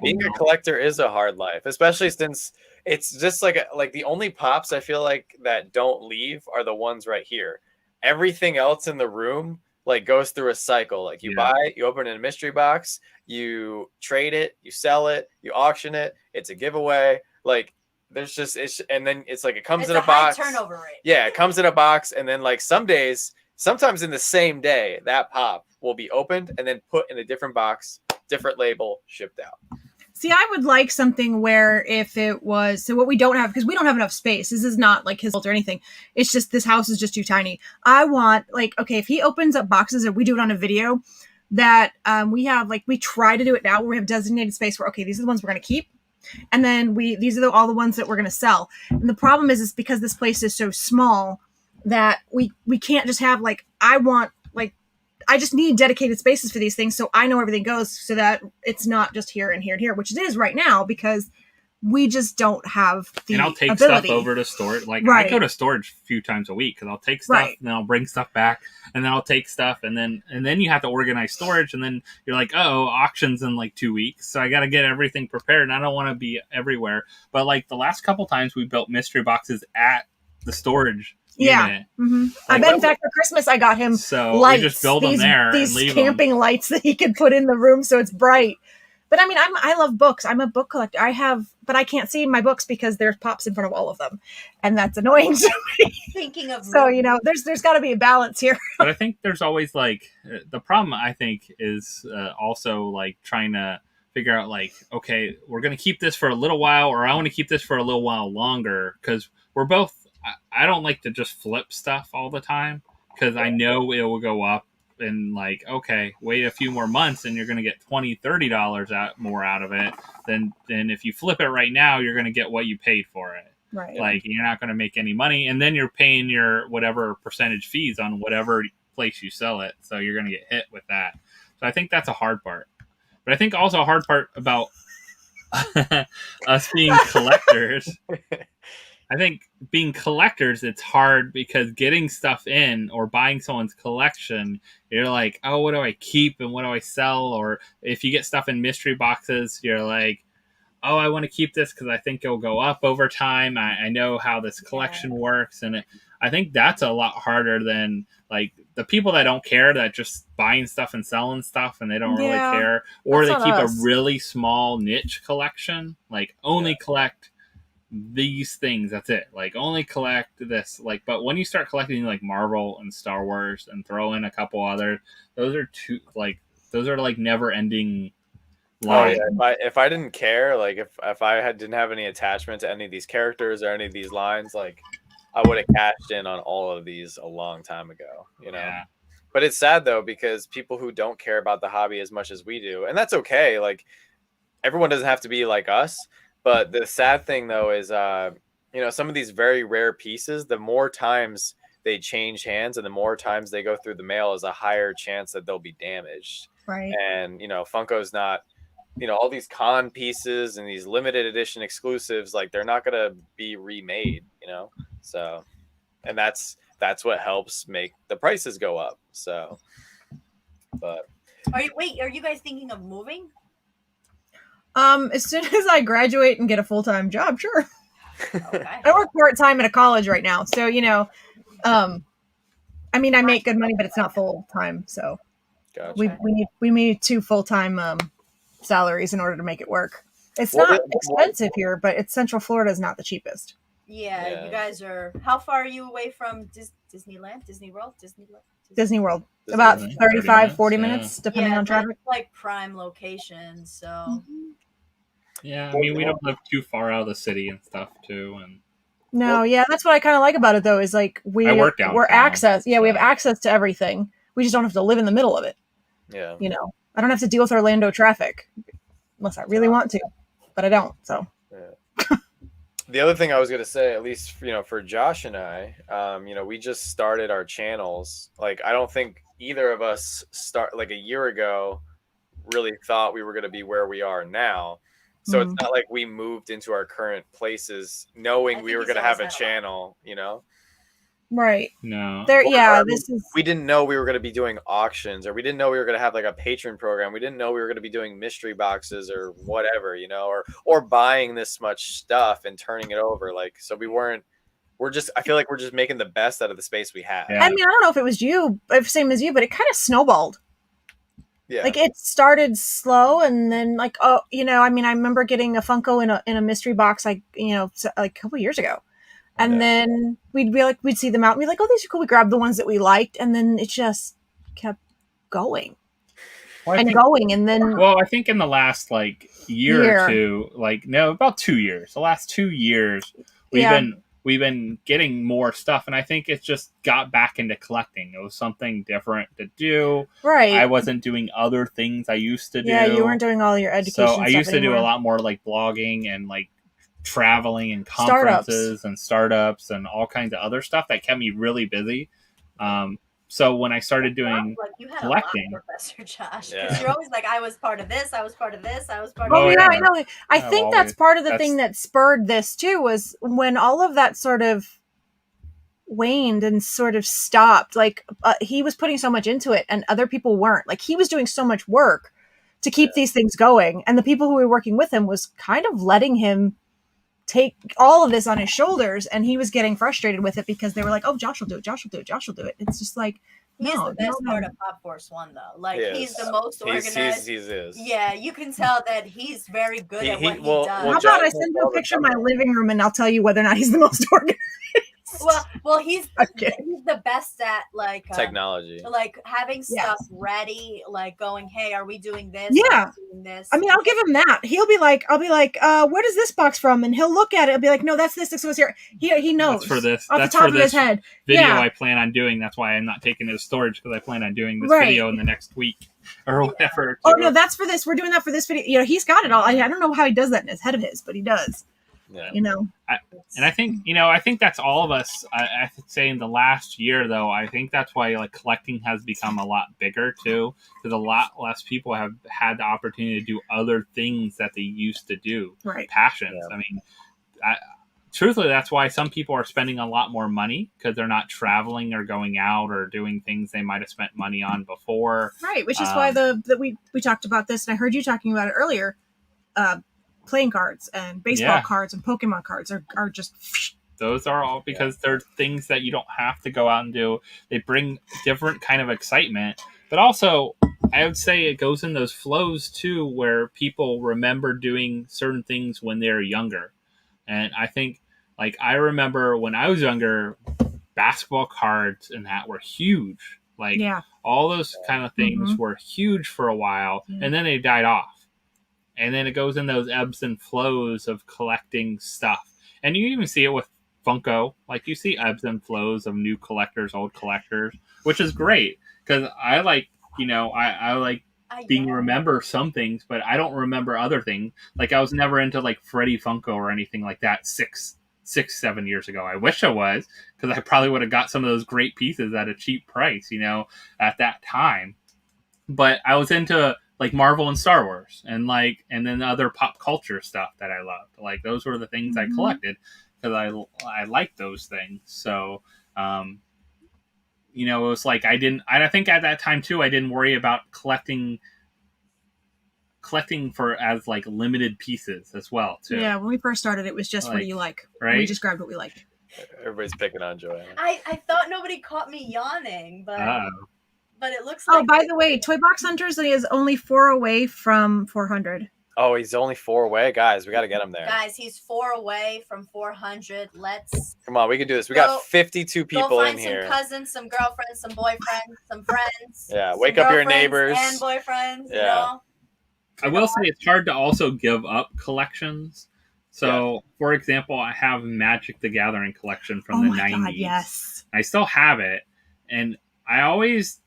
Being a collector is a hard life, especially since it's just like the only pops I feel like that don't leave are the ones right here. Everything else in the room like goes through a cycle. Like you buy, you open in a mystery box, you trade it, you sell it, you auction it. It's a giveaway. Like there's just and then it's like it comes in a box. Turnover rate. Yeah, it comes in a box, and then like sometimes in the same day, that pop will be opened and then put in a different box, different label, shipped out. See, I would like something where if it was, so what we don't have, because we don't have enough space. This is not like his fault or anything. It's just this house is just too tiny. I want like, okay, if he opens up boxes or we do it on a video that we have, like we try to do it now where we have designated space where, okay, these are the ones we're going to keep. And then these are all the ones that we're going to sell. And the problem is because this place is so small that we can't just have like, I just need dedicated spaces for these things so I know everything goes so that it's not just here and here and here, which it is right now because we just don't have the And I'll take ability. stuff over to storage. Like Right. I go to storage a few times a week because I'll take stuff and then I'll bring stuff back and then I'll take stuff and then you have to organize storage and then you're like, oh, auction's in like 2 weeks. So I got to get everything prepared and I don't want to be everywhere. But like the last couple times we built mystery boxes at the storage unit. Mm-hmm. I bet in fact for Christmas I got him lights. We just build them there these and leave camping lights that he could put in the room so it's bright. But I mean, I love books. I'm a book collector. But I can't see my books because there's pops in front of all of them, and that's annoying to me. Thinking of so there's got to be a balance here. But I think there's always like the problem. I think is also like trying to figure out like, okay, we're gonna keep this for a little while, or I want to keep this for a little while longer because we're both. I don't like to just flip stuff all the time because I know it will go up and like, okay, wait a few more months and you're going to get $20-$30 more out of it than if you flip it right now, you're going to get what you paid for it. Right. Like you're not going to make any money and then you're paying your whatever percentage fees on whatever place you sell it. So you're going to get hit with that. So I think that's a hard part. But I think also a hard part about us being collectors I think being collectors, it's hard because getting stuff in or buying someone's collection, you're like, oh, what do I keep and what do I sell? Or if you get stuff in mystery boxes, you're like, oh, I want to keep this because I think it'll go up over time. I know how this collection works. And I think that's a lot harder than like the people that don't care, that just buying stuff and selling stuff and they don't really care. Or they keep a really small niche collection, like only collect these things, that's it, like only collect this, like. But when you start collecting like Marvel and Star Wars and throw in a couple other, those are like never ending lines. Oh, yeah. If I didn't care, like if I didn't have any attachment to any of these characters or any of these lines, like I would have cashed in on all of these a long time ago, But it's sad though, because people who don't care about the hobby as much as we do, and that's okay, like everyone doesn't have to be like us. But the sad thing, though, is, some of these very rare pieces, the more times they change hands and the more times they go through the mail is a higher chance that they'll be damaged. Right. And, Funko's not, all these con pieces and these limited edition exclusives, like they're not going to be remade, So, and that's what helps make the prices go up. So, but. Are you guys thinking of moving? As soon as I graduate and get a full-time job, sure. Okay. I work part-time at a college right now, so I mean, I make good money, but it's not full-time, so gotcha. we need 2 full-time salaries in order to make it work. It's not expensive here, but Central Florida is not the cheapest. Yeah, you guys are. How far are you away from Disneyland, Disney World, Disney World? About Disney. 35, 40 yeah. minutes, depending on but traffic. it's like prime location, so Yeah, I mean, we don't live too far out of the city and stuff too, and No, Well- yeah, that's what I kind of like about it though. Is like I work we're downtown, access. Yeah, we have so- access to everything. We just don't have to live in the middle of it. Yeah. You know, I don't have to deal with Orlando traffic unless I really want to, but I don't. So The other thing I was gonna say, at least for Josh and I, we just started our channels. Like, I don't think either of us like a year ago really thought we were gonna be where we are now. So it's not like we moved into our current places knowing I we think were he's gonna have a always had a lot. channel. right no. there, yeah, Or this is we didn't know we were going to be doing auctions, or we didn't know we were going to have like a patron program. We didn't know we were going to be doing mystery boxes or whatever, or buying this much stuff and turning it over. Like, so I feel like we're just making the best out of the space we have. Yeah. I mean, I don't know if it was you, if same as you, but it kind of snowballed. Yeah. Like it started slow, and then like I remember getting a Funko in a mystery box like a couple years ago, and then we'd see them out and be like, oh, these are cool. We grabbed the ones that we liked, and then it just kept going Well, and then Well, I think in the last like year or two, about 2 years, the last 2 years, we've been getting more stuff, and I think it's just got back into collecting. It was something different to do. right. I wasn't doing other things I used to do. Yeah, you weren't doing all your education. So I stuff used to do anymore. a lot more like blogging and like traveling and conferences and startups and all kinds of other stuff that kept me really busy. So when I started doing like you had collecting, a lot, Professor Josh, because Yeah. you're always like, I was part of this, I was part of this, I was part Oh of yeah, this. I know. I think that's always- part of the that's- thing that spurred this too, was when all of that sort of waned and sort of stopped. Like he was putting so much into it, and other people weren't. Like he was doing so much work to keep these things going, and the people who were working with him was kind of letting him take all of this on his shoulders, and he was getting frustrated with it because they were like, "Oh, Josh will do it. Josh will do it. Josh will do it." It's just like, He's no, the best no, part no. of Pop Force One, though. Like He he's is. the most organized. He is. Yeah, you can tell that he's very good at what he does. How about I send you a picture of my living room and I'll tell you whether or not he's the most organized? Well, he's Okay. he's the best at like Technology. like having stuff Yes. ready, like going, hey, are we doing this? Yeah. Are we doing this? I mean, I'll give him that. I'll be like, where does this box from? And he'll look at it and be like, no, that's this. This goes here. He knows. That's for this. Off That's the top for of his this head. video Yeah. I plan on doing. That's why I'm not taking it to storage, because I plan on doing this Right. video in the next week or whatever. Oh no, that's for this. We're doing that for this video. He's got it all. I don't know how he does that in his head of his, but he does. Yeah. And I think that's all of us. I would say in the last year, though, I think that's why like collecting has become a lot bigger too, because a lot less people have had the opportunity to do other things that they used to do. Right. Passions. Yeah. I mean, truthfully, that's why some people are spending a lot more money, because they're not traveling or going out or doing things they might have spent money on before. Right, which is why we talked about this, and I heard you talking about it earlier. Playing cards and baseball cards and Pokemon cards are just. Those are all because they're things that you don't have to go out and do. They bring different kind of excitement, but also I would say it goes in those flows too, where people remember doing certain things when they're younger. And I think, like, I remember when I was younger, basketball cards and that were huge. Like, all those kind of things were huge for a while, and then they died off. And then it goes in those ebbs and flows of collecting stuff. And you even see it with Funko. Like, you see ebbs and flows of new collectors, old collectors, which is great. Because I like, I like being remember some things, but I don't remember other things. Like, I was never into, like, Freddy Funko or anything like that 7 years ago. I wish I was, because I probably would have got some of those great pieces at a cheap price, at that time. But I was into like Marvel and Star Wars and then other pop culture stuff that I loved. Like, those were the things I collected because I liked those things. So, it was like I think at that time too, I didn't worry about collecting for as like limited pieces as well too. Yeah, when we first started, it was just what do you like? Right? We just grabbed what we liked. Everybody's picking on Joanna. I thought nobody caught me yawning, but it looks Oh, like. by the way, Toy Box Hunters is only 4 away from 400. Oh, he's only 4 away, guys. We got to get him there. Guys, he's 4 away from 400. Let's Come on, we can do this. We Go- got 52 people go find in here. some cousins, some girlfriends, some boyfriends, some friends. Yeah, some wake up your girlfriends neighbors. and boyfriends. You Yeah. know? I will say it's hard to also give up collections. So, for example, I have Magic the Gathering collection from the 90s. God, yes. I still have it, and I always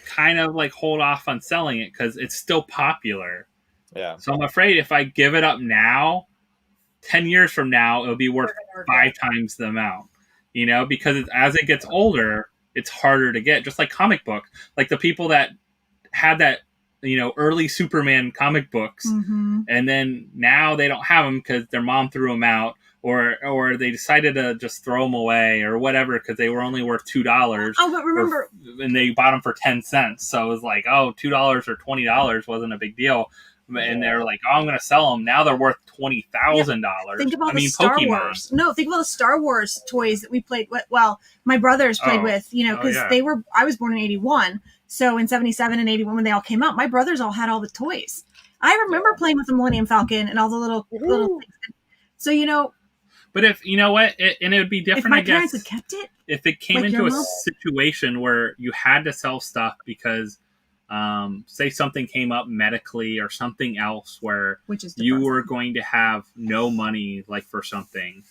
kind of like hold off on selling it because it's still popular. Yeah. So I'm afraid if I give it up now, 10 years from now, it'll be worth 5 times the amount. You know, because as it gets older, it's harder to get. Just like comic book, like the people that had that, you know, early Superman comic books, and then now they don't have them because their mom threw them out, or they decided to just throw them away or whatever because they were only worth $2. Oh, but remember, and they bought them for 10 cents. So it was like, oh, $2 or $20 wasn't a big deal. And they're like, oh, I'm going to sell them. Now they're worth $20,000. think about the Star Pokemon. Wars. No, think about the Star Wars toys that we played with. Well, my brothers played with, you know, because I was born in 81. So in 77 and 81, when they all came out, my brothers all had all the toys. I remember playing with the Millennium Falcon and all the little things. So, you know. But if, you know what, and it would be different, I guess. If my parents had kept it. If it came into a situation where you had to sell stuff because, say something came up medically or something else where you were going to have no money, like for something,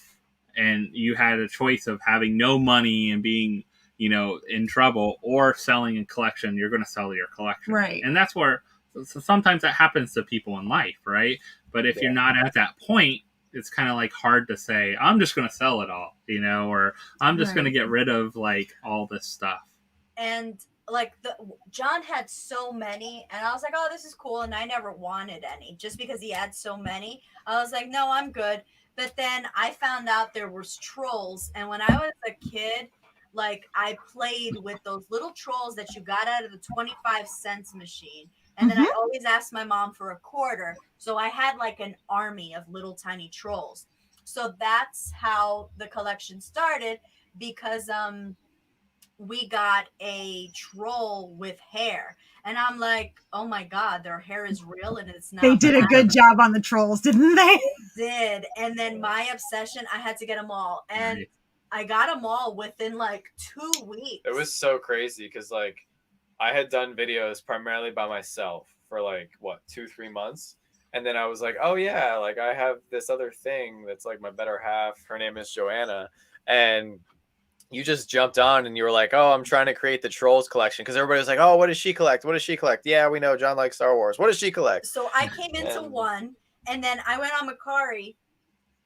and you had a choice of having no money and being, you know, in trouble or selling a collection, you're going to sell your collection. Right. And that's where sometimes that happens to people in life, right? But if you're not at that point, it's kind of like hard to say, I'm just going to sell it all, you know, or I'm just going to get rid of like all this stuff. And like John had so many, and I was like, oh, this is cool, and I never wanted any just because he had so many. I was like, no, I'm good. But then I found out there was trolls, and when I was a kid, like I played with those little trolls that you got out of the 25-cent machine, and then I always asked my mom for a quarter, so I had like an army of little tiny trolls. So that's how the collection started, because we got a troll with hair, and I'm like, oh my god, their hair is real and it's not. They did a good job on the trolls, didn't they? Did. And then my obsession, I had to get them all, and I got them all within like 2 weeks. It was so crazy because like I had done videos primarily by myself for like 2-3 months, and then I was like, oh yeah, like I have this other thing that's like my better half, her name is Joanna, and you just jumped on and you were like, oh, I'm trying to create the Trolls collection, because everybody was like, oh, what does she collect? What does she collect? Yeah, we know John likes Star Wars. What does she collect? So I came into one, and then I went on Mercari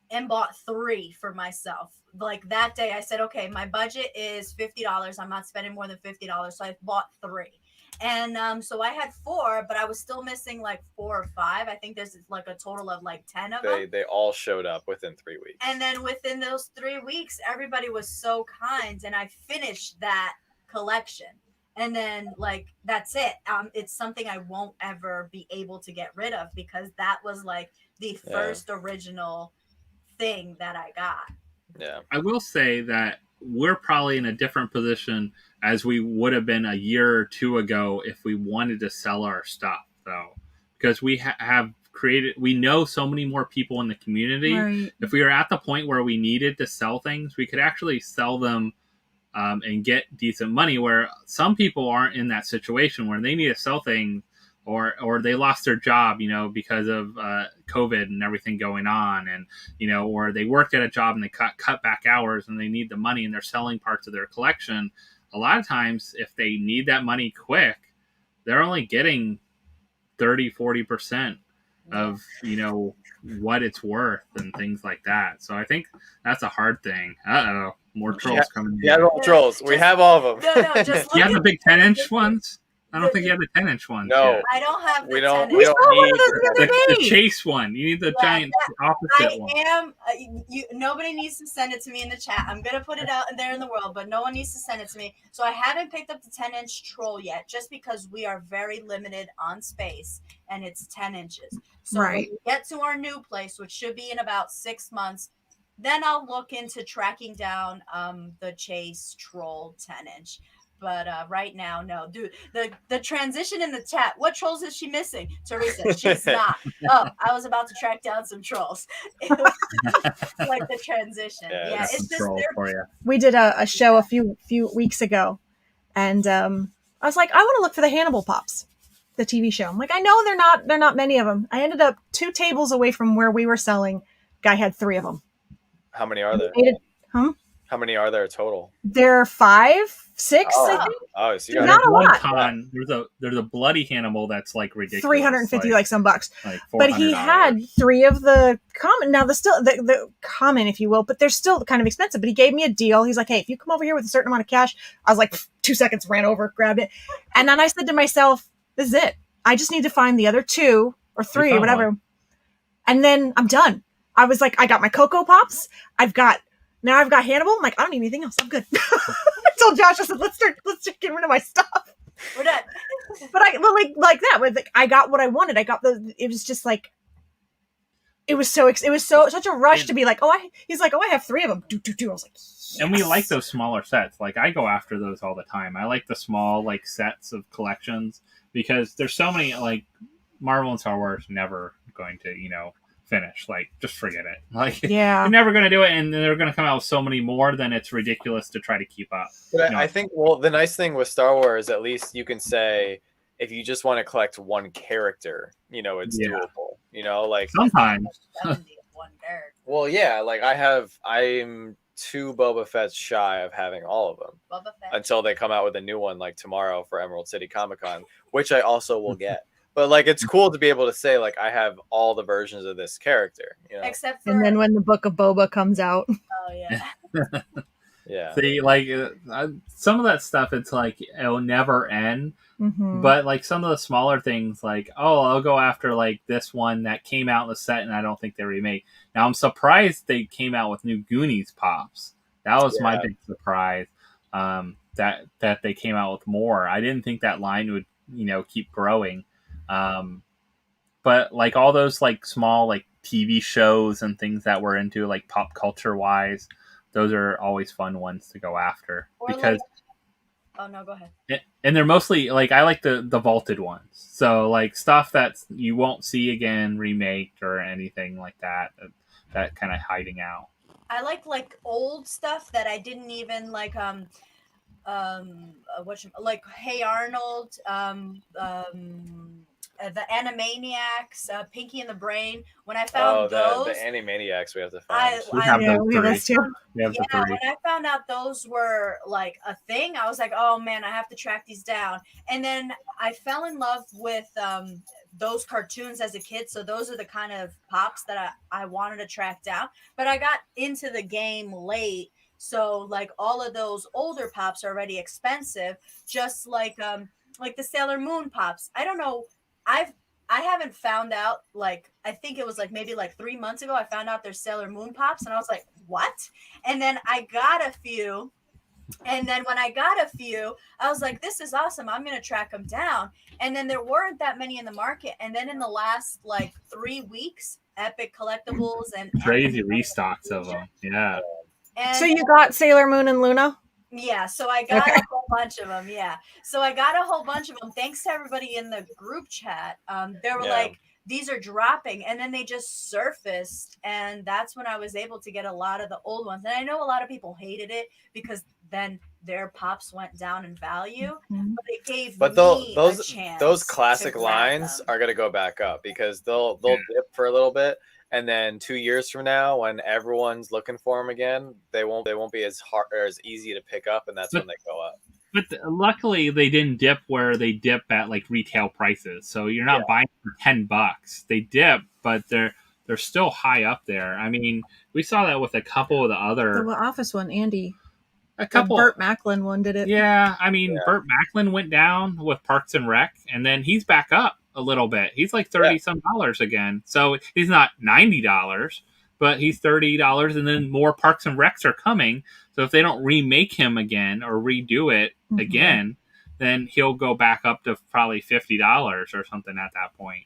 and bought 3 for myself. Like that day I said, okay, my budget is $50. I'm not spending more than $50. So I bought 3. And so I had 4, but I was still missing like 4 or 5. I think there's like a total of like 10 of them. They all showed up within 3 weeks. And then within those 3 weeks, everybody was so kind, and I finished that collection. And then like that's it. It's something I won't ever be able to get rid of, because that was like the first original thing that I got. Yeah. I will say that we're probably in a different position as we would have been a year or 2 ago if we wanted to sell our stuff, though, because we have created, we know so many more people in the community. Right. If we were at the point where we needed to sell things, we could actually sell them and get decent money, where some people aren't in that situation where they need to sell things, or they lost their job, you know, because of COVID and everything going on, and, you know, or they worked at a job and they cut back hours and they need the money and they're selling parts of their collection. A lot of times, if they need that money quick, they're only getting 30-40% of, you know, what it's worth and things like that. So I think that's a hard thing. More trolls coming in. Yeah, all trolls. We have all of them. No, just you have the big 10-inch ones? I don't think you have the 10-inch ones. No, yet. I don't have the we don't. 10. We don't need the chase one. You need the giant opposite one. Nobody needs to send it to me in the chat. I'm gonna put it out there in the world, but no one needs to send it to me. So I haven't picked up the 10-inch troll yet, just because we are very limited on space, and it's 10 inches. So when we get to our new place, which should be in about 6 months, then I'll look into tracking down the chase troll 10-inch. But right now, no, dude. The transition in the chat. What trolls is she missing? Teresa, she's not. Oh, I was about to track down some trolls. It was like the transition. Yeah, That's it's some just troll for you. We did a show a few weeks ago, and I was like, I want to look for the Hannibal Pops, the TV show. I'm like, I know they're not many of them. I ended up 2 tables away from where we were selling. Guy had 3 of them. How many are there? How many are there total? There are 5, 6, I think. Oh, so you There's got not a one lot. con. There's a bloody Hannibal that's like ridiculous. 350 like some bucks. Like But he had 3 of the common. Now the common, if you will, but they're still kind of expensive. But he gave me a deal. He's like, hey, if you come over here with a certain amount of cash, I was like, 2 seconds, ran over, grabbed it, and then I said to myself, this is it. I just need to find the other 2 or 3 or whatever, and then I'm done. I was like, I got my Cocoa Pops. I've got Hannibal. I'm like, I don't need anything else. I'm good. I told Josh, I said, let's start getting rid of my stuff. We're done. But like that, with I got what I wanted. I got it was just like, it was such a rush to be like, he's like, I have 3 of them. Do. I was like, yes. And we like those smaller sets. Like I go after those all the time. I like the small like sets of collections because there's so many. Like Marvel and Star Wars never going to finish. Like just forget it. Like Yeah. you're never going to do it, and they're going to come out with so many more. Then it's ridiculous to try to keep up. But I think the nice thing with Star Wars, at least you can say, if you just want to collect one character, it's doable. Like sometimes. 70 of one character. Well, yeah, like I'm 2 Boba Fett's shy of having all of them Boba Fett. until they come out with a new one like tomorrow for Emerald City Comic Con, which I also will get. But like, it's cool to be able to say like I have all the versions of this character, Except for And then when the Book of Boba comes out, oh yeah. Yeah. See, like some of that stuff, it's like it'll never end. mm-hmm. But like some of the smaller things, like I'll go after like this one that came out in the set, and I don't think they remake. Now I'm surprised they came out with new Goonies pops. That was my big surprise. That they came out with more. I didn't think that line would keep growing. But like all those like small like TV shows and things that we're into like pop culture wise, those are always fun ones to go after because. Oh no, go ahead. And they're mostly like I like the vaulted ones. So like stuff that you won't see again remade or anything like that. That kind of hiding out. I like old stuff that I didn't even like. Like Hey Arnold, the Animaniacs, Pinky and the Brain. When I found those, the Animaniacs we have to find. We have those 3. When I found out those were like a thing, I was like, oh man, I have to track these down. And then I fell in love with those cartoons as a kid. So those are the kind of pops that I wanted to track down. But I got into the game late. So like all of those older pops are already expensive, just like the Sailor Moon pops. I don't know. I haven't found out, like, I think it was like maybe like 3 months ago, I found out there's Sailor Moon pops and I was like, what? And then I got a few. And then when I got a few, I was like, this is awesome. I'm going to track them down. And then there weren't that many in the market. And then in the last like 3 weeks, Epic Collectibles and crazy restocks of them. Yeah. And So you got Sailor Moon and Luna? yeah, so I got a whole bunch of them. Yeah, so I got a whole bunch of them. Thanks to everybody in the group chat. They were like, these are dropping, and then they just surfaced, and that's when I was able to get a lot of the old ones. And I know a lot of people hated it because then their pops went down in value, but it gave me a chance. Those classic lines are gonna go back up because they'll dip for a little bit. And then 2 years from now, when everyone's looking for them again, they won't be as hard or as easy to pick up, and that's when they go up. But luckily, they didn't dip where they dip at like retail prices. So you're not buying for $10. They dip, but they're still high up there. I mean, we saw that with a couple of the other Office one, Andy. a couple. The Burt Macklin one did it. Yeah, I mean, Burt Macklin went down with Parks and Rec, and then he's back up a little bit. He's like $30 again. So he's not $90, but he's $30, and then more Parks and Recs are coming. So if they don't remake him again or redo it again, then he'll go back up to probably $50 or something at that point.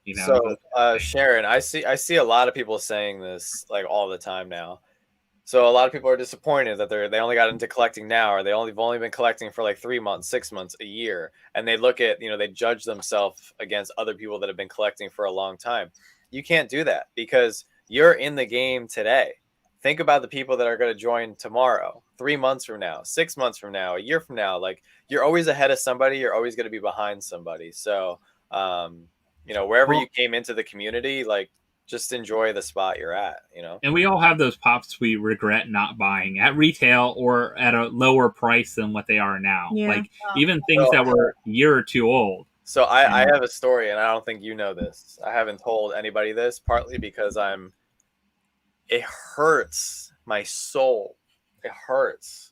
You know. So Sharon, I see a lot of people saying this like all the time now. So a lot of people are disappointed that they only got into collecting now, or they've only been collecting for like 3 months, 6 months, a year, and they look at, they judge themselves against other people that have been collecting for a long time. You can't do that because you're in the game today. Think about the people that are going to join tomorrow, 3 months from now, 6 months from now, a year from now. Like, you're always ahead of somebody. You're always going to be behind somebody. So, wherever you came into the community, like, just enjoy the spot you're at, And we all have those pops we regret not buying at retail or at a lower price than what they are now. Yeah. Like, even things that were a year or two old. So I have a story, and I don't think you know this. I haven't told anybody this, partly because it hurts my soul. It hurts.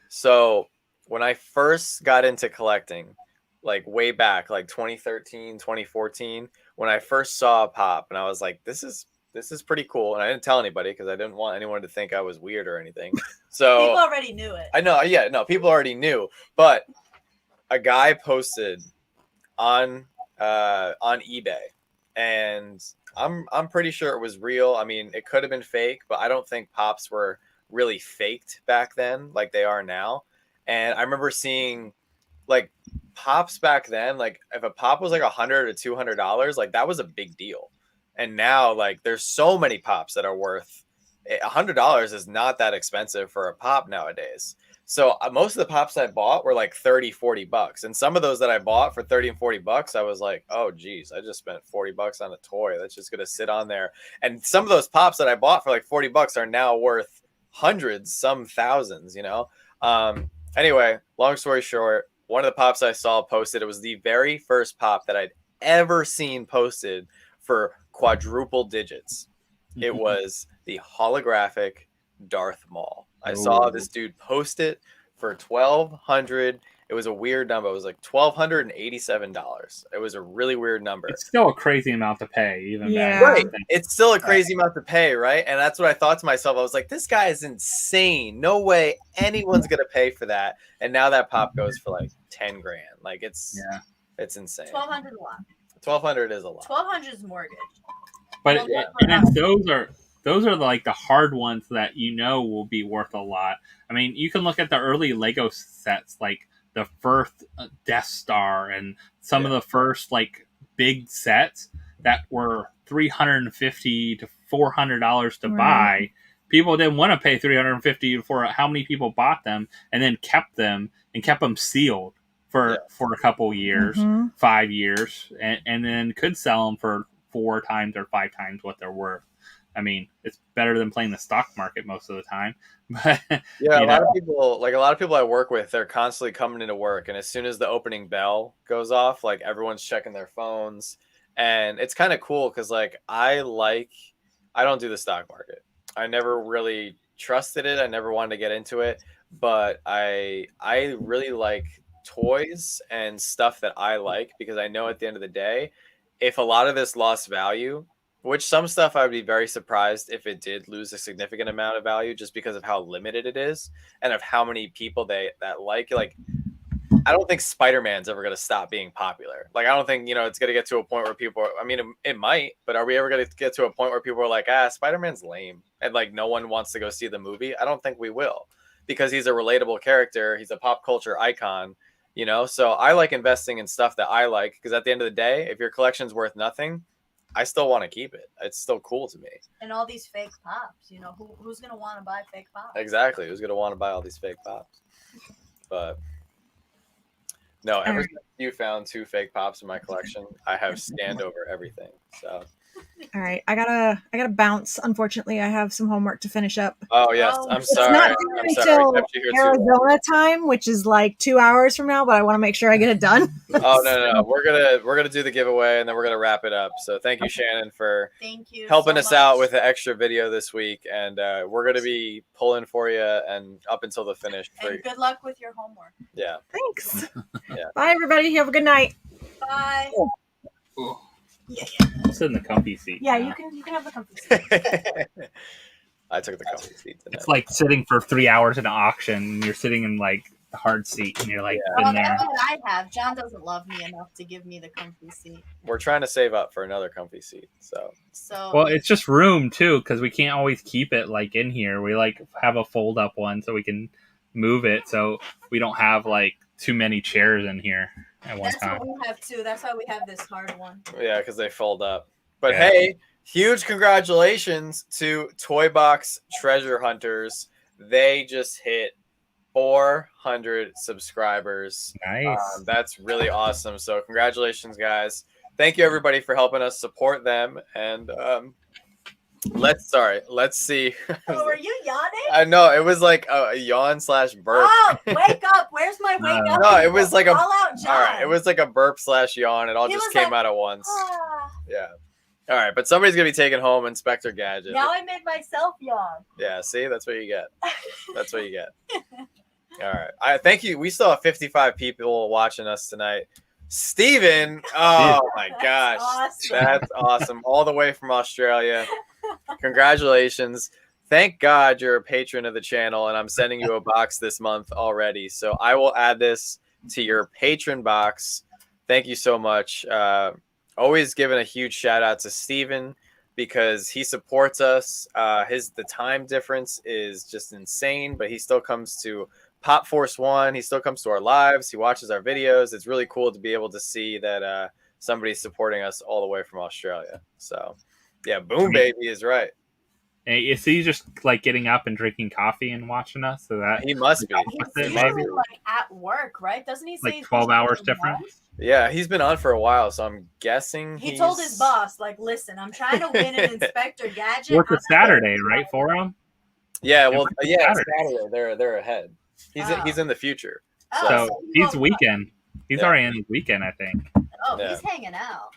So when I first got into collecting, like way back, like 2013, 2014, when I first saw a pop, and I was like, this is pretty cool. And I didn't tell anybody because I didn't want anyone to think I was weird or anything. So people already knew it. I know. Yeah, no, people already knew. But a guy posted on eBay, and I'm pretty sure it was real. I mean, it could have been fake, but I don't think pops were really faked back then like they are now. And I remember seeing like pops back then, like if a pop was like $100 or $200, like that was a big deal. And now, like, there's so many pops that are worth $100 is not that expensive for a pop nowadays. So most of the pops I bought were like $30-$40, and some of those that I bought for $30 and $40, I was like, oh geez, I just spent $40 on a toy that's just gonna sit on there. And some of those pops that I bought for like $40 are now worth hundreds, some thousands. Anyway, long story short, one of the pops I saw posted, it was the very first pop that I'd ever seen posted for quadruple digits. It was the holographic Darth Maul. I saw this dude post it for $1,200. It was a weird number. It was like $1,287. It was a really weird number. It's still a crazy amount to pay, even Yeah. back Right. then. It's still a crazy amount to pay, right? And that's what I thought to myself. I was like, this guy is insane. No way anyone's gonna pay for that. And now that pop goes for like 10 grand. Like it's insane. 1,200 a lot. 1,200 is a lot. 1,200 is mortgage. But those are like the hard ones that will be worth a lot. I mean, you can look at the early Lego sets, like the first Death Star and some of the first like big sets that were $350 to $400 to buy. People didn't want to pay $350 for how many people bought them, and then kept them sealed for a couple years, 5 years, and then could sell them for 4 times or 5 times what they're worth. I mean, it's better than playing the stock market most of the time. But yeah, a lot of people I work with, they're constantly coming into work, and as soon as the opening bell goes off, like everyone's checking their phones, and it's kind of cool because like I don't do the stock market. I never really trusted it. I never wanted to get into it, but I really like toys and stuff that I like, because I know at the end of the day, if a lot of this lost value, which some stuff I would be very surprised if it did lose a significant amount of value, just because of how limited it is and of how many people that like I don't think Spider-Man's ever going to stop being popular. Like, I don't think, it's going to get to a point where people I mean, it might, but are we ever going to get to a point where people are like, Spider-Man's lame, and like no one wants to go see the movie? I don't think we will, because he's a relatable character. He's a pop culture icon, so I like investing in stuff that I like, because at the end of the day, if your collection's worth nothing, I still want to keep it. It's still cool to me. And all these fake pops, who's going to want to buy fake pops? Exactly. Who's going to want to buy all these fake pops? But no, ever since you found 2 fake pops in my collection, I have scanned over everything. So. All right, I gotta bounce. Unfortunately, I have some homework to finish up. Oh yes, I'm sorry. It's not due until Arizona time, which is like 2 hours from now, but I want to make sure I get it done. Oh no, we're gonna do the giveaway, and then we're gonna wrap it up. So thank you, Shannon, for helping us out with the extra video this week, and we're gonna be pulling for you and up until the finish. And good luck with your homework. Yeah. Thanks. Yeah. Bye, everybody. Have a good night. Bye. Oh. Yeah. I'll sit in the comfy seat. Yeah, you can have the comfy seat. I took the comfy seat today. It's like sitting for 3 hours in an auction. And you're sitting in like hard seat, and you're like Yeah. in there. That's what I have. John doesn't love me enough to give me the comfy seat. We're trying to save up for another comfy seat. So Well, it's just room too, because we can't always keep it like in here. We like have a fold up one so we can move it, so we don't have like too many chairs in here at one that's time. what we have too. That's why we have this hard one. yeah, because they fold up. But Yeah. hey, huge congratulations to Toy Box Treasure Hunters. They just hit 400 subscribers. Nice. That's really awesome. So congratulations, guys. Thank you everybody for helping us support them. And let's see. Oh, were you yawning? I know it was like a yawn / burp. Oh, wake up! Where's my wake up? No, it was like a call out John. all right. It was like a burp / yawn. It all He just was came like, out at once. Ah. Yeah. All right, but somebody's gonna be taking home Inspector Gadget. Now I made myself yawn. Yeah, see, that's what you get. That's what you get. All right, I thank you. We still have 55 people watching us tonight. Steven, oh my gosh, awesome. that's awesome. All the way from Australia. Congratulations. Thank God you're a patron of the channel, and I'm sending you a box this month already. So I will add this to your patron box. Thank you so much. Always giving a huge shout out to Steven because he supports us. The time difference is just insane, but he still comes to Pop Force 1. He still comes to our lives. He watches our videos. It's really cool to be able to see that somebody's supporting us all the way from Australia. So, yeah, Boom Baby is right. Is he just like getting up and drinking coffee and watching us? So that He must be. He's maybe like at work, right? Doesn't he say like 12 hours different? Yeah, he's been on for a while, so I'm guessing He told his boss, like, listen, I'm trying to win an Inspector Gadget. What's a Saturday, right, for him? Yeah, well, yeah, Saturday. Saturday. They're ahead. He's in the future. So he's weekend. He's already in the weekend, I think. Oh, he's hanging out.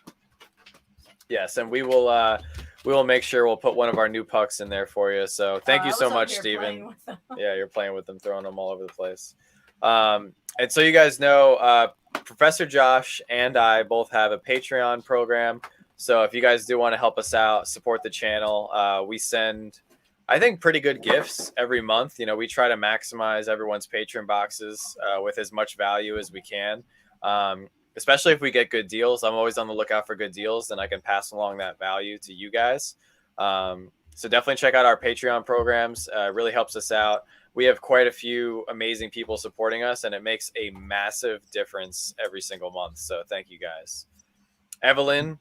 Yes, and we will make sure we'll put one of our new pucks in there for you. So thank you so much, Steven. Yeah, you're playing with them, throwing them all over the place. And so you guys know, Professor Josh and I both have a Patreon program. So if you guys do want to help us out, support the channel, we send, I think, pretty good gifts every month. You know, we try to maximize everyone's patron boxes with as much value as we can. Especially if we get good deals. I'm always on the lookout for good deals, then I can pass along that value to you guys. So definitely check out our Patreon programs. It really helps us out. We have quite a few amazing people supporting us, and it makes a massive difference every single month. So thank you guys. Evelyn,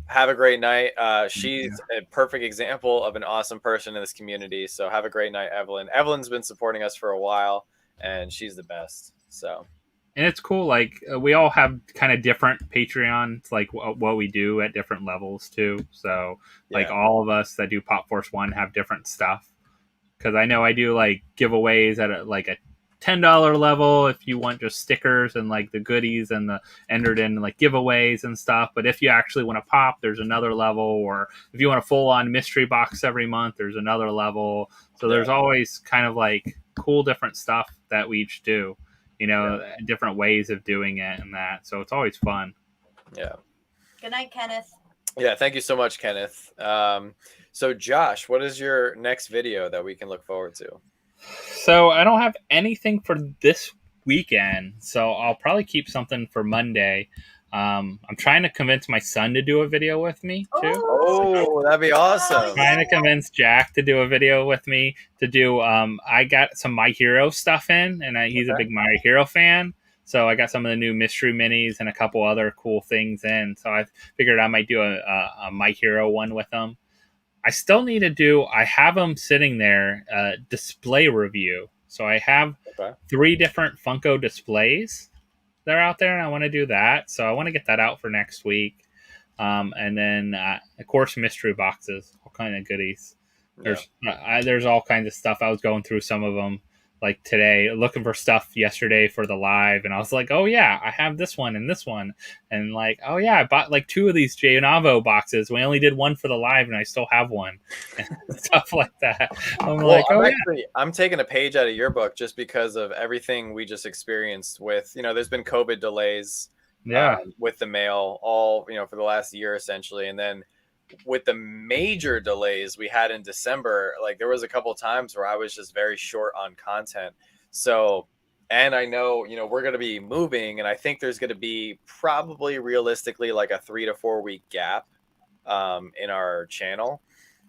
have a great night. She's a perfect example of an awesome person in this community. So have a great night, Evelyn. Evelyn's been supporting us for a while, and she's the best. So. And it's cool. Like we all have kind of different Patreons, like what we do at different levels too. So like all of us that do Pop Force 1 have different stuff. Because I know I do like giveaways at a $10 level if you want just stickers and like the goodies and the entered in like giveaways and stuff. But if you actually want to pop, there's another level. Or if you want a full on mystery box every month, there's another level. So there's always kind of like cool different stuff that we each do. You know, different ways of doing it and that. So it's always fun. Yeah. Good night, Kenneth. Yeah, thank you so much, Kenneth. So Josh, what is your next video that we can look forward to? So I don't have anything for this weekend, so I'll probably keep something for Monday. I'm trying to convince my son to do a video with me too. Oh, that'd be awesome. Trying to convince Jack to do a video with me to do. I got some My Hero stuff in, and he's a big My Hero fan. So I got some of the new mystery minis and a couple other cool things in. So I figured I might do a My Hero one with him. I still need to do. I have them sitting there. Display review. So I have 3 different Funko displays. They're out there, and I want to do that. So I want to get that out for next week. And then, of course, mystery boxes, all kind of goodies. There's all kinds of stuff. I was going through some of them like today, looking for stuff yesterday for the live, and I was like, oh yeah, I have this one and this one, and like, oh yeah, I bought like 2 of these J-Navo boxes. We only did one for the live, and I still have one, and stuff like that. I'm taking a page out of your book just because of everything we just experienced with, there's been COVID delays, with the mail, all for the last year essentially, and then with the major delays we had in December, like there was a couple of times where I was just very short on content. So And I know, we're going to be moving, and I think there's going to be probably realistically like a 3 to 4 week gap in our channel.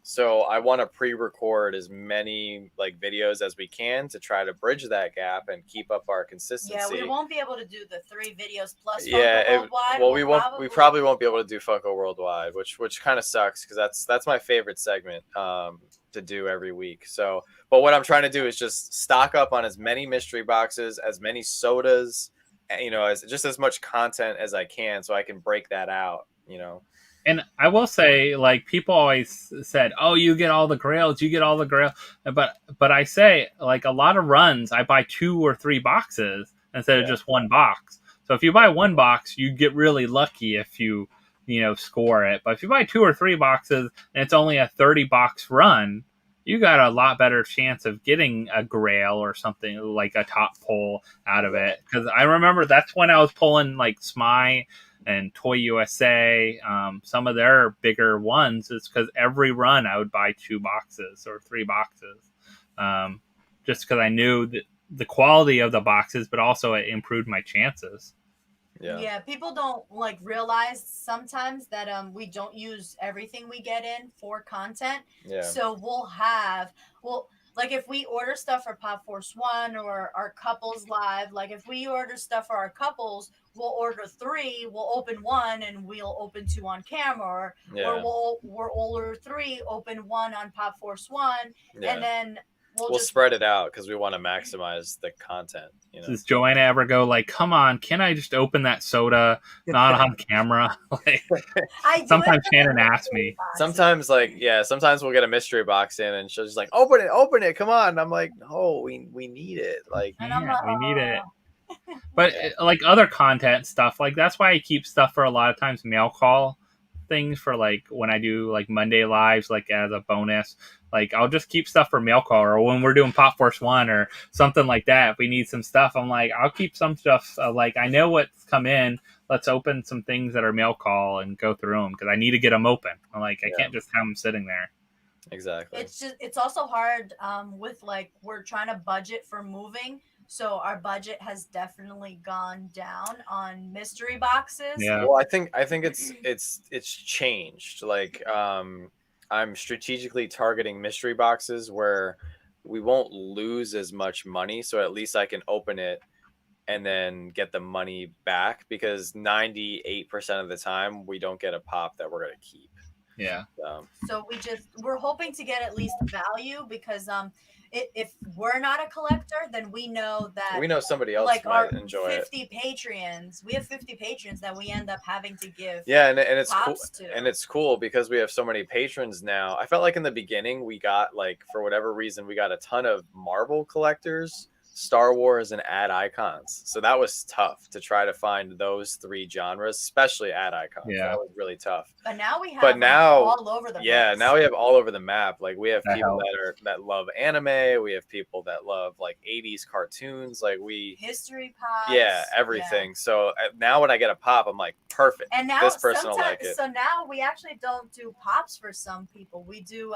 So I want to pre-record as many like videos as we can to try to bridge that gap and keep up our consistency. Yeah, we won't be able to do the 3 videos plus Funko Yeah, Worldwide. well, we probably won't be able to do Funko Worldwide, which kind of sucks because that's my favorite segment to do every week. So, but what I'm trying to do is just stock up on as many mystery boxes, as many sodas, as much content as I can, so I can break that out. And I will say, like, people always said, "Oh, you get all the grails, you get all the grail." But I say, like, a lot of runs, I buy 2 or 3 boxes instead of just one box. So if you buy one box, you get really lucky if you score it. But if you buy 2 or 3 boxes and it's only a 30 box run, you got a lot better chance of getting a grail or something like a top pull out of it. Because I remember that's when I was pulling like Smy and Toy USA, some of their bigger ones. It's because every run I would buy 2 boxes or 3 boxes, just because I knew the quality of the boxes, but also it improved my chances. Yeah, people don't like realize sometimes that we don't use everything we get in for content. Yeah. So like if we order stuff for Pop Force 1 or our couples live, like if we order stuff for our couples, we'll order 3, we'll open 1 and we'll open 2 on camera, or we'll order 3, open 1 on Pop Force 1, and then we'll spread it out because we want to maximize the content. Does Joanna ever go like, "Come on, can I just open that soda not on camera?" Like, sometimes Shannon asks me. Sometimes sometimes we'll get a mystery box in and she'll just like, open it, come on. And I'm like, no, we need it. Like, we need it. But like other content stuff, like that's why I keep stuff for a lot of times mail call things for like when I do like Monday lives, like as a bonus. Like I'll just keep stuff for mail call, or when we're doing Pop Force 1 or something like that. If we need some stuff, I'm like, I'll keep some stuff. Like I know what's come in. Let's open some things that are mail call and go through them because I need to get them open. I'm like, I can't just have them sitting there. Exactly. It's also hard with like we're trying to budget for moving. So our budget has definitely gone down on mystery boxes. Yeah. Well, I think it's changed. Like I'm strategically targeting mystery boxes where we won't lose as much money, so at least I can open it and then get the money back, because 98% of the time we don't get a pop that we're going to keep. Yeah. So we're hoping to get at least value, because if we're not a collector, then we know somebody else like might our enjoy 50 patrons. We have 50 patrons that we end up having to give. Yeah, and it's cool. To. And it's cool because we have so many patrons now. I felt like in the beginning we got, like, for whatever reason, we got a ton of Marvel collectors, Star Wars, and ad icons. So that was tough to try to find those 3 genres, especially ad icons. Yeah, that was really tough. But now we have all over the map. Now we have all over the map. Like we have people that love anime. We have people that love like 80s cartoons. Like history pops. Yeah, everything. Yeah. So now when I get a pop, I'm like, perfect. And now this person will like it. So now we actually don't do pops for some people. We do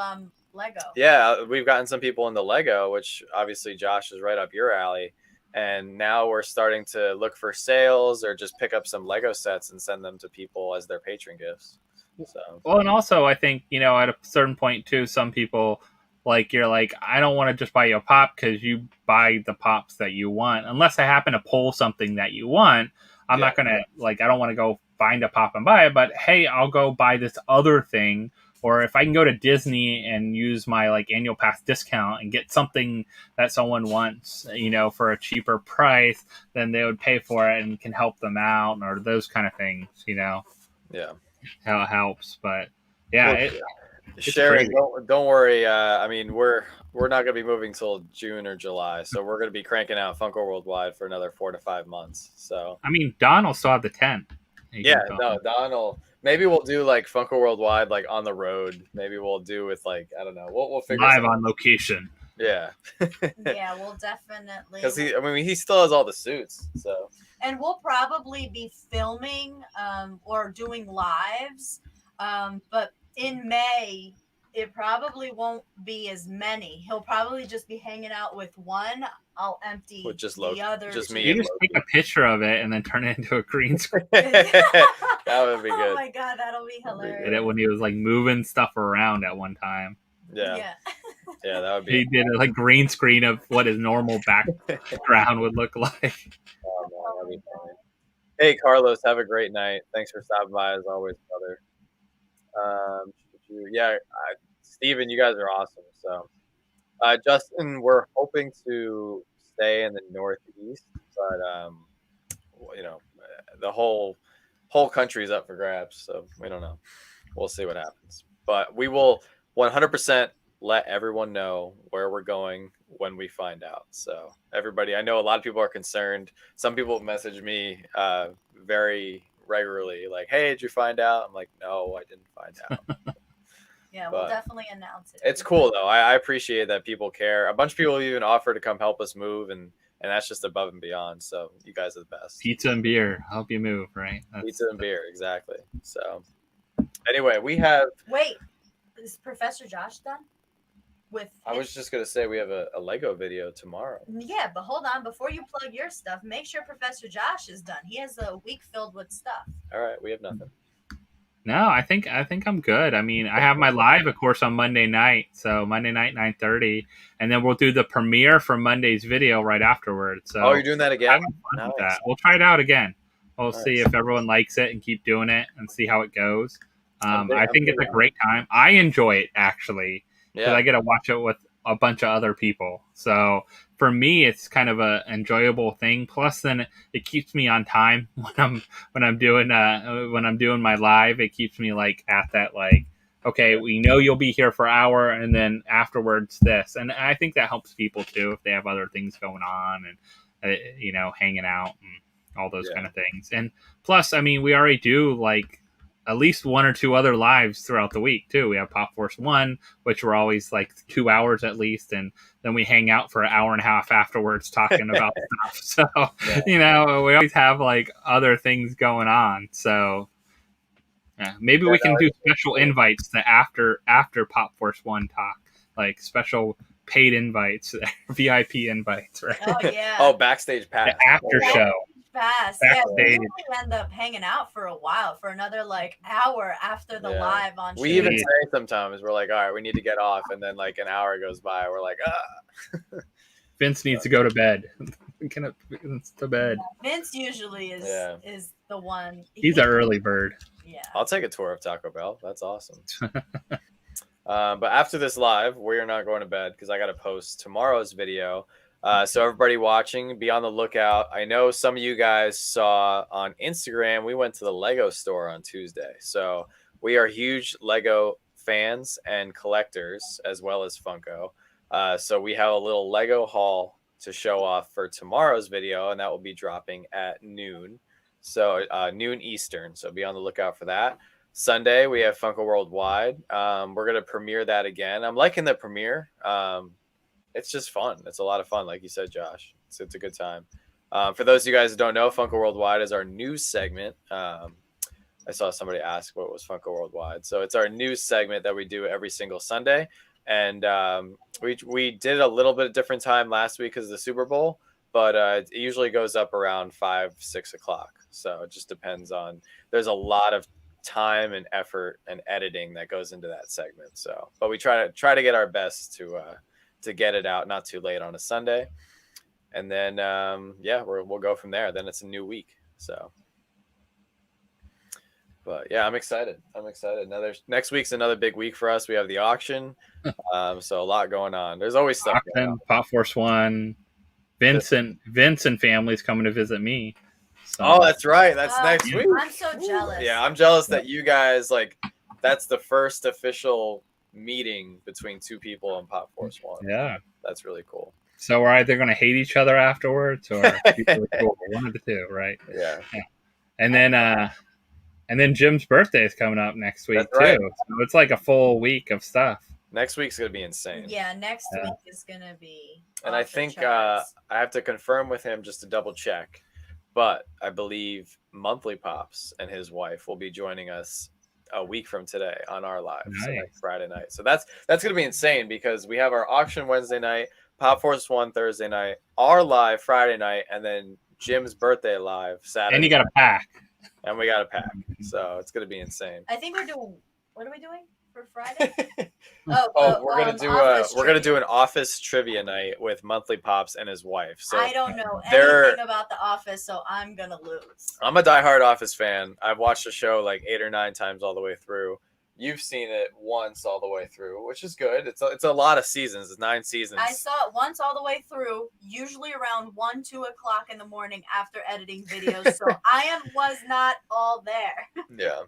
Lego. Yeah, we've gotten some people into Lego, which obviously Josh is right up your alley. And now we're starting to look for sales or just pick up some Lego sets and send them to people as their patron gifts. So well, and also I think at a certain point too, some people you're like, I don't want to just buy you a pop because you buy the pops that you want. Unless I happen to pull something that you want, I'm not gonna I don't want to go find a pop and buy it. But hey, I'll go buy this other thing. Or if I can go to Disney and use my annual pass discount and get something that someone wants, for a cheaper price, then they would pay for it and can help them out, or those kind of things, Yeah. How it helps. But yeah, Sherry, don't worry. I mean, we're not going to be moving till June or July, so we're going to be cranking out Funko Worldwide for another 4 to 5 months. So I mean, Don will still have the tent. Don will. Maybe we'll do Funko Worldwide on the road. Maybe we'll do with I don't know. We'll figure live on location. Yeah. Yeah, we'll definitely. Because he still has all the suits. So. And we'll probably be filming or doing lives, but in May it probably won't be as many. He'll probably just be hanging out with one. I'll empty With just the Loki, other just two. me You and just take a picture of it and then turn it into a green screen. That would be Oh good. my god, that'll be That'd be hilarious. Did it when he was like moving stuff around at one time. Yeah, that would He be. did a like green screen of what his normal background would look like. Oh, man, that'd be funny. Hey, Carlos, have a great night. Thanks for stopping by as always, brother. Yeah, Steven, you guys are awesome. So, Justin, we're hoping to stay in the Northeast, but you know, the whole country is up for grabs. So we don't know. We'll see what happens. But we will 100% let everyone know where we're going when we find out. So everybody, I know a lot of people are concerned. Some people message me very regularly, like, "Hey, did you find out?" I'm like, "No, I didn't find out." Yeah, But we'll definitely announce it. it's cool though. I appreciate that people care. A bunch of people even offer to come help us move, and that's just above and beyond. So you guys are the best. Pizza and beer help you move, right? Pizza and beer, exactly. So anyway, we have. Wait, is Professor Josh done? I was just gonna say we have a Lego video tomorrow. Yeah, but hold on. Before you plug your stuff, make sure Professor Josh is done. He has a week filled with stuff. All right, we have nothing. No, I think I'm good. I mean, I have my live, of course, on Monday night. So Monday night, 9:30, and then we'll do the premiere for Monday's video right afterwards. So You're doing that again? Nice. That. We'll try it out again. We'll Nice. see if everyone likes it and keep doing it and see how it goes. I think it's a down. great time. I enjoy it actually because Yeah. I get to watch it with a bunch of other people. So for me, it's kind of a enjoyable thing. Plus, then it keeps me on time when I'm doing my live. It keeps me like at that like, okay, we know you'll be here for an hour, and then afterwards this, and I think that helps people too if they have other things going on and hanging out and all those kind of things. And plus, I mean, we already do like at least one or two other lives throughout the week too. We have Pop Force 1, which we're always like 2 hours at least, and then we hang out for an hour and a half afterwards talking about stuff. So we always have like other things going on. So maybe we can do special invites to after Pop Force 1 talk, like special paid invites, VIP invites, right? Oh yeah. Oh, backstage pass. The after show. Fast. Yeah, we usually end up hanging out for a while, for another like hour after the live on. We even say sometimes we're like, all right, we need to get off, and then like an hour goes by, we're like, Vince needs to go to bed. To bed. Vince usually is the one. He's an early bird. Yeah. I'll take a tour of Taco Bell. That's awesome. But after this live, we're not going to bed because I got to post tomorrow's video. So everybody watching, be on the lookout. I know some of you guys saw on Instagram, we went to the Lego store on Tuesday. So we are huge Lego fans and collectors as well as Funko. So we have a little Lego haul to show off for tomorrow's video, and that will be dropping at noon. So noon Eastern. So be on the lookout for that. Sunday, we have Funko Worldwide. We're going to premiere that again. I'm liking the premiere. It's just fun. It's a lot of fun, like you said, Josh. It's a good time. For those of you guys who don't know, Funko Worldwide is our news segment. I saw somebody ask what was Funko Worldwide. So it's our news segment that we do every single Sunday. And we did a little bit of different time last week because of the Super Bowl, but it usually goes up around 5, 6 o'clock. So it just depends on, there's a lot of time and effort and editing that goes into that segment. So, but we try to get our best to get it out not too late on a Sunday. And then, we'll go from there. Then it's a new week. So, but yeah, I'm excited. Next week's another big week for us. We have the auction. So a lot going on. There's always stuff going on. Pop Force 1. Vince and family's coming to visit me. So. Oh, that's right. That's next week. I'm so jealous. Yeah, I'm jealous that you guys, like, that's the first official meeting between two people on Pop Force 1. Yeah. That's really cool. So we're either going to hate each other afterwards or really cool. One of the two, right? Yeah. And then Jim's birthday is coming up next week, too. Right. So it's like a full week of stuff. Next week's going to be insane. Yeah, next week is going to be. And I think I have to confirm with him just to double check. But I believe Monthly Pops and his wife will be joining us a week from today on our live, so Nice. next Friday night. So that's gonna be insane because we have our auction Wednesday night, Pop Force 1 Thursday night, our live Friday night, and then Jim's birthday live Saturday. And you got a pack. And we got a pack, so it's gonna be insane. I think we're doing. What are we doing for Friday? We're gonna do an office trivia night with Monthly Pops and his wife. So I don't know they're- anything about The Office, so I'm gonna lose. I'm a diehard Office fan. I've watched the show like 8 or 9 times all the way through. You've seen it once all the way through, which is good. It's a lot of seasons. It's 9 seasons. I saw it once all the way through, usually around 1-2 o'clock in the morning after editing videos. So was not all there. Yeah.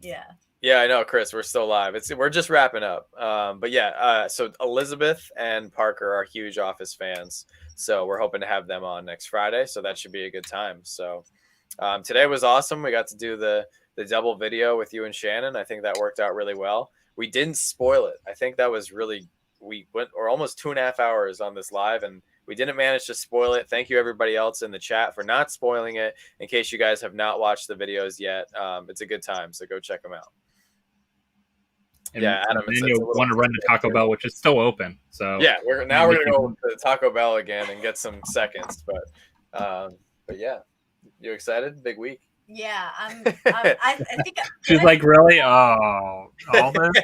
Yeah. Yeah, I know, Chris. We're still live. We're just wrapping up. But yeah, so Elizabeth and Parker are huge Office fans, so we're hoping to have them on next Friday. So that should be a good time. So today was awesome. We got to do the double video with you and Shannon. I think that worked out really well. We didn't spoil it. I think that was really we're almost 2.5 hours on this live, and we didn't manage to spoil it. Thank you everybody else in the chat for not spoiling it. In case you guys have not watched the videos yet, it's a good time. So go check them out. And yeah, Adam. And then you'll want to run to Taco Bell, which is still open. So yeah, we're gonna go to Taco Bell again and get some seconds. But yeah, you excited? Big week. Yeah, I think she's like, really? Oh, all this?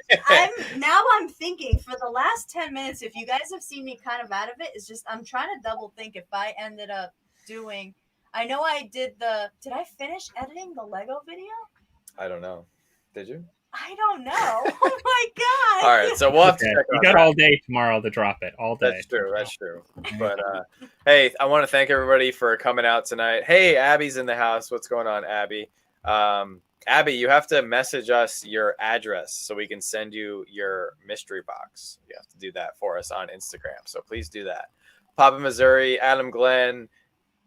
I'm thinking for the last 10 minutes. If you guys have seen me kind of out of it, it's just I'm trying to double think if I ended up doing. I know I did Did I finish editing the Lego video? I don't know. Did you? I don't know. Oh my god! All right, so we'll have to check. You got all day tomorrow to drop it. All day. That's true. But hey, I want to thank everybody for coming out tonight. Hey, Abby's in the house. What's going on, Abby? Abby, you have to message us your address so we can send you your mystery box. You have to do that for us on Instagram. So please do that. Papa Missouri, Adam Glenn,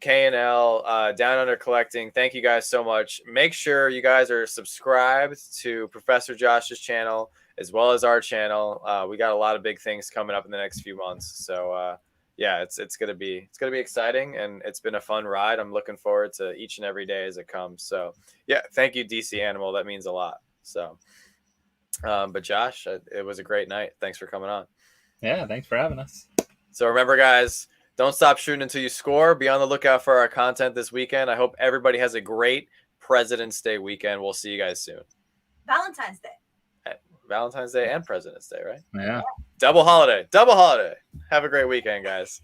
K&L, Down Under Collecting. Thank you guys so much. Make sure you guys are subscribed to Professor Josh's channel as well as our channel. We got a lot of big things coming up in the next few months. So yeah, it's gonna be exciting, and it's been a fun ride. I'm looking forward to each and every day as it comes. So yeah, thank you, DC Animal. That means a lot. So, but Josh, it was a great night. Thanks for coming on. Yeah, thanks for having us. So remember, guys, don't stop shooting until you score. Be on the lookout for our content this weekend. I hope everybody has a great President's Day weekend. We'll see you guys soon. Valentine's Day. Valentine's Day and President's Day, right? Yeah. Double holiday. Have a great weekend, guys.